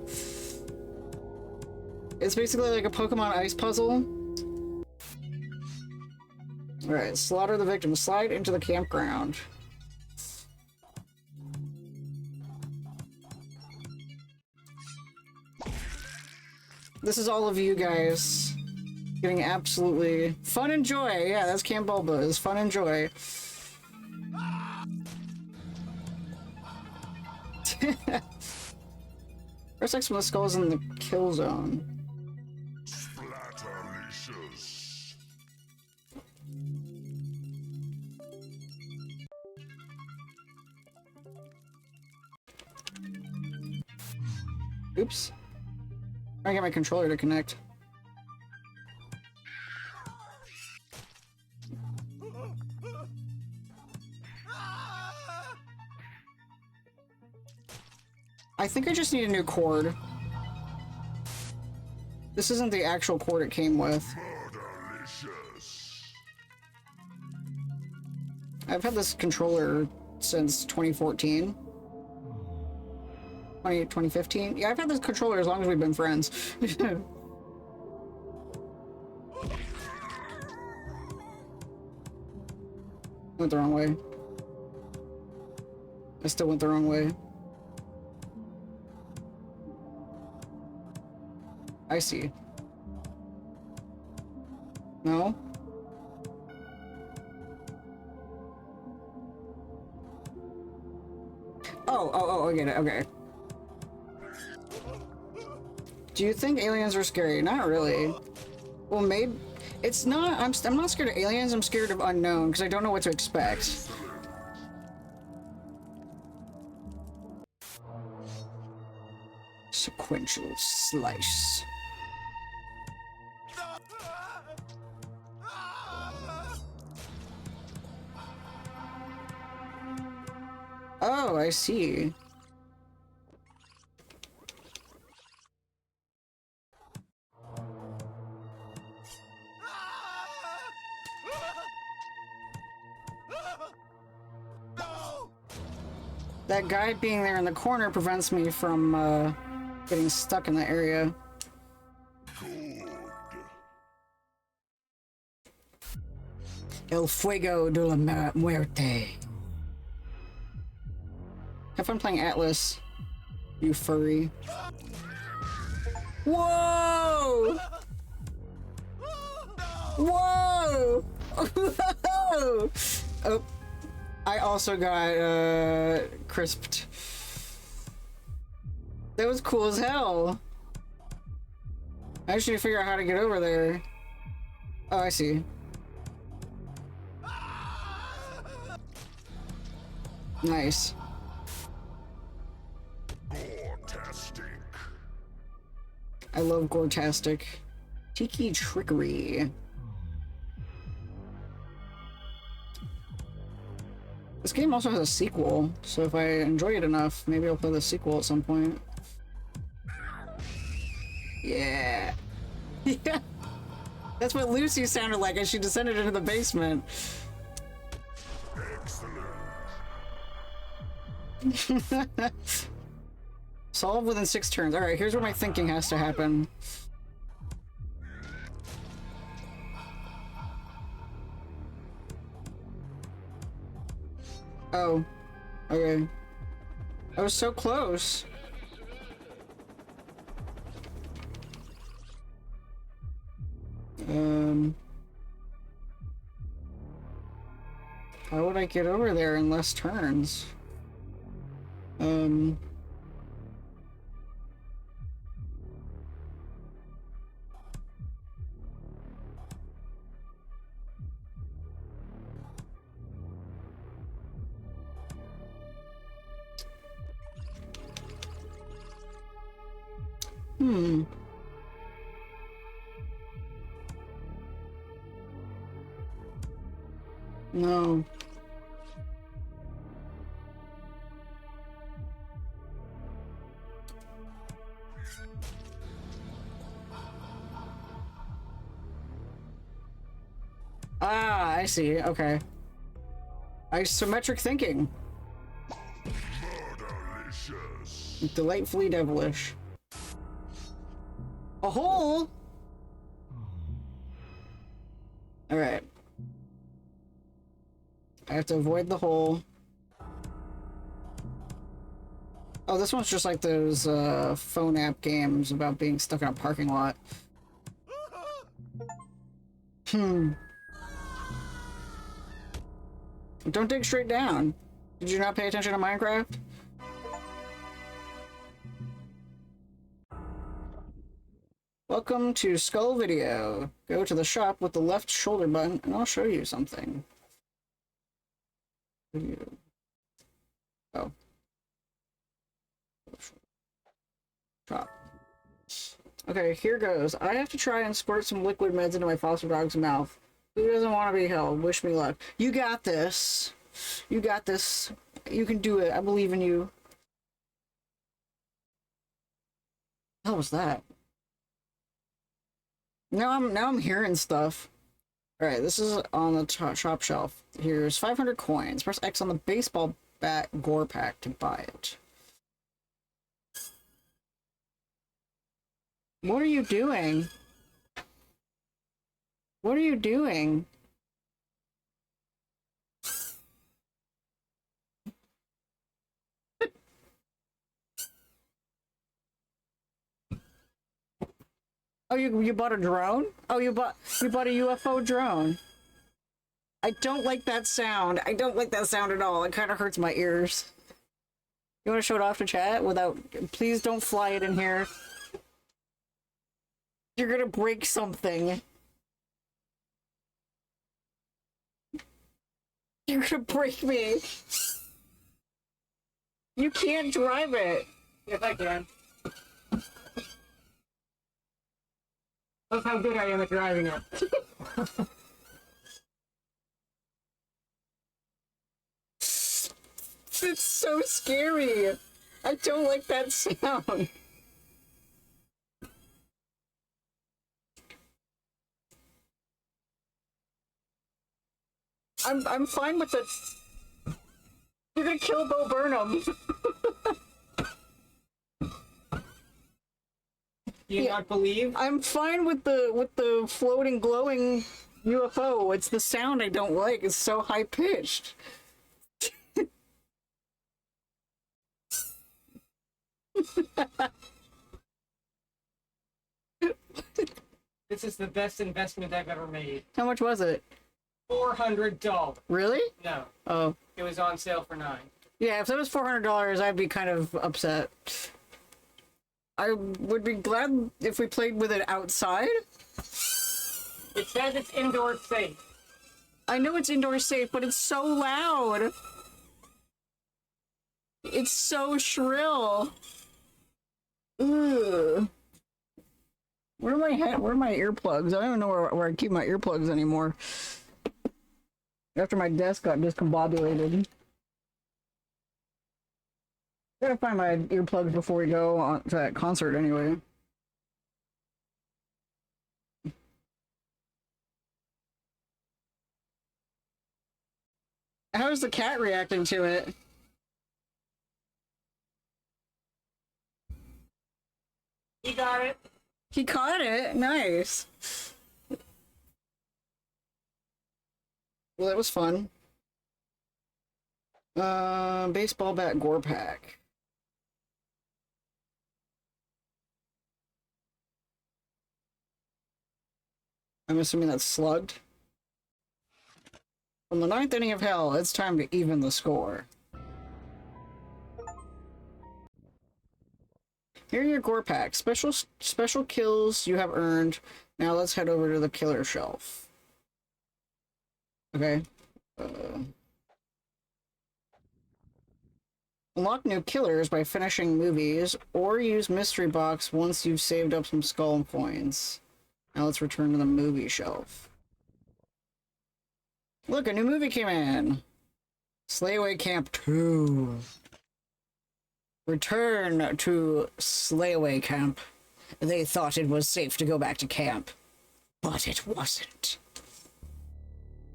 It's basically like a Pokemon ice puzzle. Alright, slaughter the victim. Slide into the campground. This is all of you guys getting absolutely fun and joy. Yeah, that's Camp Bulba. It's fun and joy. First X when the skull is in the kill zone. Splatterlicious. Oops. I get my controller to connect. I think I just need a new cord. This isn't the actual cord it came with. Murderlicious. I've had this controller since 2014. 2015? Yeah, I've had this controller as long as we've been friends. Went the wrong way. I still went the wrong way. I see. No? Oh, I get it, okay. Do you think aliens are scary? Not really. Well, maybe... It's not... I'm not scared of aliens, I'm scared of unknown, because I don't know what to expect. Sequential slice. Oh, I see. That guy being there in the corner prevents me from getting stuck in that area. Good. El fuego de la muerte. Have fun playing Atlas, you furry. Whoa! Whoa! Whoa! Oh, I also got crisped. That was cool as hell. I just need to figure out how to get over there. Oh, I see. Nice. Gore-tastic. I love Gore-tastic. Tiki Trickery. This game also has a sequel, so if I enjoy it enough, maybe I'll play the sequel at some point. Yeah. Yeah. That's what Lucy sounded like as she descended into the basement. Excellent. Solve within 6 turns. Alright, here's where my thinking has to happen. Oh. Okay. I was so close. How would I get over there in less turns? No. Ah, I see. Okay. Isometric thinking. Murderlicious. Delightfully devilish. A hole? Alright. I have to avoid the hole. Oh, this one's just like those phone app games about being stuck in a parking lot. Don't dig straight down. Did you not pay attention to Minecraft? Welcome to Skull Video. Go to the shop with the left shoulder button and I'll show you something. Video. Oh. Shop. Okay, here goes. I have to try and squirt some liquid meds into my foster dog's mouth. Who doesn't want to be held? Wish me luck. You got this. You got this. You can do it. I believe in you. What the hell was that? Now I'm hearing stuff. Alright, this is on the shop shelf. Here's 500 coins. Press X on the baseball bat gore pack to buy it. What are you doing? What are you doing? Oh, you bought a drone? Oh, you bought a UFO drone. I don't like that sound. I don't like that sound at all. It kind of hurts my ears. You want to show it off to chat without... Please don't fly it in here. You're gonna break something. You're gonna break me. You can't drive it. Yes, I can. That's how good I am at driving it. It's so scary. I don't like that sound. I'm fine with it. You're gonna kill Bo Burnham. You not believe? I'm fine with the floating, glowing UFO. It's the sound I don't like. It's so high pitched. This is the best investment I've ever made. How much was it? $400. Really? No, Oh. it was on sale for $9. Yeah, if that was $400, I'd be kind of upset. I would be glad if we played with it outside. It says it's indoor safe. I know it's indoor safe, but it's so loud. It's so shrill. Ugh. Where are my earplugs? I don't even know where I keep my earplugs anymore. After my desk got discombobulated. Gotta find my earplugs before we go on to that concert anyway. How's the cat reacting to it? He got it. He caught it. Nice. Well, that was fun. Baseball bat gore pack. I'm assuming that's slugged. From the 9th inning of hell, it's time to even the score. Here are your gore packs. Special kills you have earned. Now let's head over to the killer shelf. Okay. Unlock new killers by finishing movies, or use mystery box once you've saved up some skull coins. Now let's return to the movie shelf. Look, a new movie came in. Slayaway Camp 2. Return to Slayaway Camp. They thought it was safe to go back to camp, but it wasn't.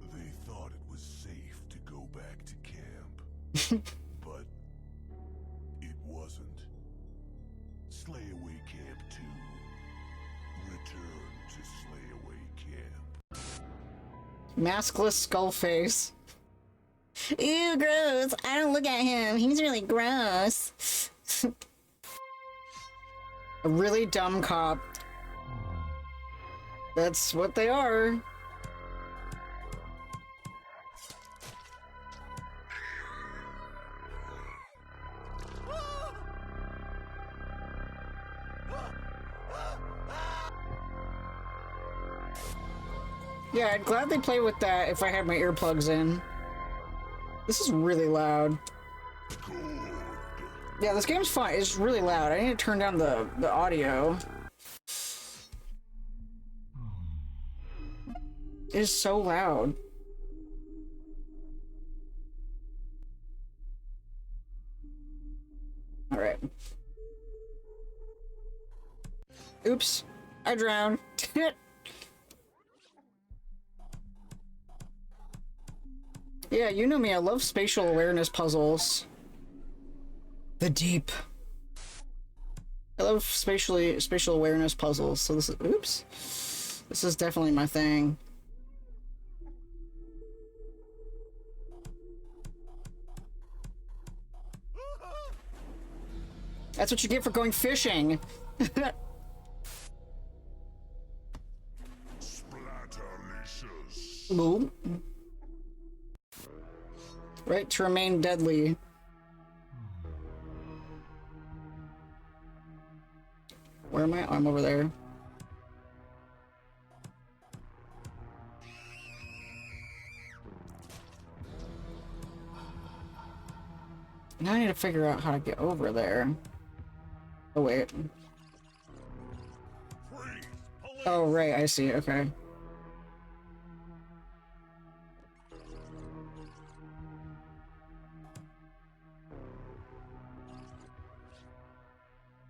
They thought it was safe to go back to camp, but it wasn't. Slayaway Camp 2. Return to Slayaway Camp. Maskless skull face. Ew, gross. I don't look at him. He's really gross. A really dumb cop. That's what they are. Yeah, I'd gladly play with that if I had my earplugs in. This is really loud. Yeah, this game's fun. It's really loud. I need to turn down the audio. It is so loud. Alright. Oops. I drowned. Yeah, you know me, I love spatial awareness puzzles. The deep. I love spatial awareness puzzles, so this is, oops. This is definitely my thing. That's what you get for going fishing. Splatterlicious. Boom. Right to remain deadly. Where am I? Oh, I'm over there. Now I need to figure out how to get over there. Oh, wait. Oh, right, I see, okay.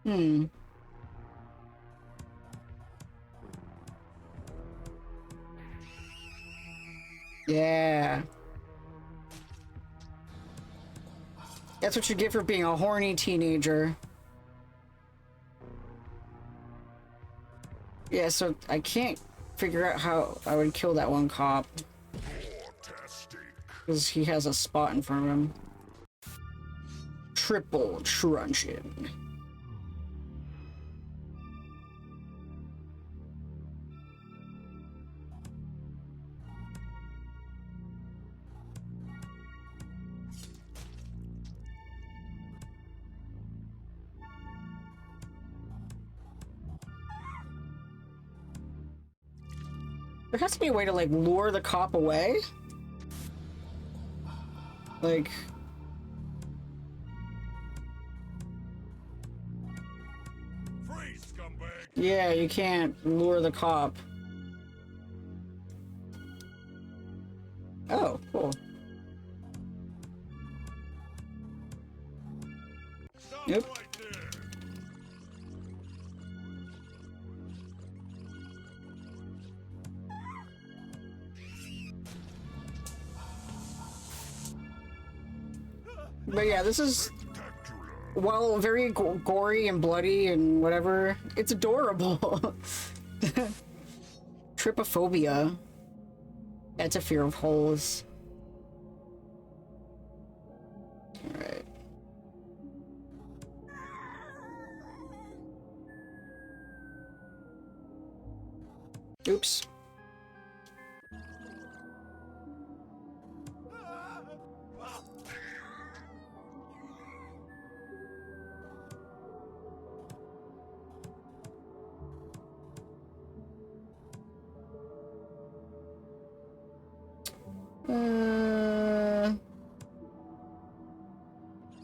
Hmm. Yeah. That's what you get for being a horny teenager. Yeah, so I can't figure out how I would kill that one cop. Because he has a spot in front of him. Triple truncheon. There has to be a way to, like, lure the cop away. Like... Freeze, scumbag! Yeah, you can't lure the cop. Oh, cool. Stop Yep. right there! But yeah, this is, Spectacular! while very gory and bloody and whatever, it's adorable. Trypophobia. That's a fear of holes. Alright. Oops.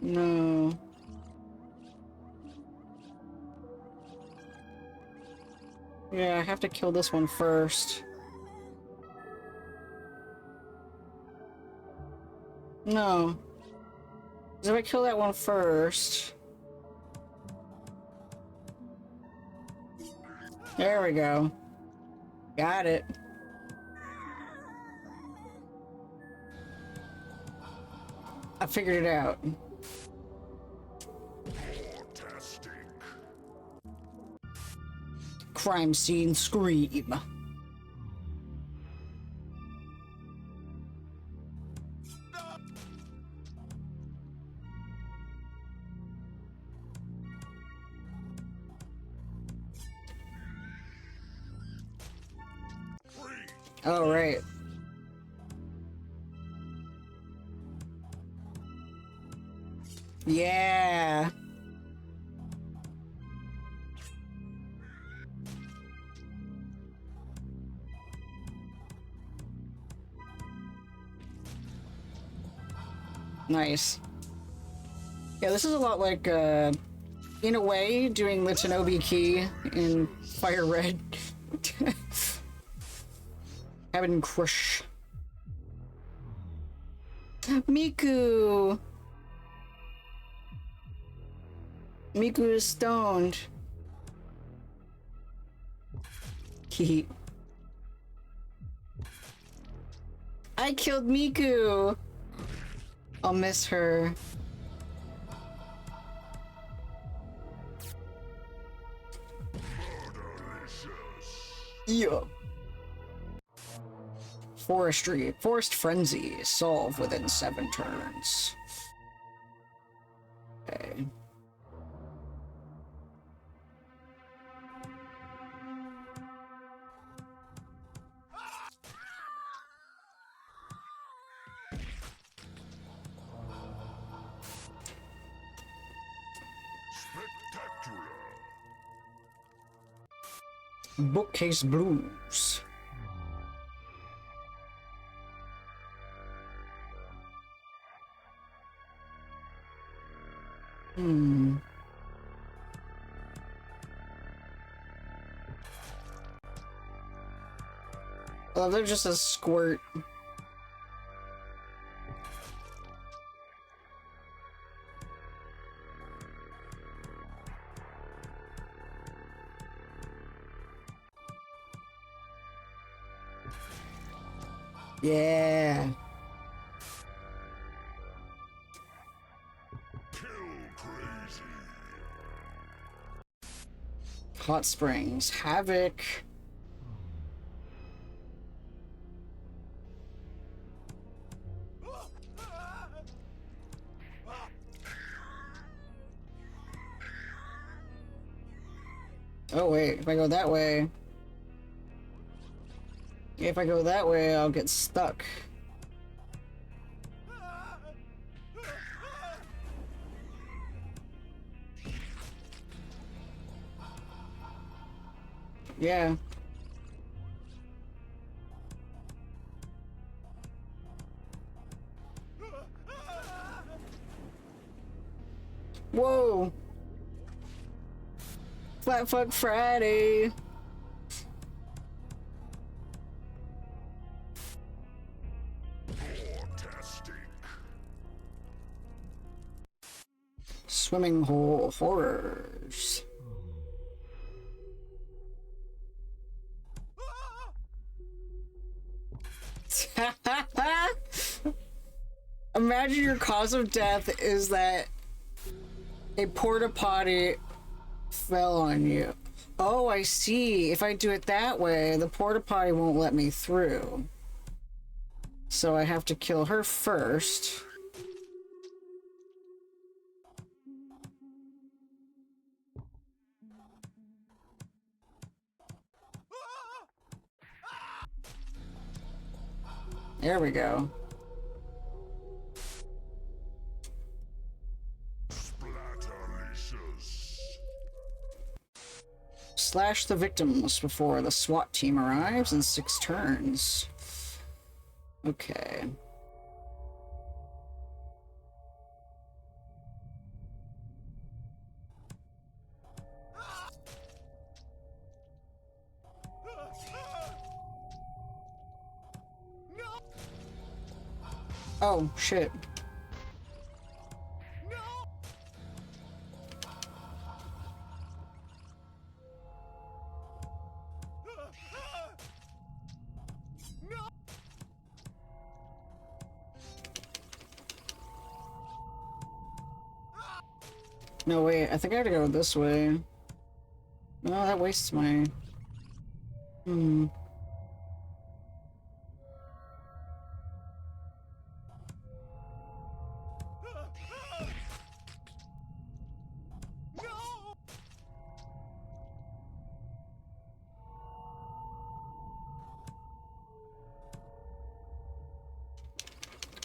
No. Yeah, I have to kill this one first. No. 'Cause if I kill that one first... There we go. Got it. I figured it out. Fantastic! Crime scene scream. Oh, right. Yeah. Nice. Yeah, this is a lot like, in a way, doing the Shinobi key in Fire Red. Having crush. Miku! Miku is stoned. Hee. I killed Miku! I'll miss her. Yeah. Forest Frenzy. Solve within 7 turns. Okay. Spectacular! Bookcase Blues. Oh, they're just a squirt. Yeah. Kill crazy! Hot Springs. Havoc. Oh wait, if I go that way... If I go that way, I'll get stuck. Yeah. Whoa! Flat Fuck Friday! Fantastic. Swimming hole horrors. Imagine your cause of death is that a porta potty fell on you. Oh, I see. If I do it that way, the porta potty won't let me through. So I have to kill her first. There we go. Splatterlicious. Slash the victims before the SWAT team arrives in 6 turns. Okay. Oh, shit. No, wait, I think I have to go this way. No, that wastes my...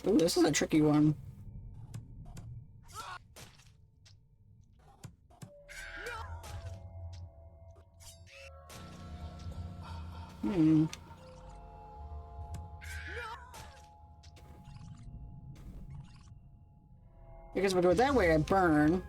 Ooh, this is a tricky one. Because if I go that way, I burn.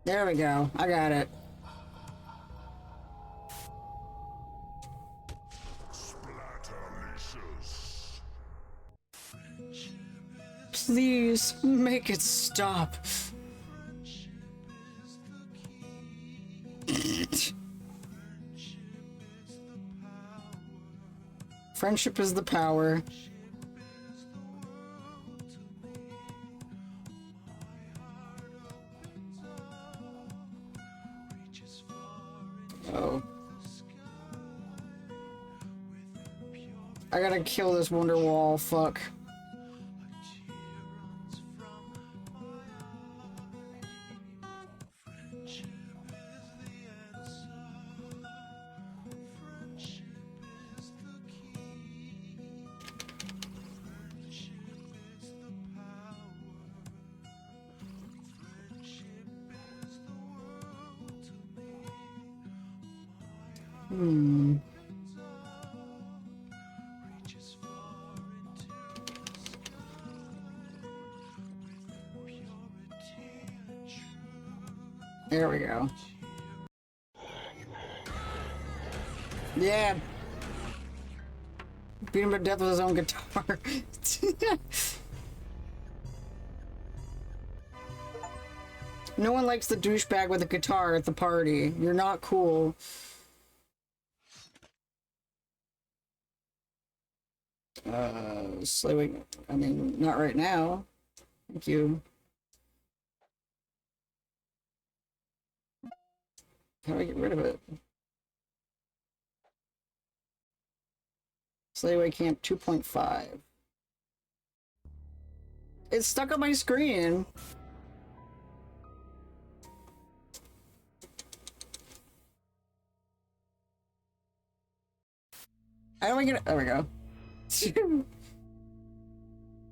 There we go. I got it. Splatterlicious. Please, make it stop. Friendship is the power. Oh. I gotta kill this Wonder Wall, fuck. There we go. Yeah. Beat him to death with his own guitar. No one likes the douchebag with a guitar at the party. You're not cool. Slayaway, I mean, not right now. Thank you. How do I get rid of it? Slayaway Camp 2.5. It's stuck on my screen. we get? There we go.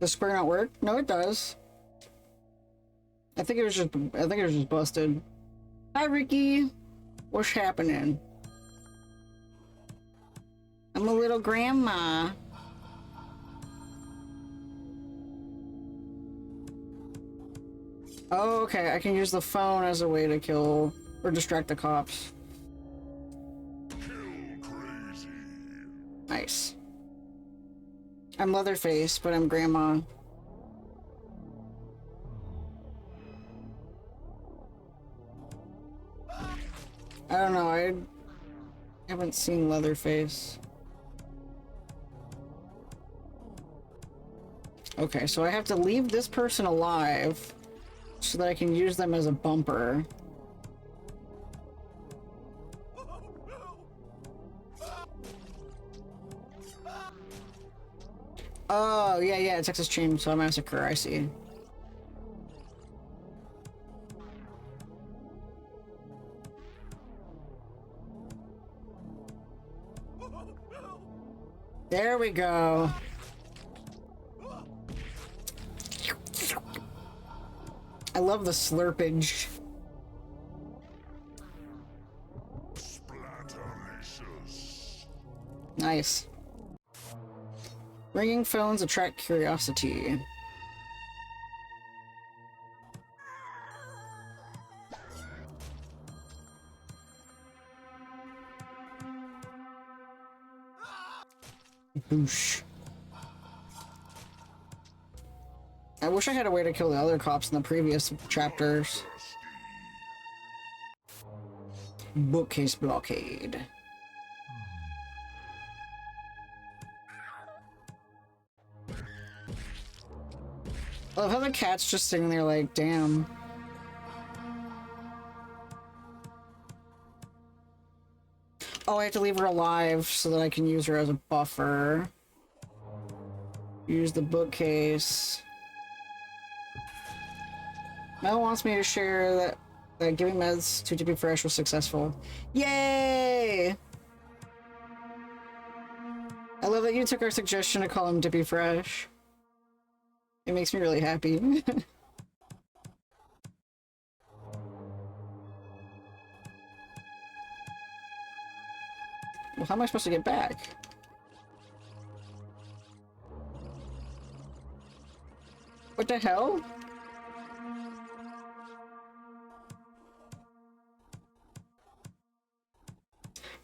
Does square not work? No, it does. I think it was just busted. Hi, Ricky. What's happening? I'm a little grandma. Oh, okay. I can use the phone as a way to kill or distract the cops. Nice. I'm Leatherface, but I'm grandma. I don't know, I haven't seen Leatherface. Okay, so I have to leave this person alive so that I can use them as a bumper. Oh, yeah, Texas Chainsaw Massacre, I see. There we go. I love the slurpage. Nice. Ringing phones attract curiosity. Boosh. I wish I had a way to kill the other cops in the previous chapters. Bookcase blockade. I love how the cat's just sitting there like, damn. Oh, I have to leave her alive so that I can use her as a buffer. Use the bookcase. Mel wants me to share that giving meds to Dippy Fresh was successful. Yay! I love that you took our suggestion to call him Dippy Fresh. It makes me really happy. Well, how am I supposed to get back? What the hell?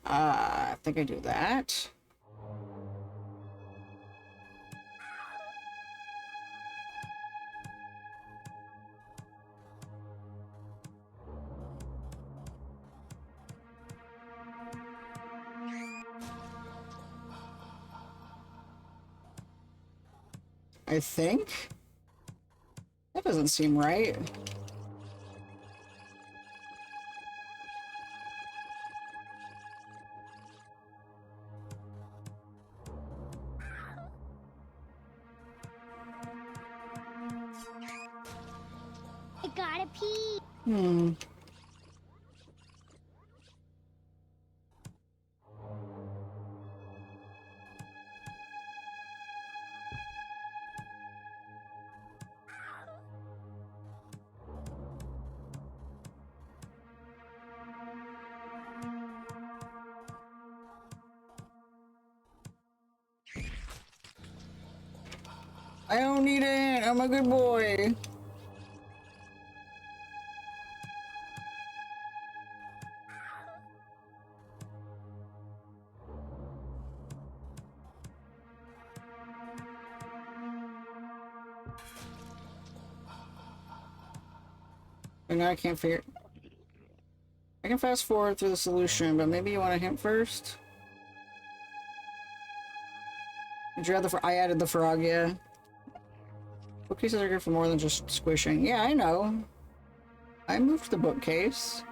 I think I do that. I think? That doesn't seem right. I gotta pee. I don't need it. I'm a good boy. And now I can't figure. I can fast forward through the solution, but maybe you want a hint first? Did you add I added the frog, yeah. Bookcases are good for more than just squishing. Yeah, I know. I moved the bookcase.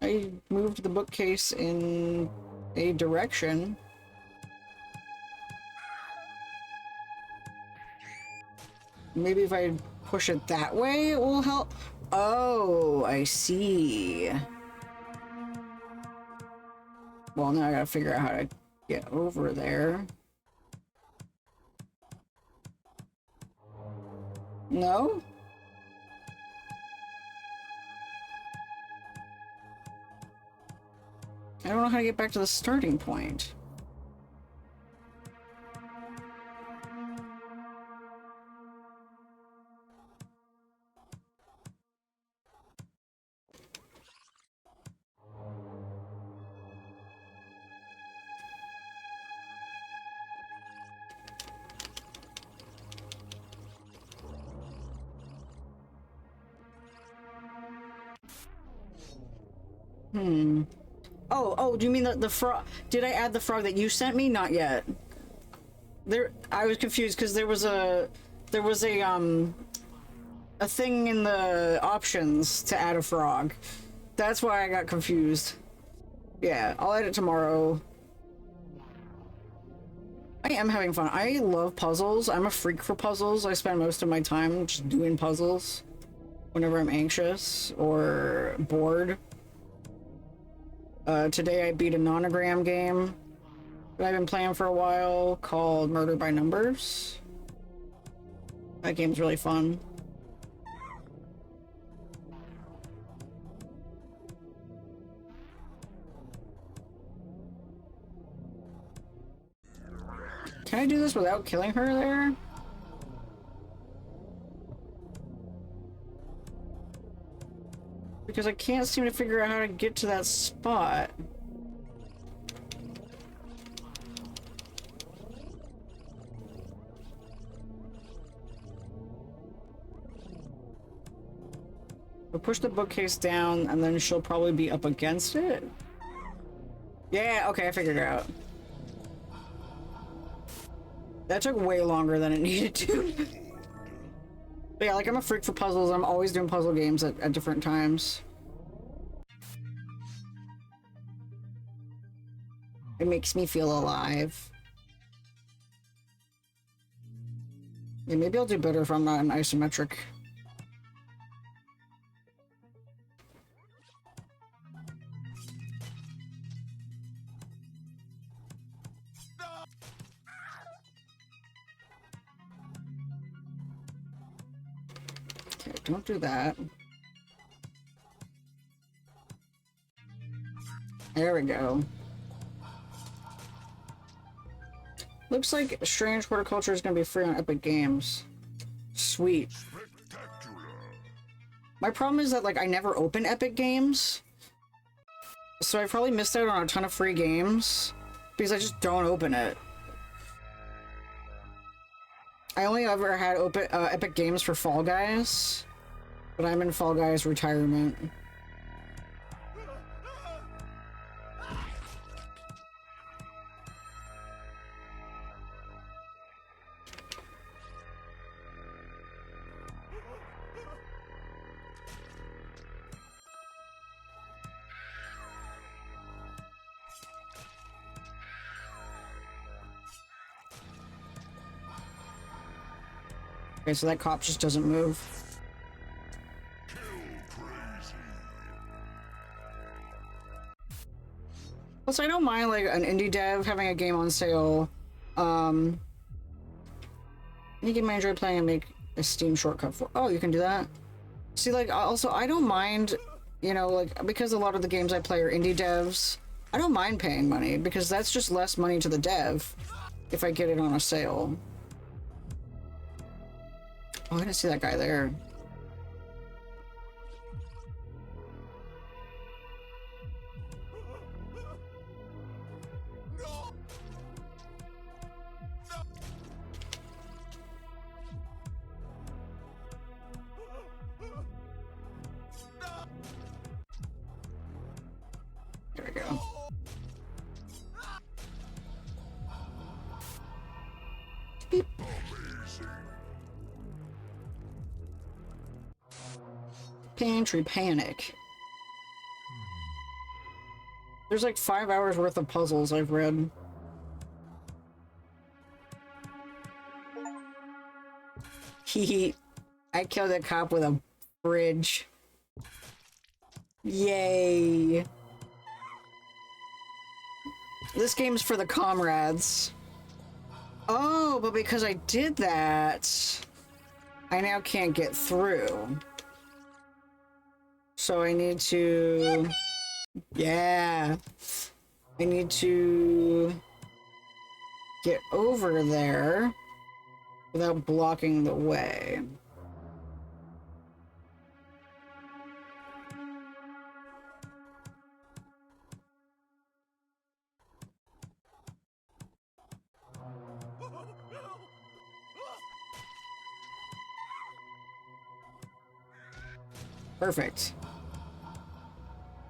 I moved the bookcase in a direction. Maybe if I push it that way, it will help. Oh, I see. Well, now I gotta figure out how to get over there. No? I don't know how to get back to the starting point. Oh, do you mean the frog? Did I add the frog that you sent me? Not yet. There, I was confused because there was a thing in the options to add a frog. That's why I got confused. Yeah, I'll add it tomorrow. I am having fun. I love puzzles. I'm a freak for puzzles. I spend most of my time just doing puzzles whenever I'm anxious or bored. Today I beat a nonogram game that I've been playing for a while called Murder by Numbers. That game's really fun. Can I do this without killing her there? Because I can't seem to figure out how to get to that spot. I'll push the bookcase down and then she'll probably be up against it. Yeah, okay, I figured it out. That took way longer than it needed to. But yeah, like I'm a freak for puzzles. I'm always doing puzzle games at different times. It makes me feel alive. Yeah, maybe I'll do better if I'm not in isometric. Okay, don't do that. There we go. Looks like Strange Horticulture is going to be free on Epic Games. Sweet. My problem is that, like, I never open Epic Games. So I probably missed out on a ton of free games. Because I just don't open it. I only ever had Epic Games for Fall Guys. But I'm in Fall Guys retirement. Okay, so that cop just doesn't move. Plus, I don't mind like an indie dev having a game on sale. Any game I enjoy playing and make a Steam shortcut for. Oh, you can do that. See, like, also I don't mind, you know, like because a lot of the games I play are indie devs. I don't mind paying money because that's just less money to the dev if I get it on a sale. Oh, I didn't see that guy there. There we go. Beep. Pantry Panic. There's like 5 hours worth of puzzles I've read. Hee I killed a cop with a bridge. Yay. This game's for the comrades. Oh, but because I did that, I now can't get through. So I need to... Yeah. I need to get over there without blocking the way. Perfect.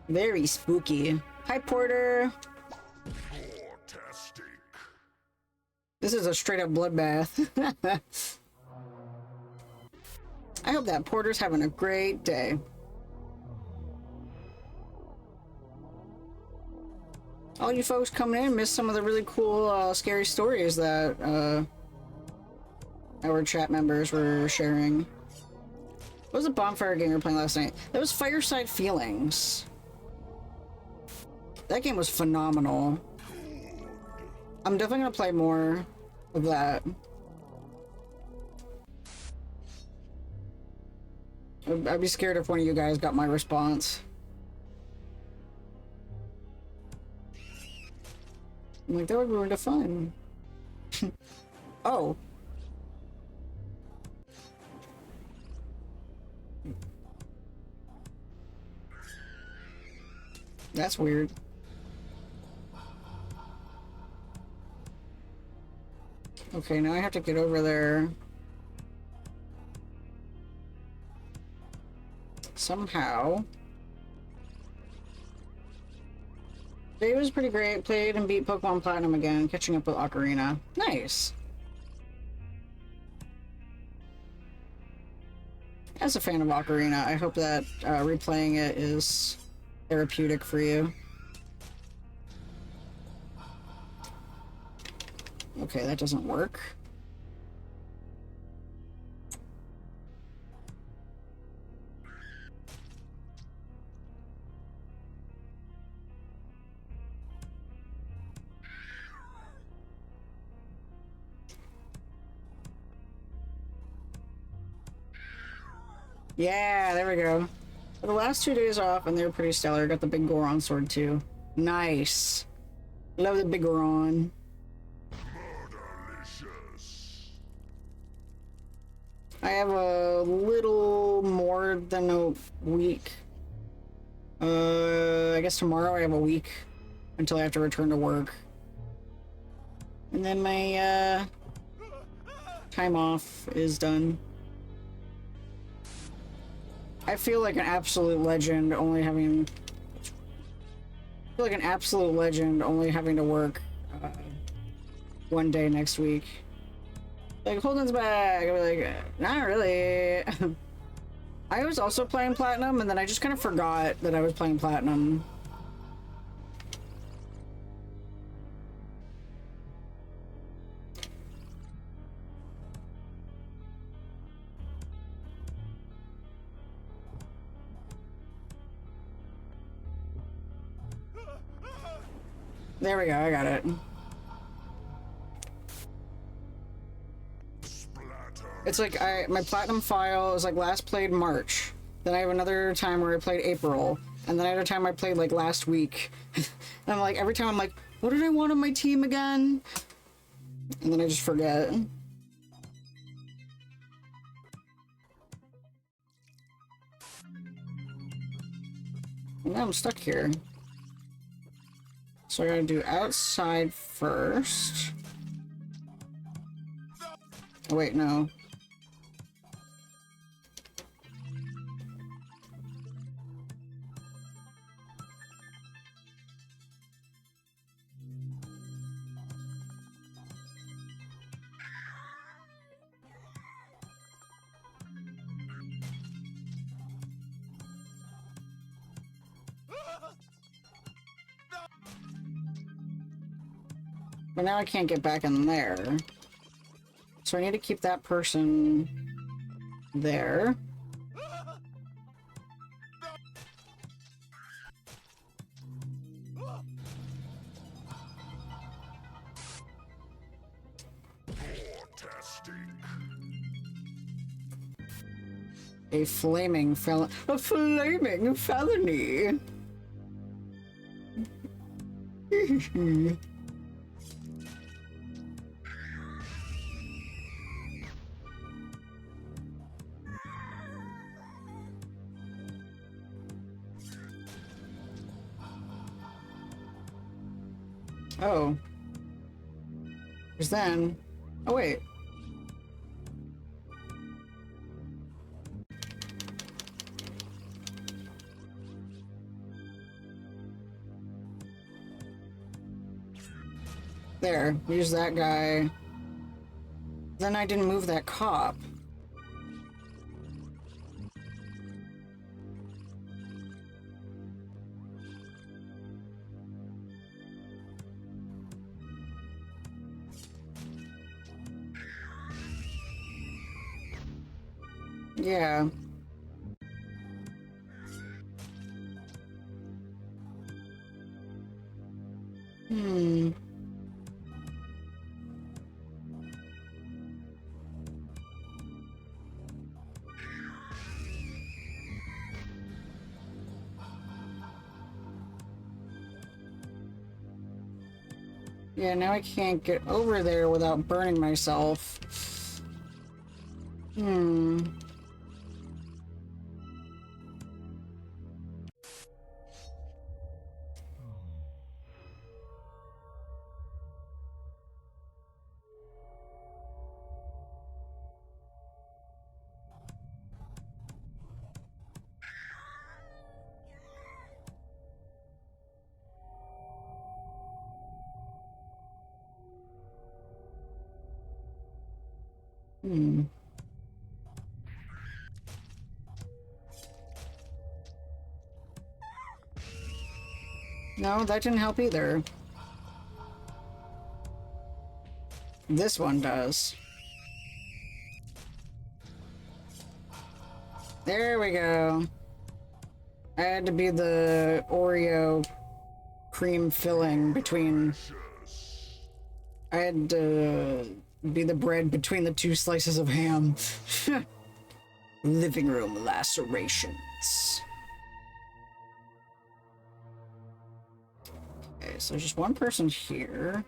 Very spooky. Hi, Porter. Fantastic. This is a straight up bloodbath. I hope that Porter's having a great day. All you folks coming in missed some of the really cool, scary stories that our chat members were sharing. What was the bonfire game we were playing last night? That was Fireside Feelings. That game was phenomenal. I'm definitely gonna play more of that. I'd be scared if one of you guys got my response. I'm like, that would ruin the fun. Oh. That's weird. Okay, now I have to get over there. Somehow. Today was pretty great. Played and beat Pokemon Platinum again, catching up with Ocarina. Nice. As a fan of Ocarina, I hope that replaying it is therapeutic for you. Okay, that doesn't work. Yeah, there we go. The last 2 days off, and they were pretty stellar. Got the big Goron sword, too. Nice. Love the big Goron. I have a little more than a week. I guess tomorrow I have a week until I have to return to work. And then my, time off is done. I feel like an absolute legend only having... I feel like an absolute legend only having to work, one day next week. Like, Holden's back. I'll be like, not really. I was also playing Platinum, and then I just kind of forgot that I was playing Platinum. There we go, I got it. It's like my platinum file is like last played March. Then I have another time where I played April. And then I had a time I played like last week. And I'm like, every time I'm like, what did I want on my team again? And then I just forget. And now I'm stuck here. So I gotta do outside first. Oh wait, no. But now I can't get back in there. So I need to keep that person there. A flaming felon. A flaming felony! Oh. Because then... Oh, wait. There. Use that guy. Then I didn't move that cop. Yeah. Hmm. Yeah, now I can't get over there without burning myself. Hmm. Hmm. No, that didn't help either. This one does. There we go. I had to be the Oreo cream filling between... I had to be the bread between the two slices of ham. Living room lacerations. Okay, so just one person here.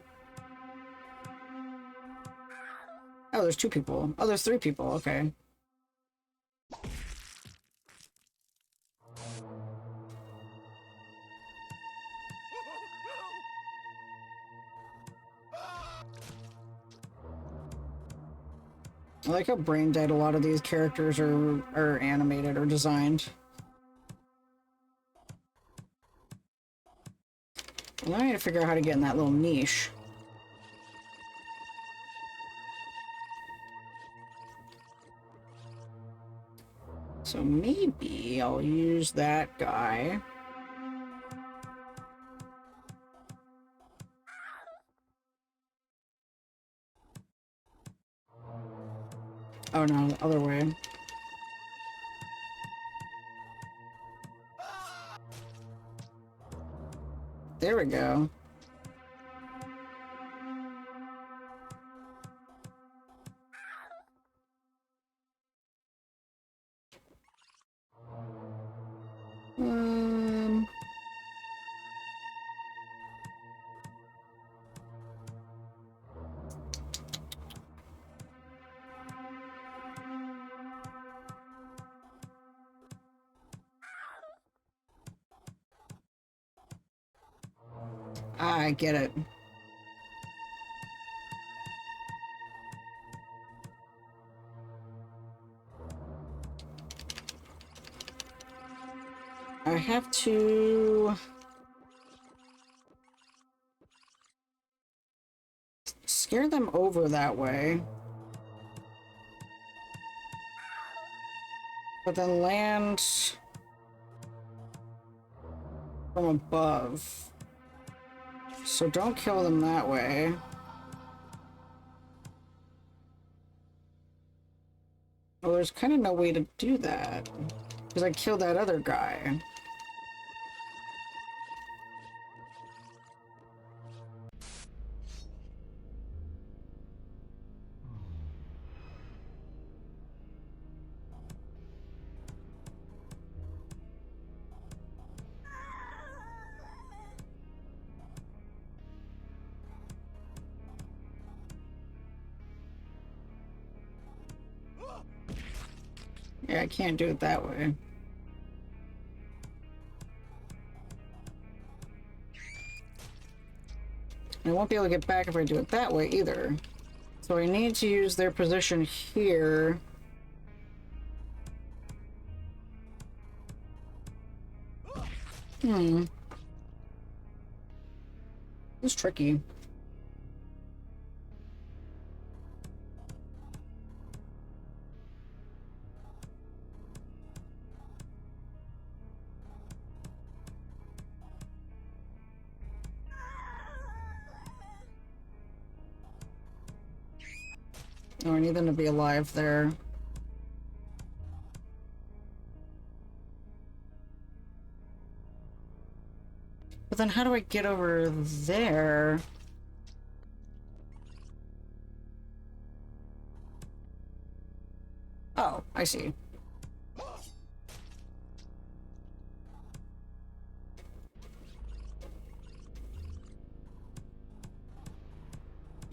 Oh, there's 2 people. Oh, there's 3 people. Okay. I like how brain dead a lot of these characters are animated or designed. Well, now I need to figure out how to get in that little niche. So maybe I'll use that guy. Oh no, the other way. There we go. Um... I get it. I have to... scare them over that way. But then land from above. So don't kill them that way. Well, there's kind of no way to do that. Because I killed that other guy. Yeah, I can't do it that way. I won't be able to get back if I do it that way either. So I need to use their position here. This is tricky. Oh, I need them to be alive there. But then how do I get over there? Oh, I see.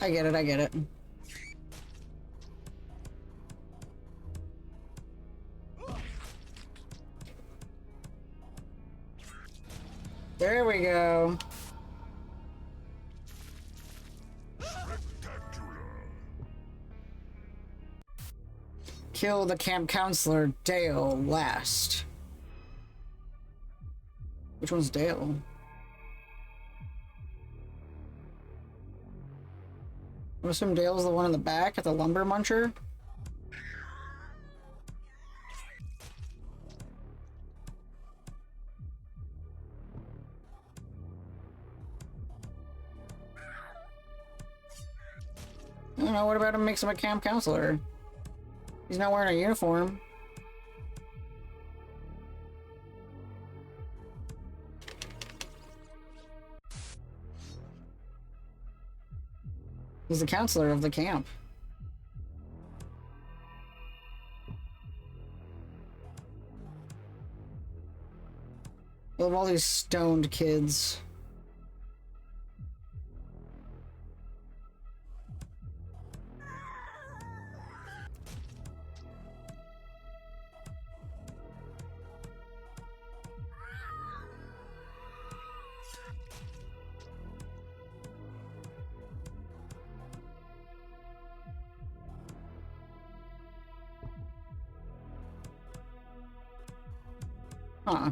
I get it, I get it. There we go. Kill the camp counselor, Dale, last. Which one's Dale? I assume Dale's the one in the back at the lumber muncher? I don't know, what about him makes him a camp counselor? He's not wearing a uniform. He's the counselor of the camp. I love all these stoned kids. Huh.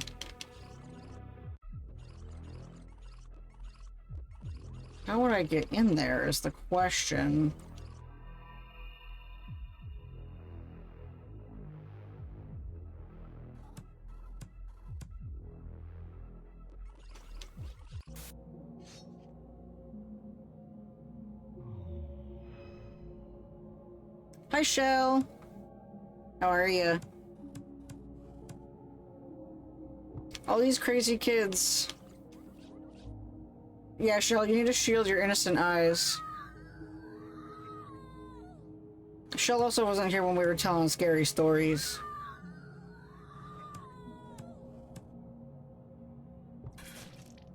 How would I get in there is the question. Hi, Shell. How are you? All these crazy kids. Yeah, Shell, you need to shield your innocent eyes. Shell also wasn't here when we were telling scary stories.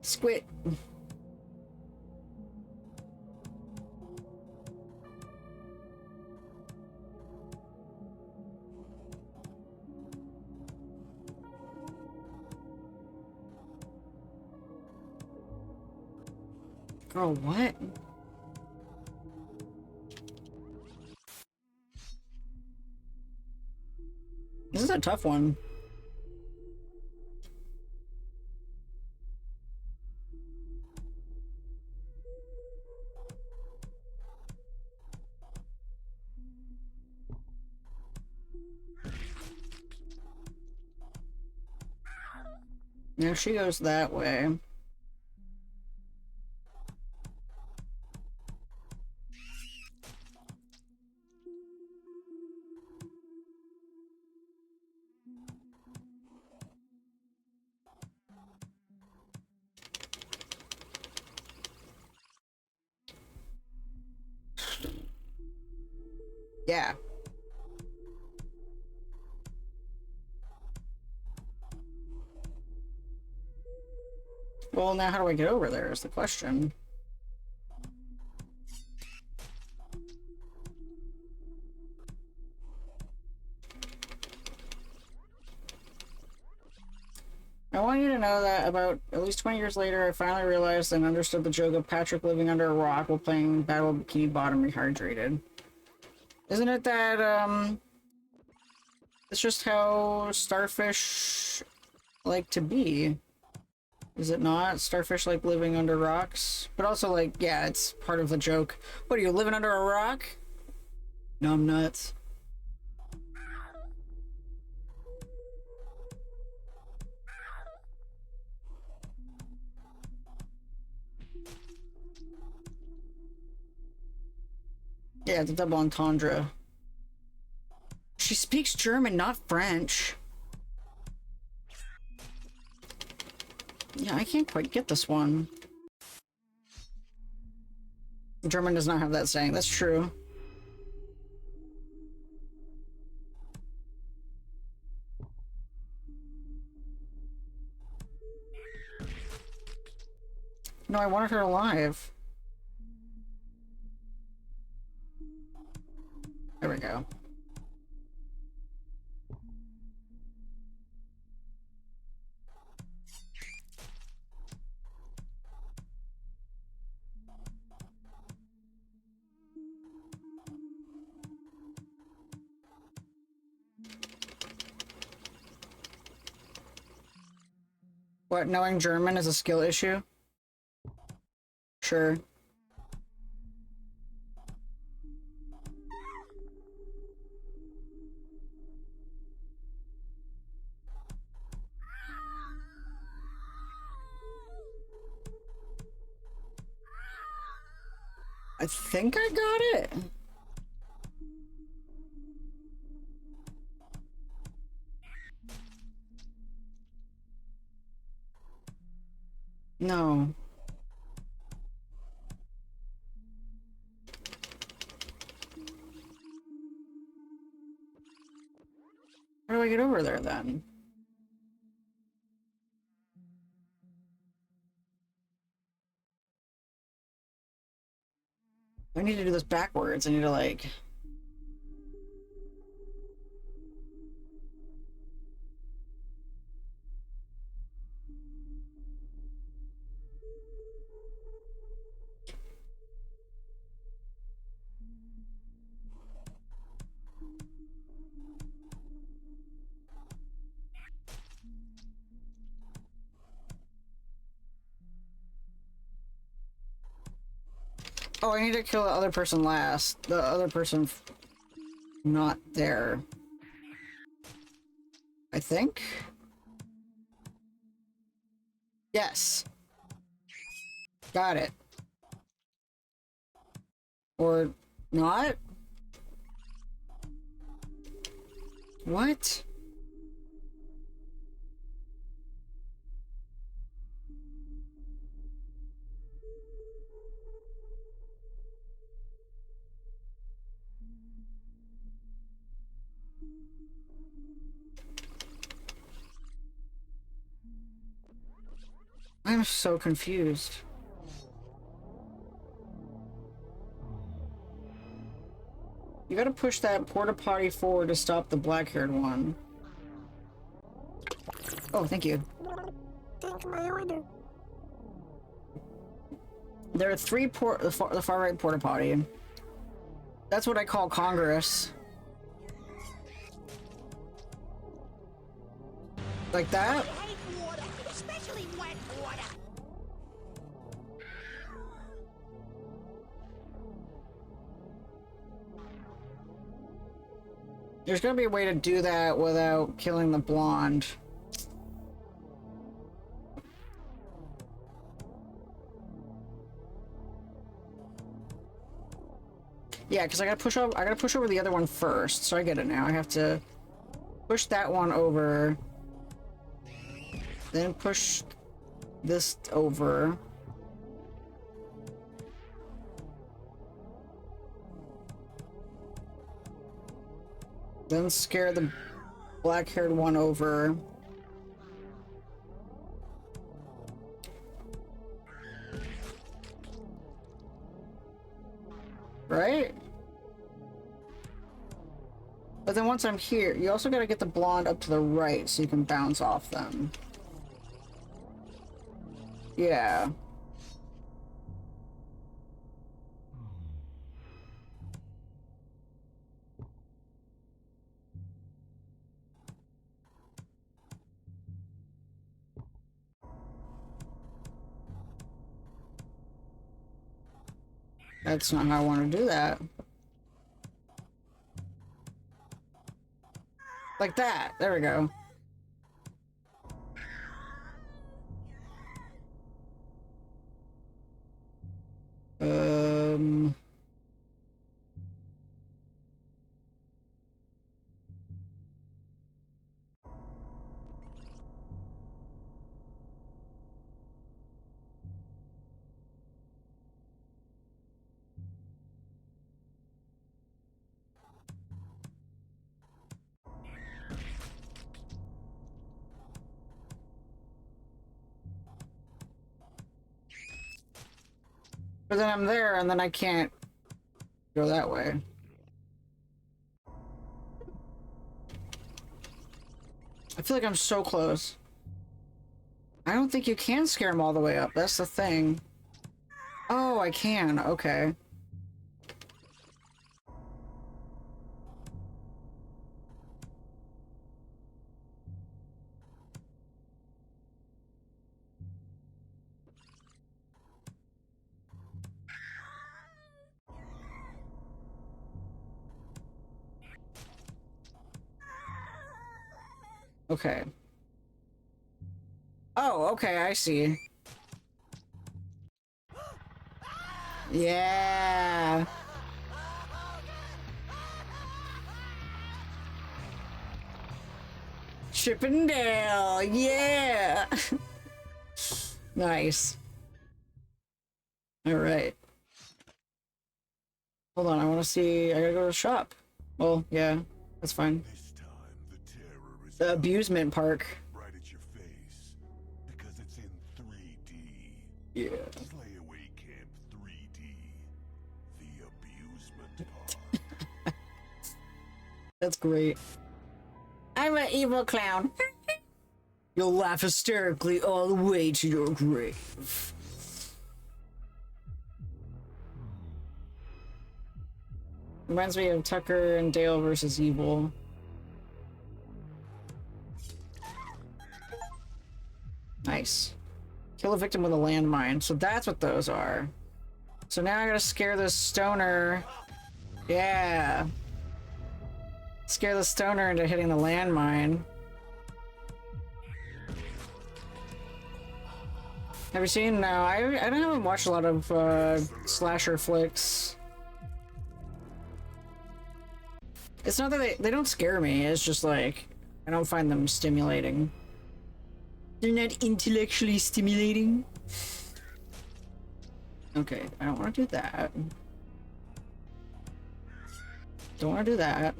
Squid. Girl, what? This is a tough one. Yeah, she goes that way. Yeah. Well, now how do I get over there is the question. I want you to know that about at least 20 years later, I finally realized and understood the joke of Patrick living under a rock while playing Battle Bikini Bottom Rehydrated. Isn't it that, it's just how starfish like to be? Is it not? Starfish like living under rocks? But also, like, yeah, it's part of the joke. What, are you living under a rock? Numb nuts. Yeah, it's a double entendre. She speaks German, not French. Yeah, I can't quite get this one. German does not have that saying, that's true. No, I wanted her alive. There we go. What, knowing German is a skill issue? Sure. I think I got it. No. How do I get over there then? I need to do this backwards. I need to like... Oh, I need to kill the other person last. The other person not there. I think? Yes. Got it. Or not? What? I'm so confused. You gotta push that porta potty forward to stop the black-haired one. Oh, thank you. Take my order. There are three the far right porta potty. That's what I call Congress. Like that? I hate water, especially wet water. There's gotta be a way to do that without killing the blonde. Yeah, because I gotta push over the other one first, so I get it now. I have to push that one over, then push this over. Then scare the black-haired one over. Right? But then once I'm here, you also gotta get the blonde up to the right so you can bounce off them. Yeah. That's not how I want to do that. Like that. There we go. Um... But then I'm there, and then I can't go that way. I feel like I'm so close. I don't think you can scare them all the way up. That's the thing. Oh, I can. Okay. Okay. Oh, okay, I see. Yeah. Chippendale, yeah. Nice. All right. Hold on, I want to see. I gotta go to the shop. Well, yeah, that's fine. This time the terror is The abusement park. right at your face because it's in 3D. Yeah. Slayaway Camp 3D. The abusement park. That's great. I'm an evil clown. You'll laugh hysterically all the way to your grave. Reminds me of Tucker and Dale versus Evil. Nice. Kill a victim with a landmine. So that's what those are. So now I gotta scare this stoner. Yeah. Scare the stoner into hitting the landmine. Have you seen? No, I haven't watched a lot of slasher flicks. It's not that they don't scare me, it's just like, I don't find them stimulating. They're not intellectually stimulating. Okay, I don't want to do that. Don't want to do that.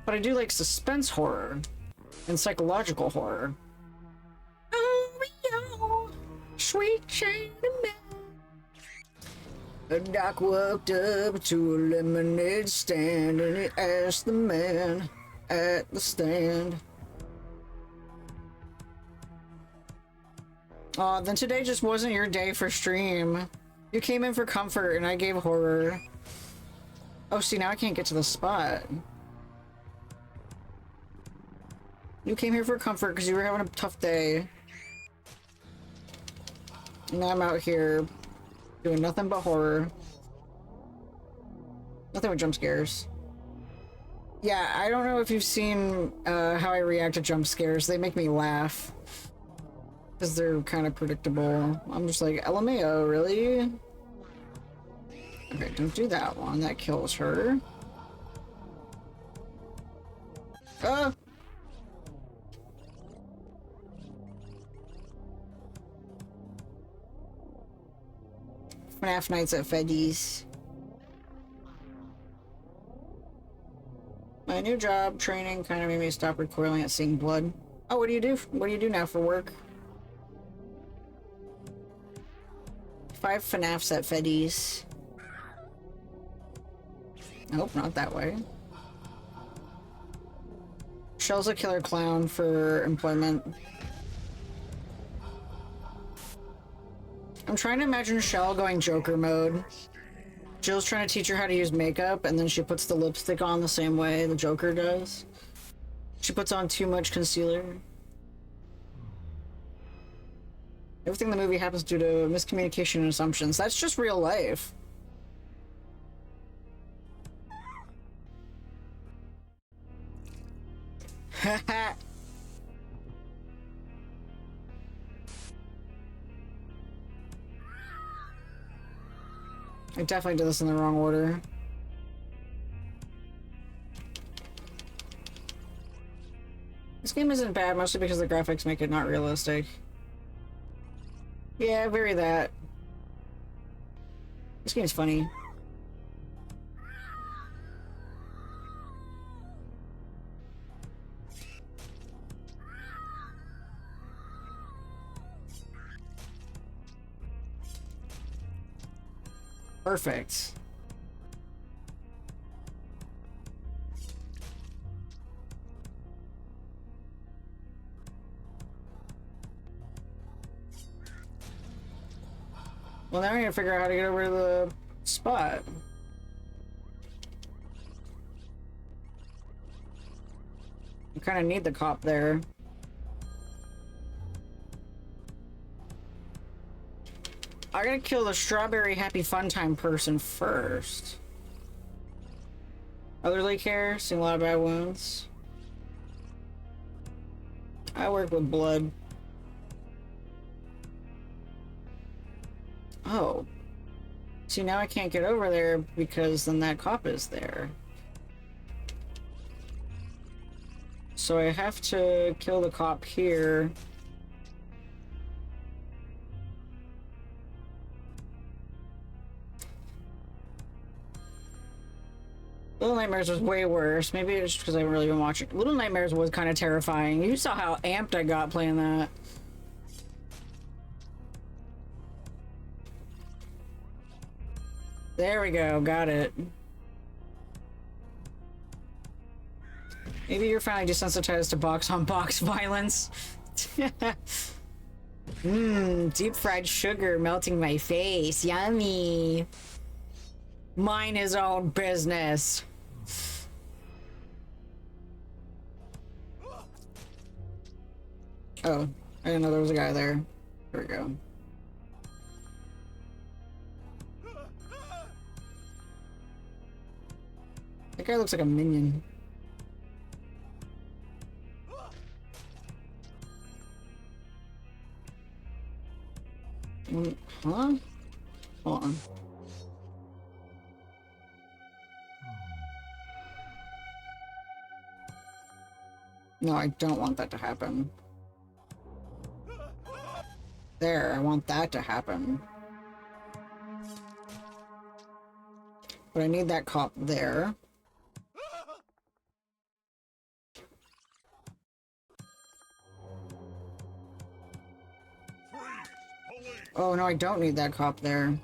But I do like suspense horror and psychological horror. Oh, sweet China Man. A doc walked up to a lemonade stand and he asked the man at the stand. Aw, then today just wasn't your day for stream. You came in for comfort and I gave horror. Oh, see, now I can't get to the spot. You came here for comfort because you were having a tough day. And now I'm out here doing nothing but horror. Nothing with jump scares. Yeah, I don't know if you've seen how I react to jump scares. They make me laugh. Because they're kind of predictable. I'm just like, LMAO, really? Okay, don't do that one. That kills her. Ah! FNAF nights at Freddy's. My new job training kind of made me stop recoiling at seeing blood. Oh, what do you do? What do you do now for work? 5 FNAFs at Freddy's. Nope, not that way. Shell's a killer clown for employment. I'm trying to imagine Shell going Joker mode. Jill's trying to teach her how to use makeup, and then she puts the lipstick on the same way the Joker does. She puts on too much concealer. Everything in the movie happens due to miscommunication and assumptions. That's just real life. Haha. I definitely did this in the wrong order. This game isn't bad, mostly because the graphics make it not realistic. Yeah, very that. This game's funny. Perfect. Well, now I need to figure out how to get over to the spot. I kind of need the cop there. I gotta kill the strawberry happy fun time person first. Otherly care, seeing a lot of bad wounds. I work with blood. Oh. See, now I can't get over there because then that cop is there. So I have to kill the cop here. Little Nightmares was way worse. Maybe it's just because I haven't really been watching. Little Nightmares was kind of terrifying. You saw how amped I got playing that. There we go, got it. Maybe you're finally desensitized to box-on-box violence. Mmm, deep fried sugar melting my face. Yummy. Mind his own business. Oh, I didn't know there was a guy there. There we go. That guy looks like a minion. Huh? Hold on. No, I don't want that to happen. There, I want that to happen. But I need that cop there. Oh, no, I don't need that cop there.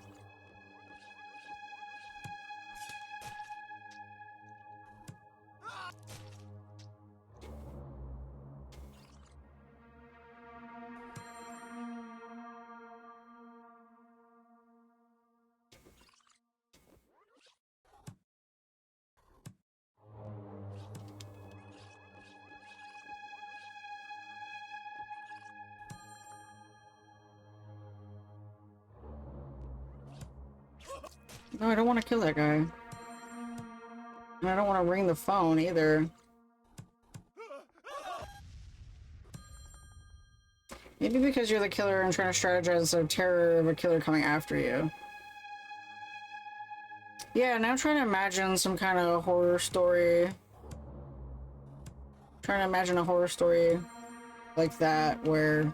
No, I don't want to kill that guy. And I don't want to ring the phone either. Maybe because you're the killer and trying to strategize the terror of a killer coming after you. Yeah, now I'm trying to imagine some kind of horror story. Trying to imagine a horror story like that where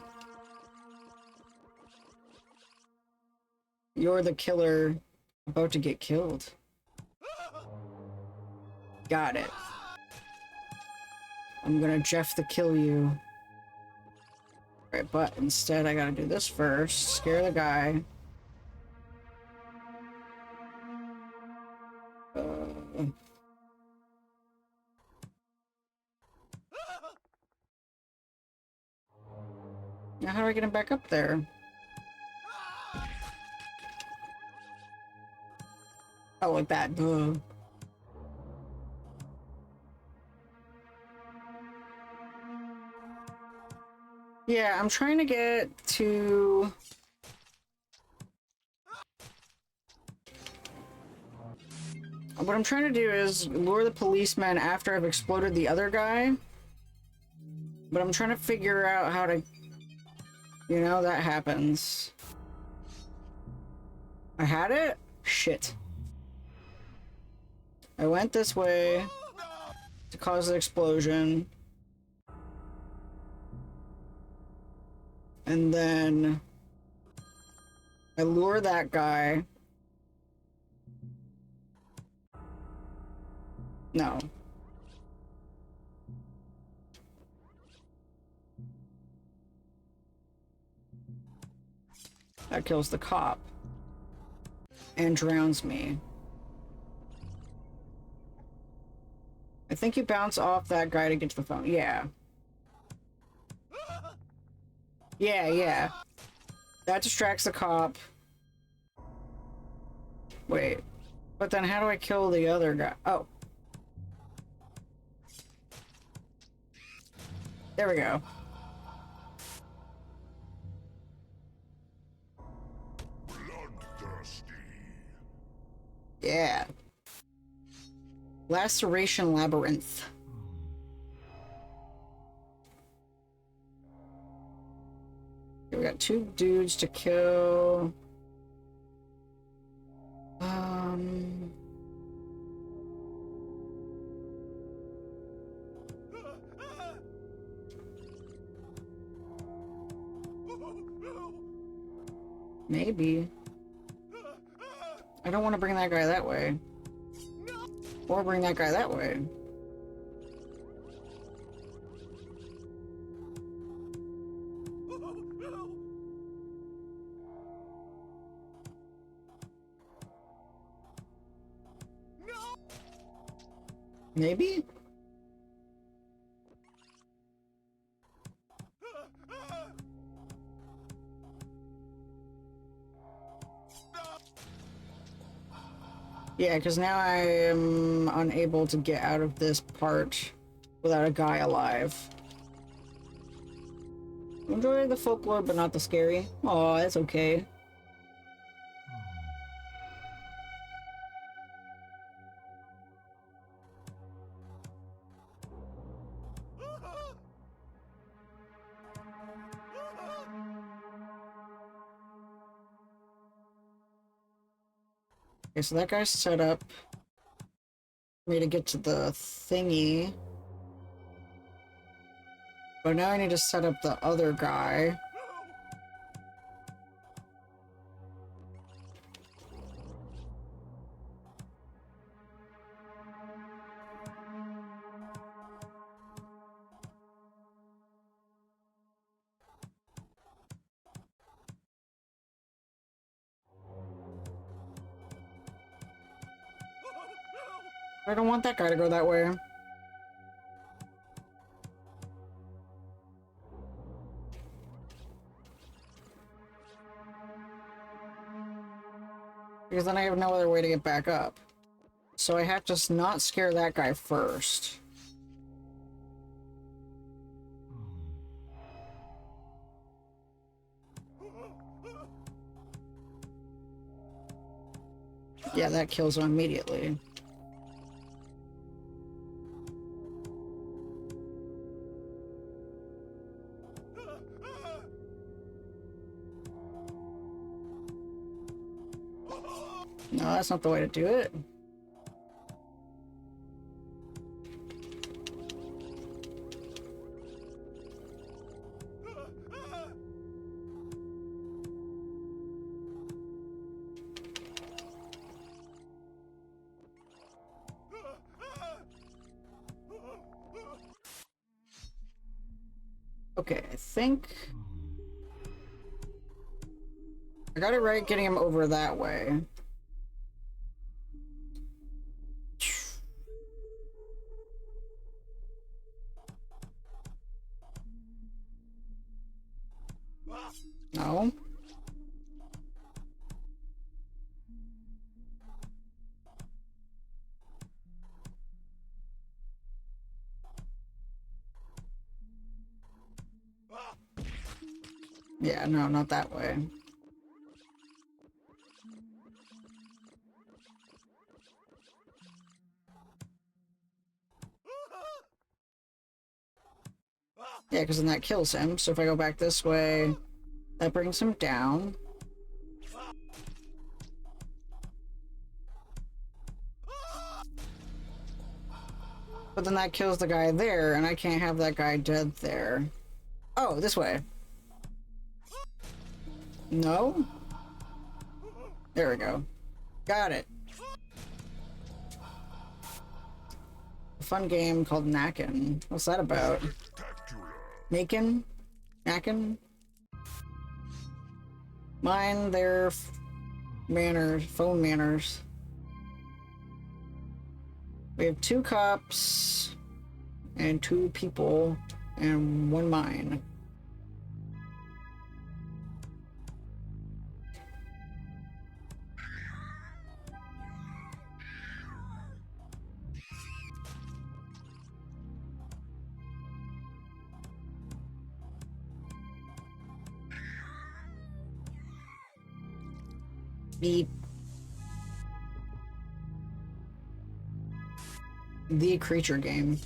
you're the killer about to get killed. Got it. I'm gonna Jeff the kill you. Right, but instead I gotta do this first. Scare the guy. Now how do I get him back up there? Oh, like that. Duh. Yeah, I'm trying to get to... What I'm trying to do is lure the policeman after I've exploded the other guy. But I'm trying to figure out how to... You know, that happens. I had it? Shit. I went this way to cause the explosion. And then I lure that guy. No. That kills the cop. And drowns me. I think you bounce off that guy to get to the phone. Yeah. Yeah. That distracts the cop. Wait. But then how do I kill the other guy? Oh. There we go. Bloodthirsty. Yeah. Laceration Labyrinth. Okay, we got 2 dudes to kill. Maybe. I don't want to bring that guy that way. Or bring that guy that way. Maybe? Yeah, because now I am unable to get out of this part without a guy alive. Enjoy the folklore, but not the scary. Oh, that's okay. Okay, so that guy's set up for me to get to the thingy. But now I need to set up the other guy. I don't want that guy to go that way. Because then I have no other way to get back up. So I have to not scare that guy first. Yeah, that kills him immediately. No, that's not the way to do it. Okay, I think I got it right getting him over that way. No. Yeah, no, not that way. Yeah, because then that kills him. So if I go back this way, that brings him down. But then that kills the guy there, and I can't have that guy dead there. Oh, this way. No? There we go. Got it. A fun game called Knackin'. What's that about? Nakin'? Knackin'? Mind their manners, phone manners. We have 2 cops and 2 people and 1 mine. Beep. The creature game.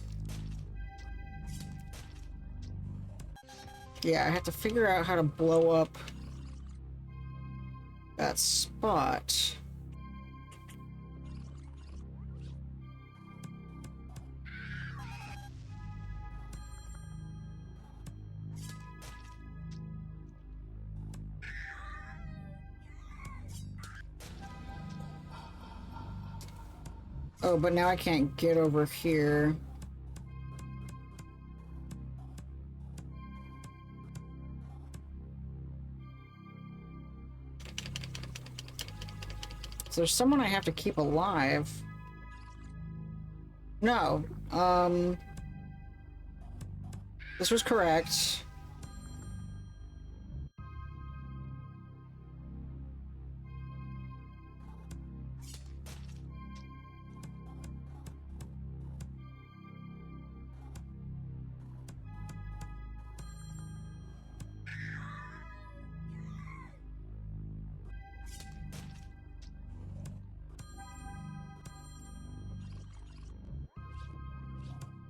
Yeah, I have to figure out how to blow up that spot. Oh, but now I can't get over here. So there's someone I have to keep alive. No. This was correct.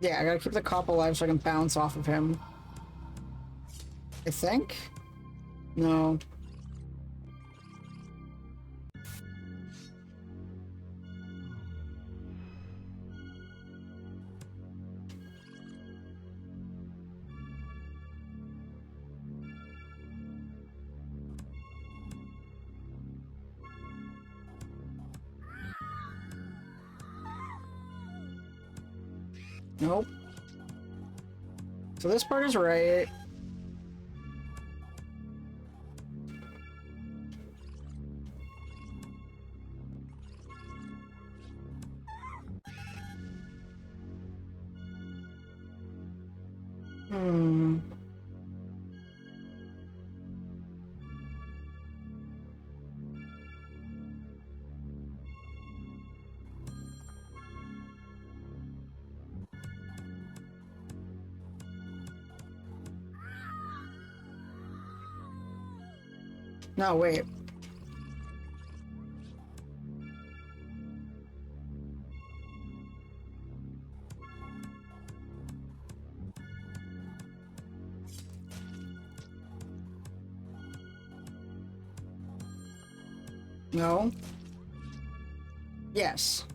Yeah, I gotta keep the cop alive so I can bounce off of him. I think? No. Nope. So this part is right. Hmm. No, wait. No. Yes.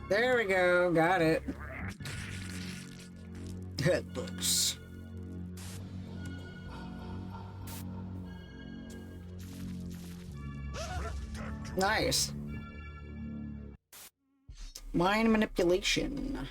There we go. Got it. Headbooks. Nice. Mind manipulation.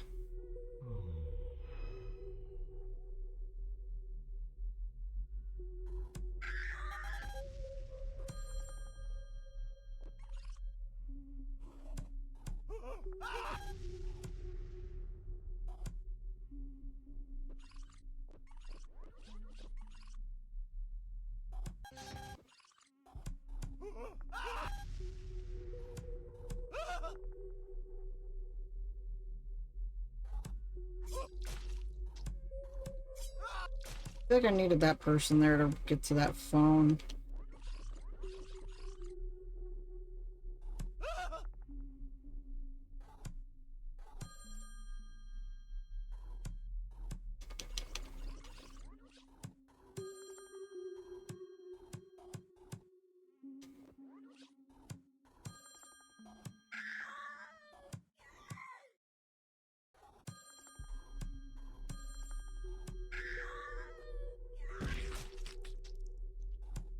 I feel like I needed that person there to get to that phone.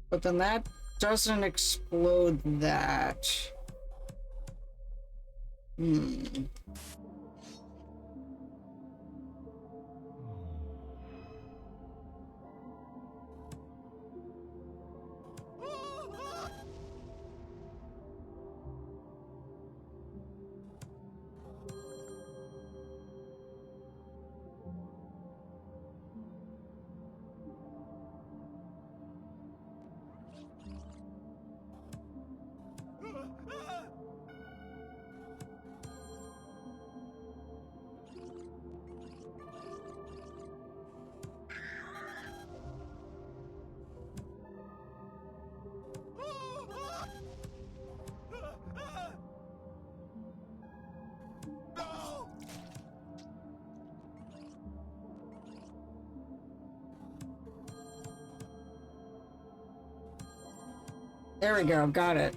But then that doesn't explode that. There we go, got it.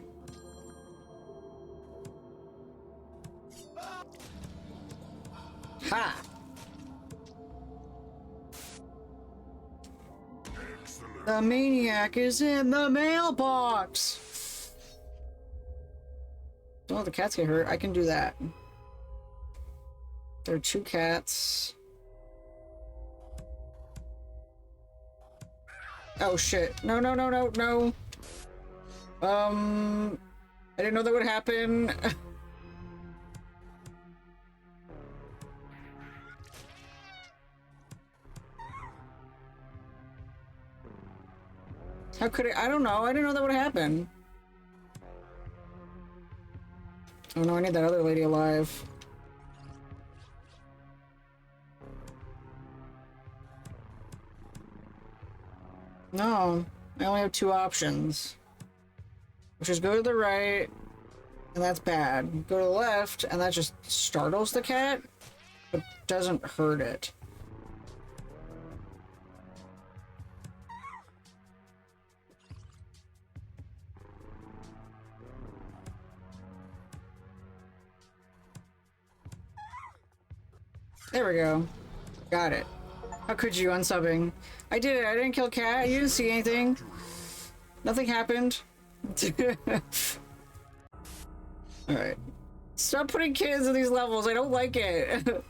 Ha! The maniac is in the mailbox! Don't let the cats get hurt. I can do that. There are 2 cats. Oh shit. No, no, no, no, no. I didn't know that would happen. How could it? I don't know. I didn't know that would happen. Oh no, I need that other lady alive. No, I only have 2 options. Which is go to the right, and that's bad. Go to the left, and that just startles the cat, but doesn't hurt it. There we go. Got it. How could you, unsubbing? I did it. I didn't kill cat. You didn't see anything. Nothing happened. Alright. Stop putting kids in these levels. I don't like it.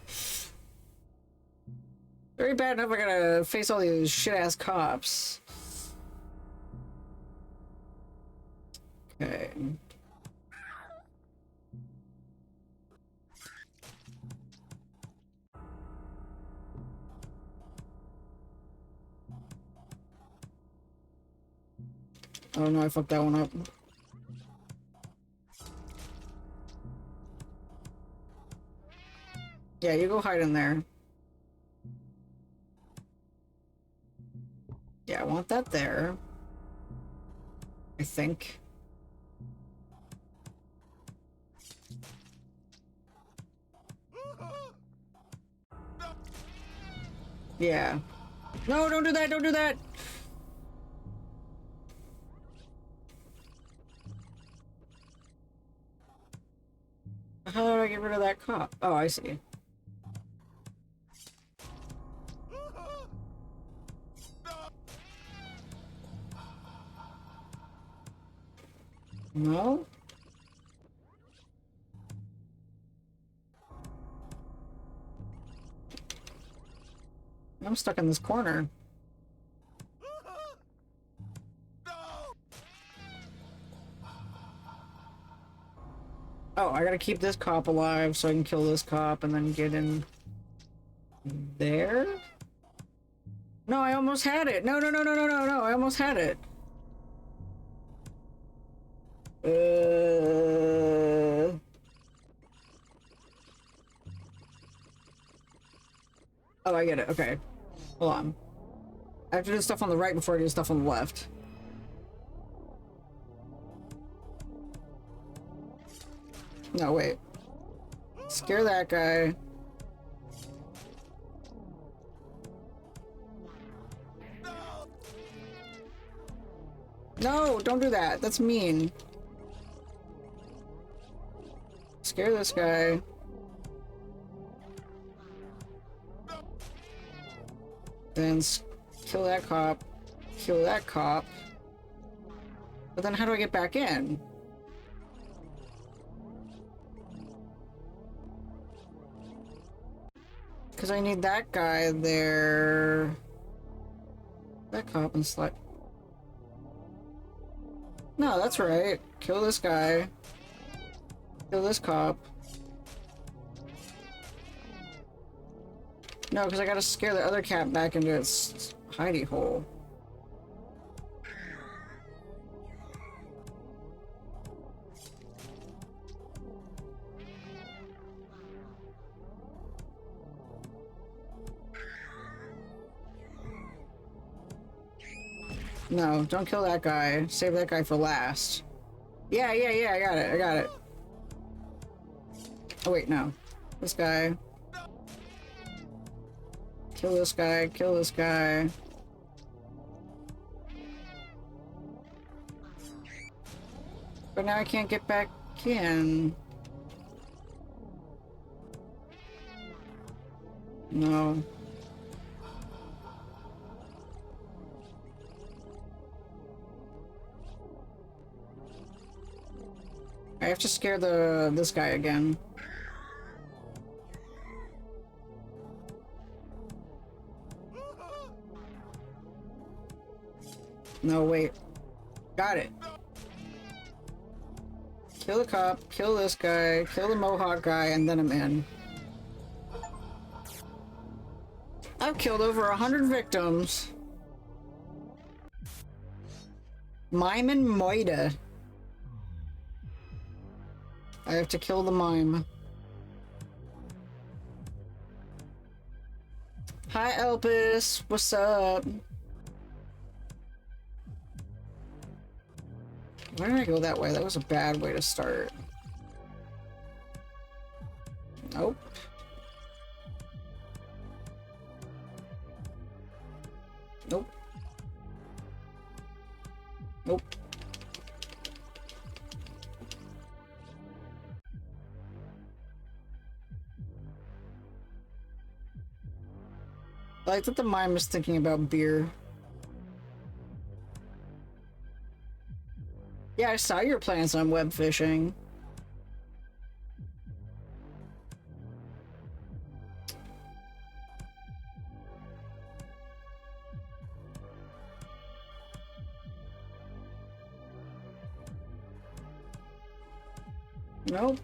Very bad enough I gotta face all these shit-ass cops. Okay. Oh no, I fucked that one up. Yeah, you go hide in there. Yeah, I want that there. I think. Yeah. No, don't do that, don't do that! How do I get rid of that cop? Oh, I see. No? I'm stuck in this corner. Oh, I gotta keep this cop alive so I can kill this cop and then get in there? No, I almost had it. No, no, no, no, no, no, no. I almost had it. Oh, I get it. Okay. Hold on. I have to do the stuff on the right before I do the stuff on the left. No, wait. Scare that guy. No, don't do that. That's mean. Scare this guy. Then kill that cop. Kill that cop. But then how do I get back in? Because I need that guy there. That cop and slut. No, that's right. Kill this guy. Kill this cop. No, because I gotta scare the other cat back into its hidey hole. No, don't kill that guy. Save that guy for last. Yeah, I got it, I got it. Oh wait, no. This guy. Kill this guy, kill this guy. But now I can't get back in. No. I have to scare this guy again. No, wait. Got it. Kill the cop, kill this guy, kill the Mohawk guy, and then I'm in. I've killed over 100 victims. Mime and Moida. I have to kill the mime. Hi Elpis, what's up? Why did I go that way? That was a bad way to start. Nope. Nope. Nope. I like that the mime is thinking about beer. Yeah, I saw your plans on web fishing. Nope.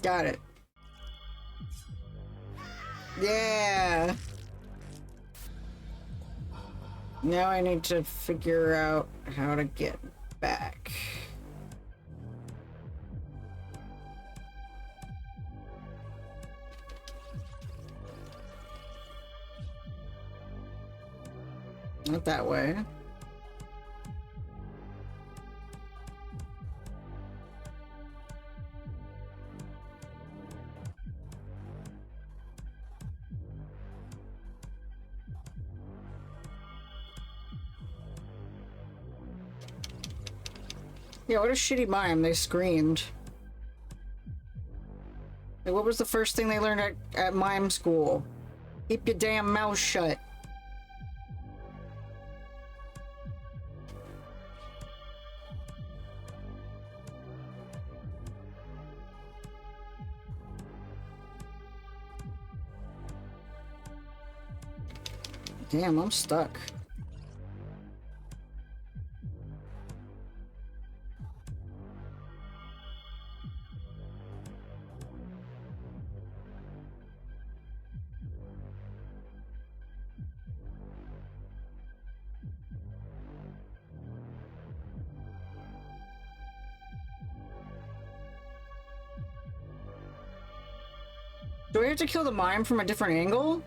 Got it. Yeah. Now I need to figure out how to get back. Not that way. Yeah, what a shitty mime. They screamed. Like, what was the first thing they learned at mime school? Keep your damn mouth shut. Damn, I'm stuck. Do I have to kill the mime from a different angle?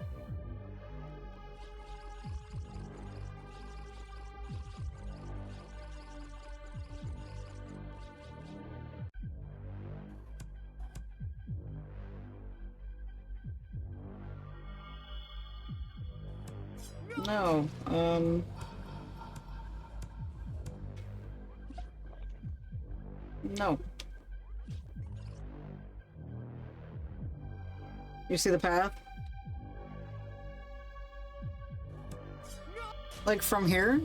No, no. You see the path? Like from here?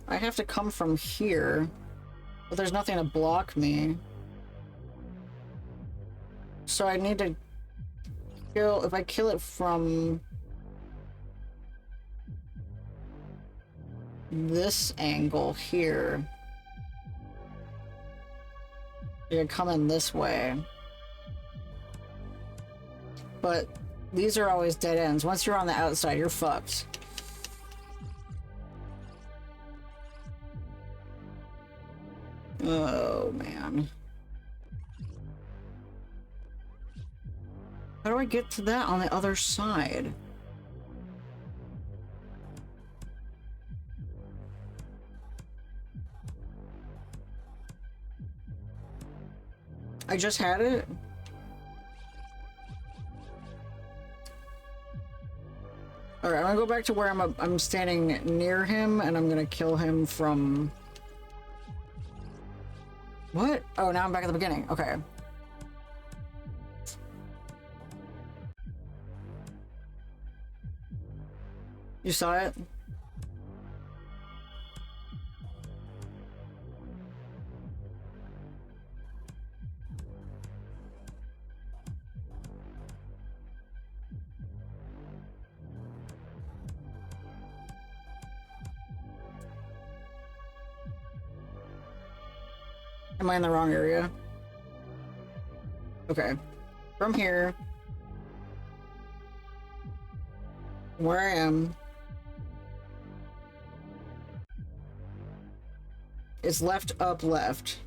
I have to come from here, but there's nothing to block me. So I need to kill, if I kill it from this angle here, you're coming this way. But these are always dead ends. Once you're on the outside, you're fucked. Oh, man. How do I get to that on the other side? I just had it? Alright, I'm gonna go back to where I'm standing near him, and I'm gonna kill him from... What? Oh, now I'm back at the beginning. Okay. You saw it? Am I in the wrong area? Okay. From here, where I am, is left, up, left.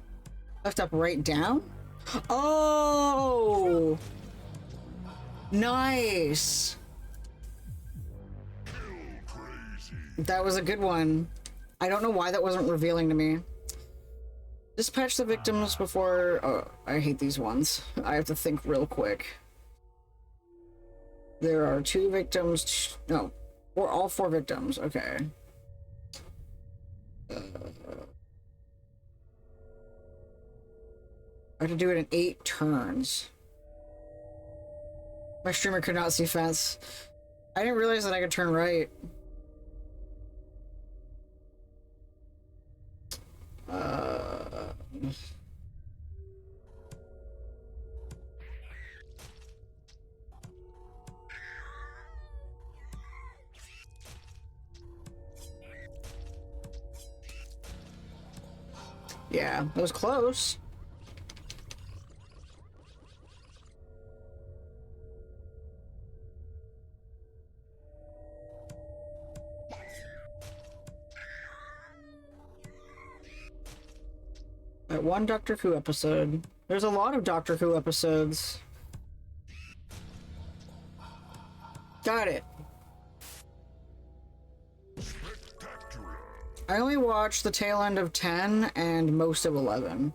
Left, up, right, down? Oh! Nice! That was a good one. I don't know why that wasn't revealing to me. Dispatch the victims before... Oh, I hate these ones. I have to think real quick. There are 2 victims... No. Or all 4 victims. Okay. I have to do it in 8 turns. My streamer could not see fence. I didn't realize that I could turn right. Yeah, that was close. That one Doctor Who episode. There's a lot of Doctor Who episodes. Got it. I only watched the tail end of 10 and most of 11.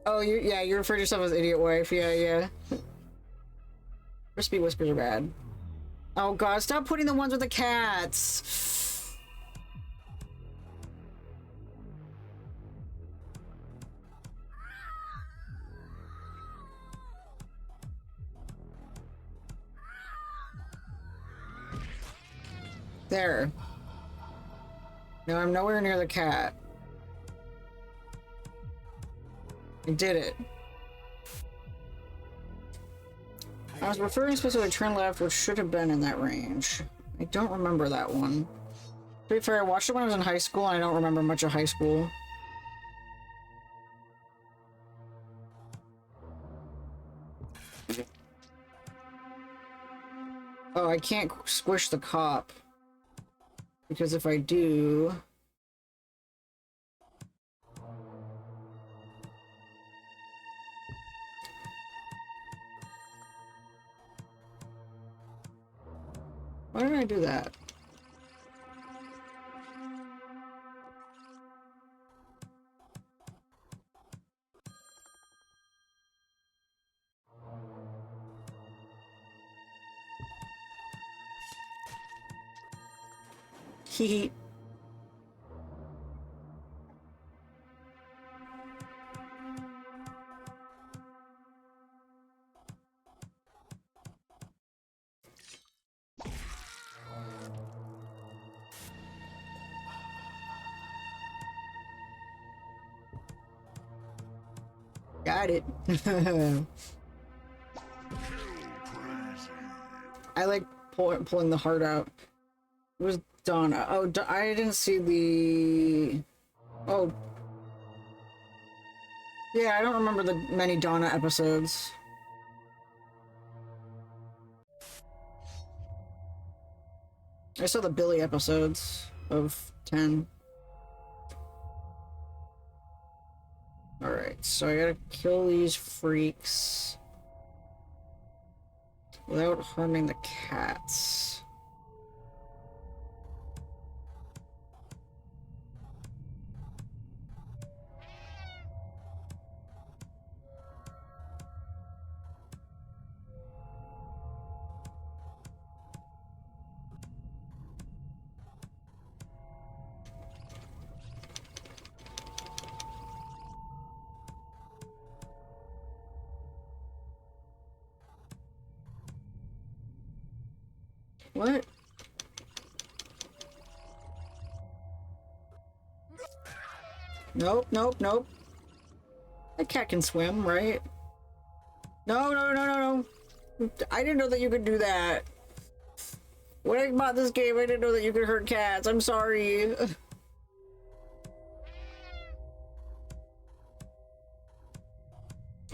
Oh, you refer to yourself as idiot wife. Yeah. Crispy whispers are bad. Oh god, stop putting the ones with the cats. There. No, I'm nowhere near the cat. I did it. I was referring specifically to turn left, which should have been in that range. I don't remember that one. To be fair, I watched it when I was in high school, and I don't remember much of high school. I can't squish the cop. Because if I do... Why did I do that? Hee. Got it. I like pulling the heart out. It was Donna. Oh, I didn't see the... Oh. Yeah, I don't remember the many Donna episodes. I saw the Billy episodes of 10. Alright, so I gotta kill these freaks without harming the cats. What? Nope, nope, nope. That cat can swim, right? No, no, no, no, no. I didn't know that you could do that. When I bought this game, I didn't know that you could hurt cats. I'm sorry.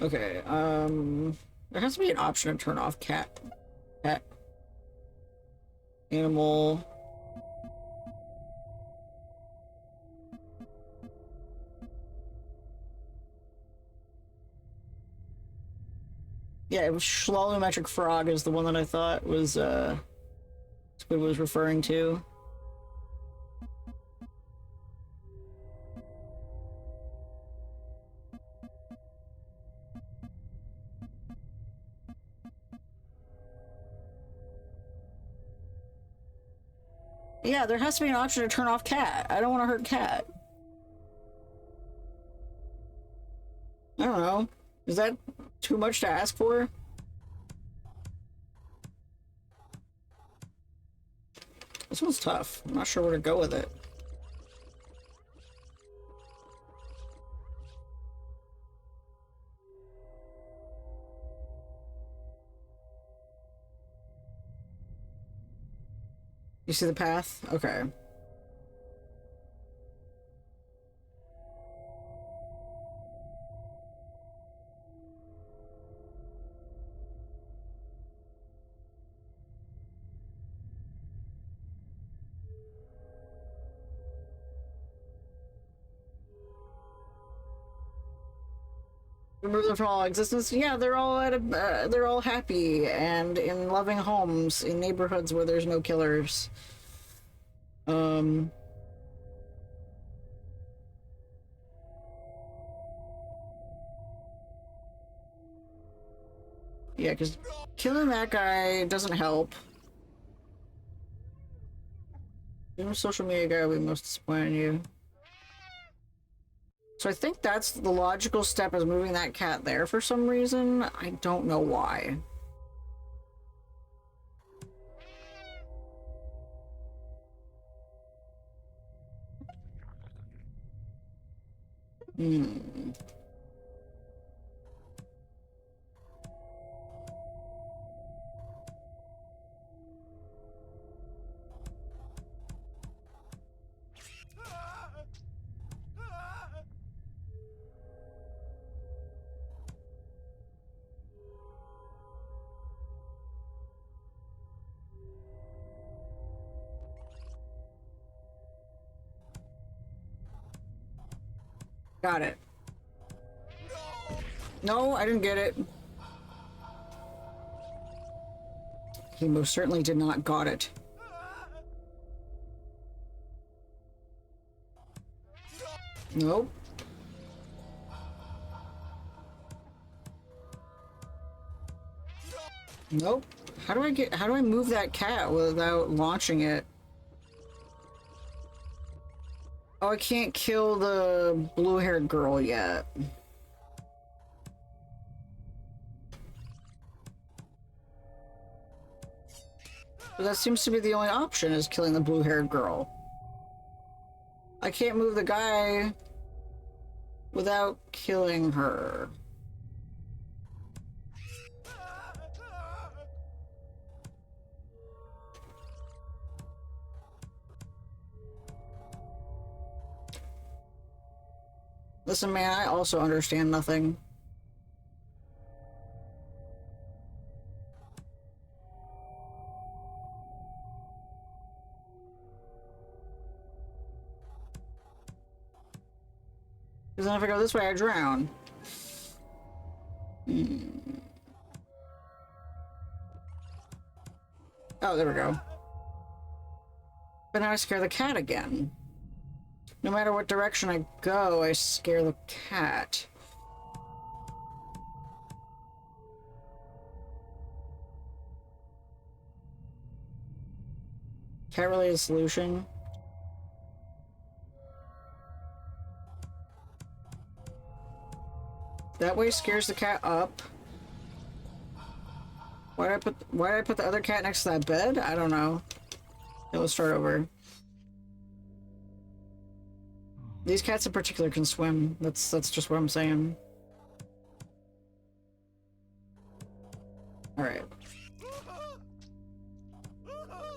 Okay, there has to be an option to turn off cat. Animal. Yeah, it was Schlolometric Frog is the one that I thought was, Squid was referring to. Yeah, there has to be an option to turn off cat. I don't want to hurt cat. I don't know. Is that too much to ask for? This one's tough. I'm not sure where to go with it. You see the path? Okay. Remove them from all existence. Yeah, they're all at a, they're all happy and in loving homes in neighborhoods where there's no killers. Yeah, because killing that guy doesn't help. Your social media guy will be most disappointed in you. So I think that's the logical step, is moving that cat there for some reason. I don't know why. Hmm. Got it. No, I didn't get it. He most certainly did not got it. Nope. Nope. How do I move that cat without launching it? Oh, I can't kill the blue-haired girl yet. But that seems to be the only option, is killing the blue-haired girl. I can't move the guy without killing her. Listen, man, I also understand nothing. Because then if I go this way, I drown. Oh, there we go. But now I scare the cat again. No matter what direction I go, I scare the cat. Cat-related solution. That way scares the cat up. Why did I put the other cat next to that bed? I don't know. Okay, let's start over. These cats in particular can swim. That's just what I'm saying. Alright.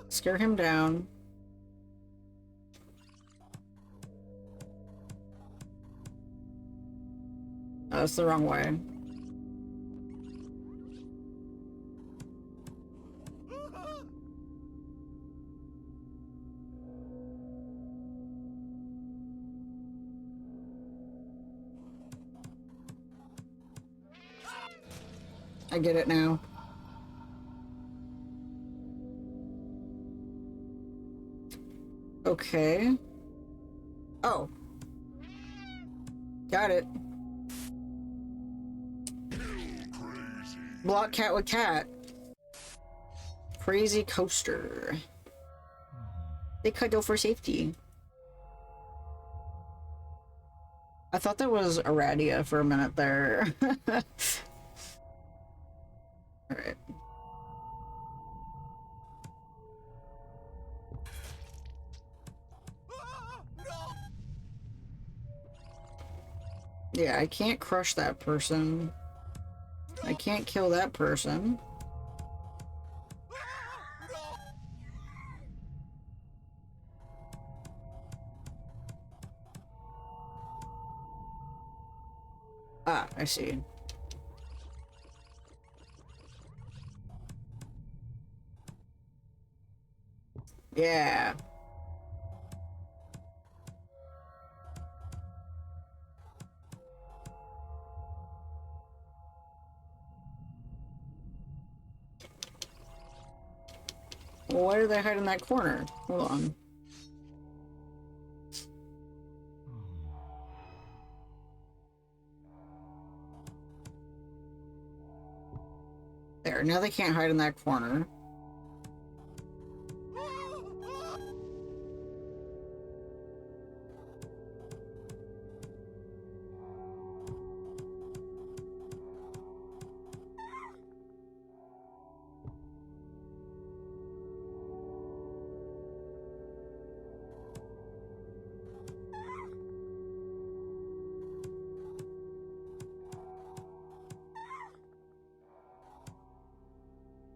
Scare him down. Oh, that's the wrong way. I get it now. Okay. Oh. Got it. Block cat with cat. Crazy coaster. They cuddle for safety. I thought that was Aradia for a minute there. Alright. Yeah, I can't crush that person. I can't kill that person. Ah, I see. Yeah. Well, why did they hide in that corner? Hold on. There, now they can't hide in that corner.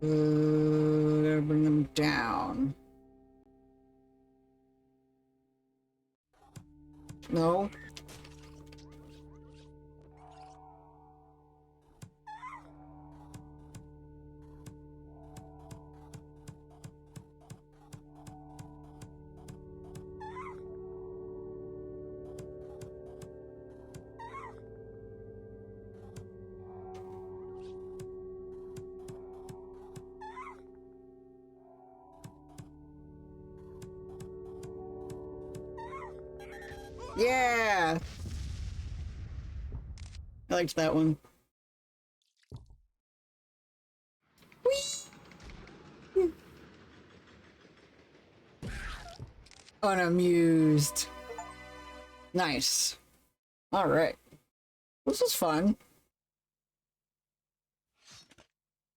Gotta bring them down. No. Yeah! I liked that one. Whee! Unamused. Nice. Alright. This is fun.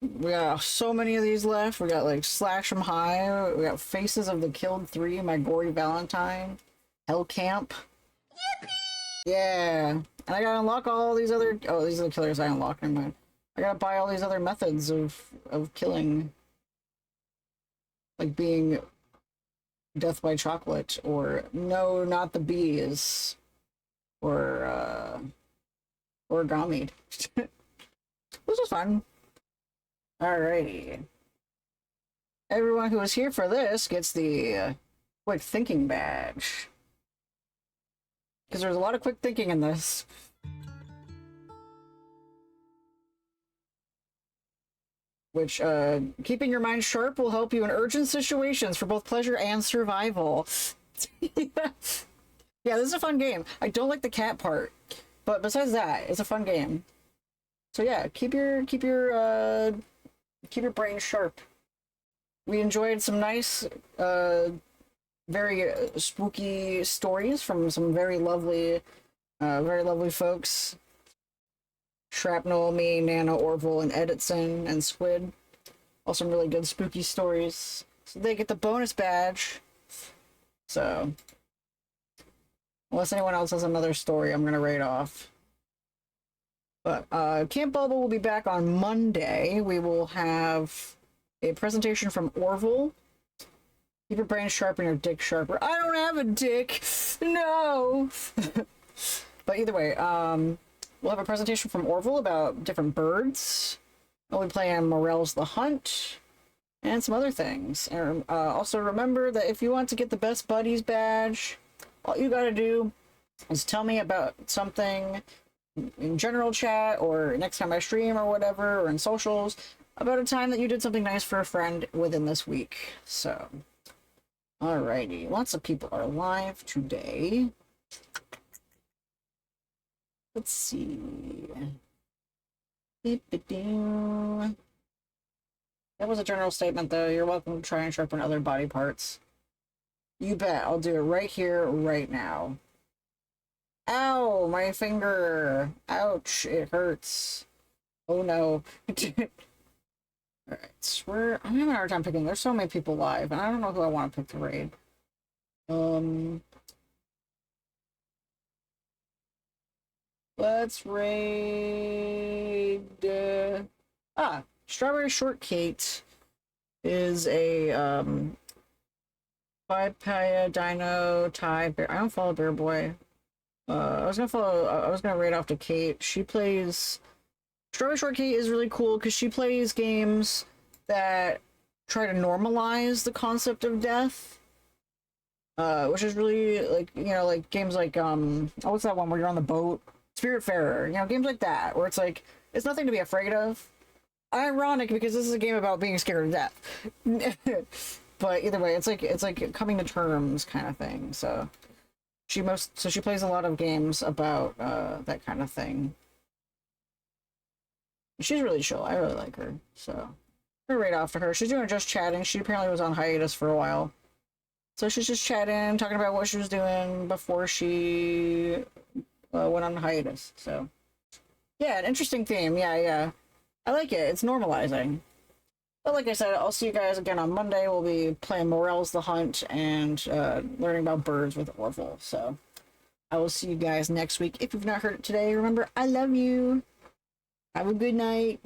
We got so many of these left. We got like Slash 'em High. We got Faces of the Killed 3, My Gory Valentine. Hell Camp. Yippee! Yeah. And I gotta unlock all these other... Oh, these are the killers I unlocked. Never mind. I gotta buy all these other methods of killing. Like being death by chocolate, or no, not the bees, or origami. This was fun. Alrighty. Everyone who was here for this gets the quick thinking badge. Because there's a lot of quick thinking in this. Which, keeping your mind sharp will help you in urgent situations for both pleasure and survival. Yeah, this is a fun game. I don't like the cat part, but besides that, it's a fun game. So yeah, keep your brain sharp. We enjoyed some nice, very spooky stories from some very lovely folks. Shrapnel, me, Nana, Orville, and Editson, and Squid. All some really good spooky stories. So they get the bonus badge. So, unless anyone else has another story, I'm gonna rate off. But Camp Bulba will be back on Monday. We will have a presentation from Orville. Keep your brain sharp and your dick sharper. I don't have a dick! No! But either way, we'll have a presentation from Orville about different birds. We'll be playing Morel's the Hunt, and some other things. And also remember that if you want to get the Best Buddies badge, all you gotta do is tell me about something in general chat, or next time I stream, or whatever, or in socials, about a time that you did something nice for a friend within this week. So, alrighty. Lots of people are live today. Let's see. That was a general statement, though. You're welcome to try and sharpen other body parts. You bet. I'll do it right here, right now. Ow! My finger! Ouch! It hurts. Oh no. Alright, I'm having a hard time picking. There's so many people live, and I don't know who I want to pick to raid. Let's raid... Strawberry Shortcake is a, Papaya Dino Thai Bear. I don't follow Bear Boy. I was gonna raid off to Kate. She plays... Strawberry Shortcake is really cool because she plays games that try to normalize the concept of death. Which is really, like, you know, like games like, oh, what's that one where you're on the boat? Spiritfarer, you know, games like that, where it's like, it's nothing to be afraid of. Ironic, because this is a game about being scared of death. But either way, it's like coming to terms kind of thing. So she plays a lot of games about that kind of thing. She's really chill. I really like her. So I'm gonna raid off to her. She's doing just chatting. She apparently was on hiatus for a while. So she's just chatting, talking about what she was doing before she went on hiatus. So yeah, an interesting theme. Yeah. I like it. It's normalizing. But like I said, I'll see you guys again on Monday. We'll be playing Morel's the Hunt and learning about birds with Orville. So I will see you guys next week. If you've not heard it today, remember, I love you. Have a good night.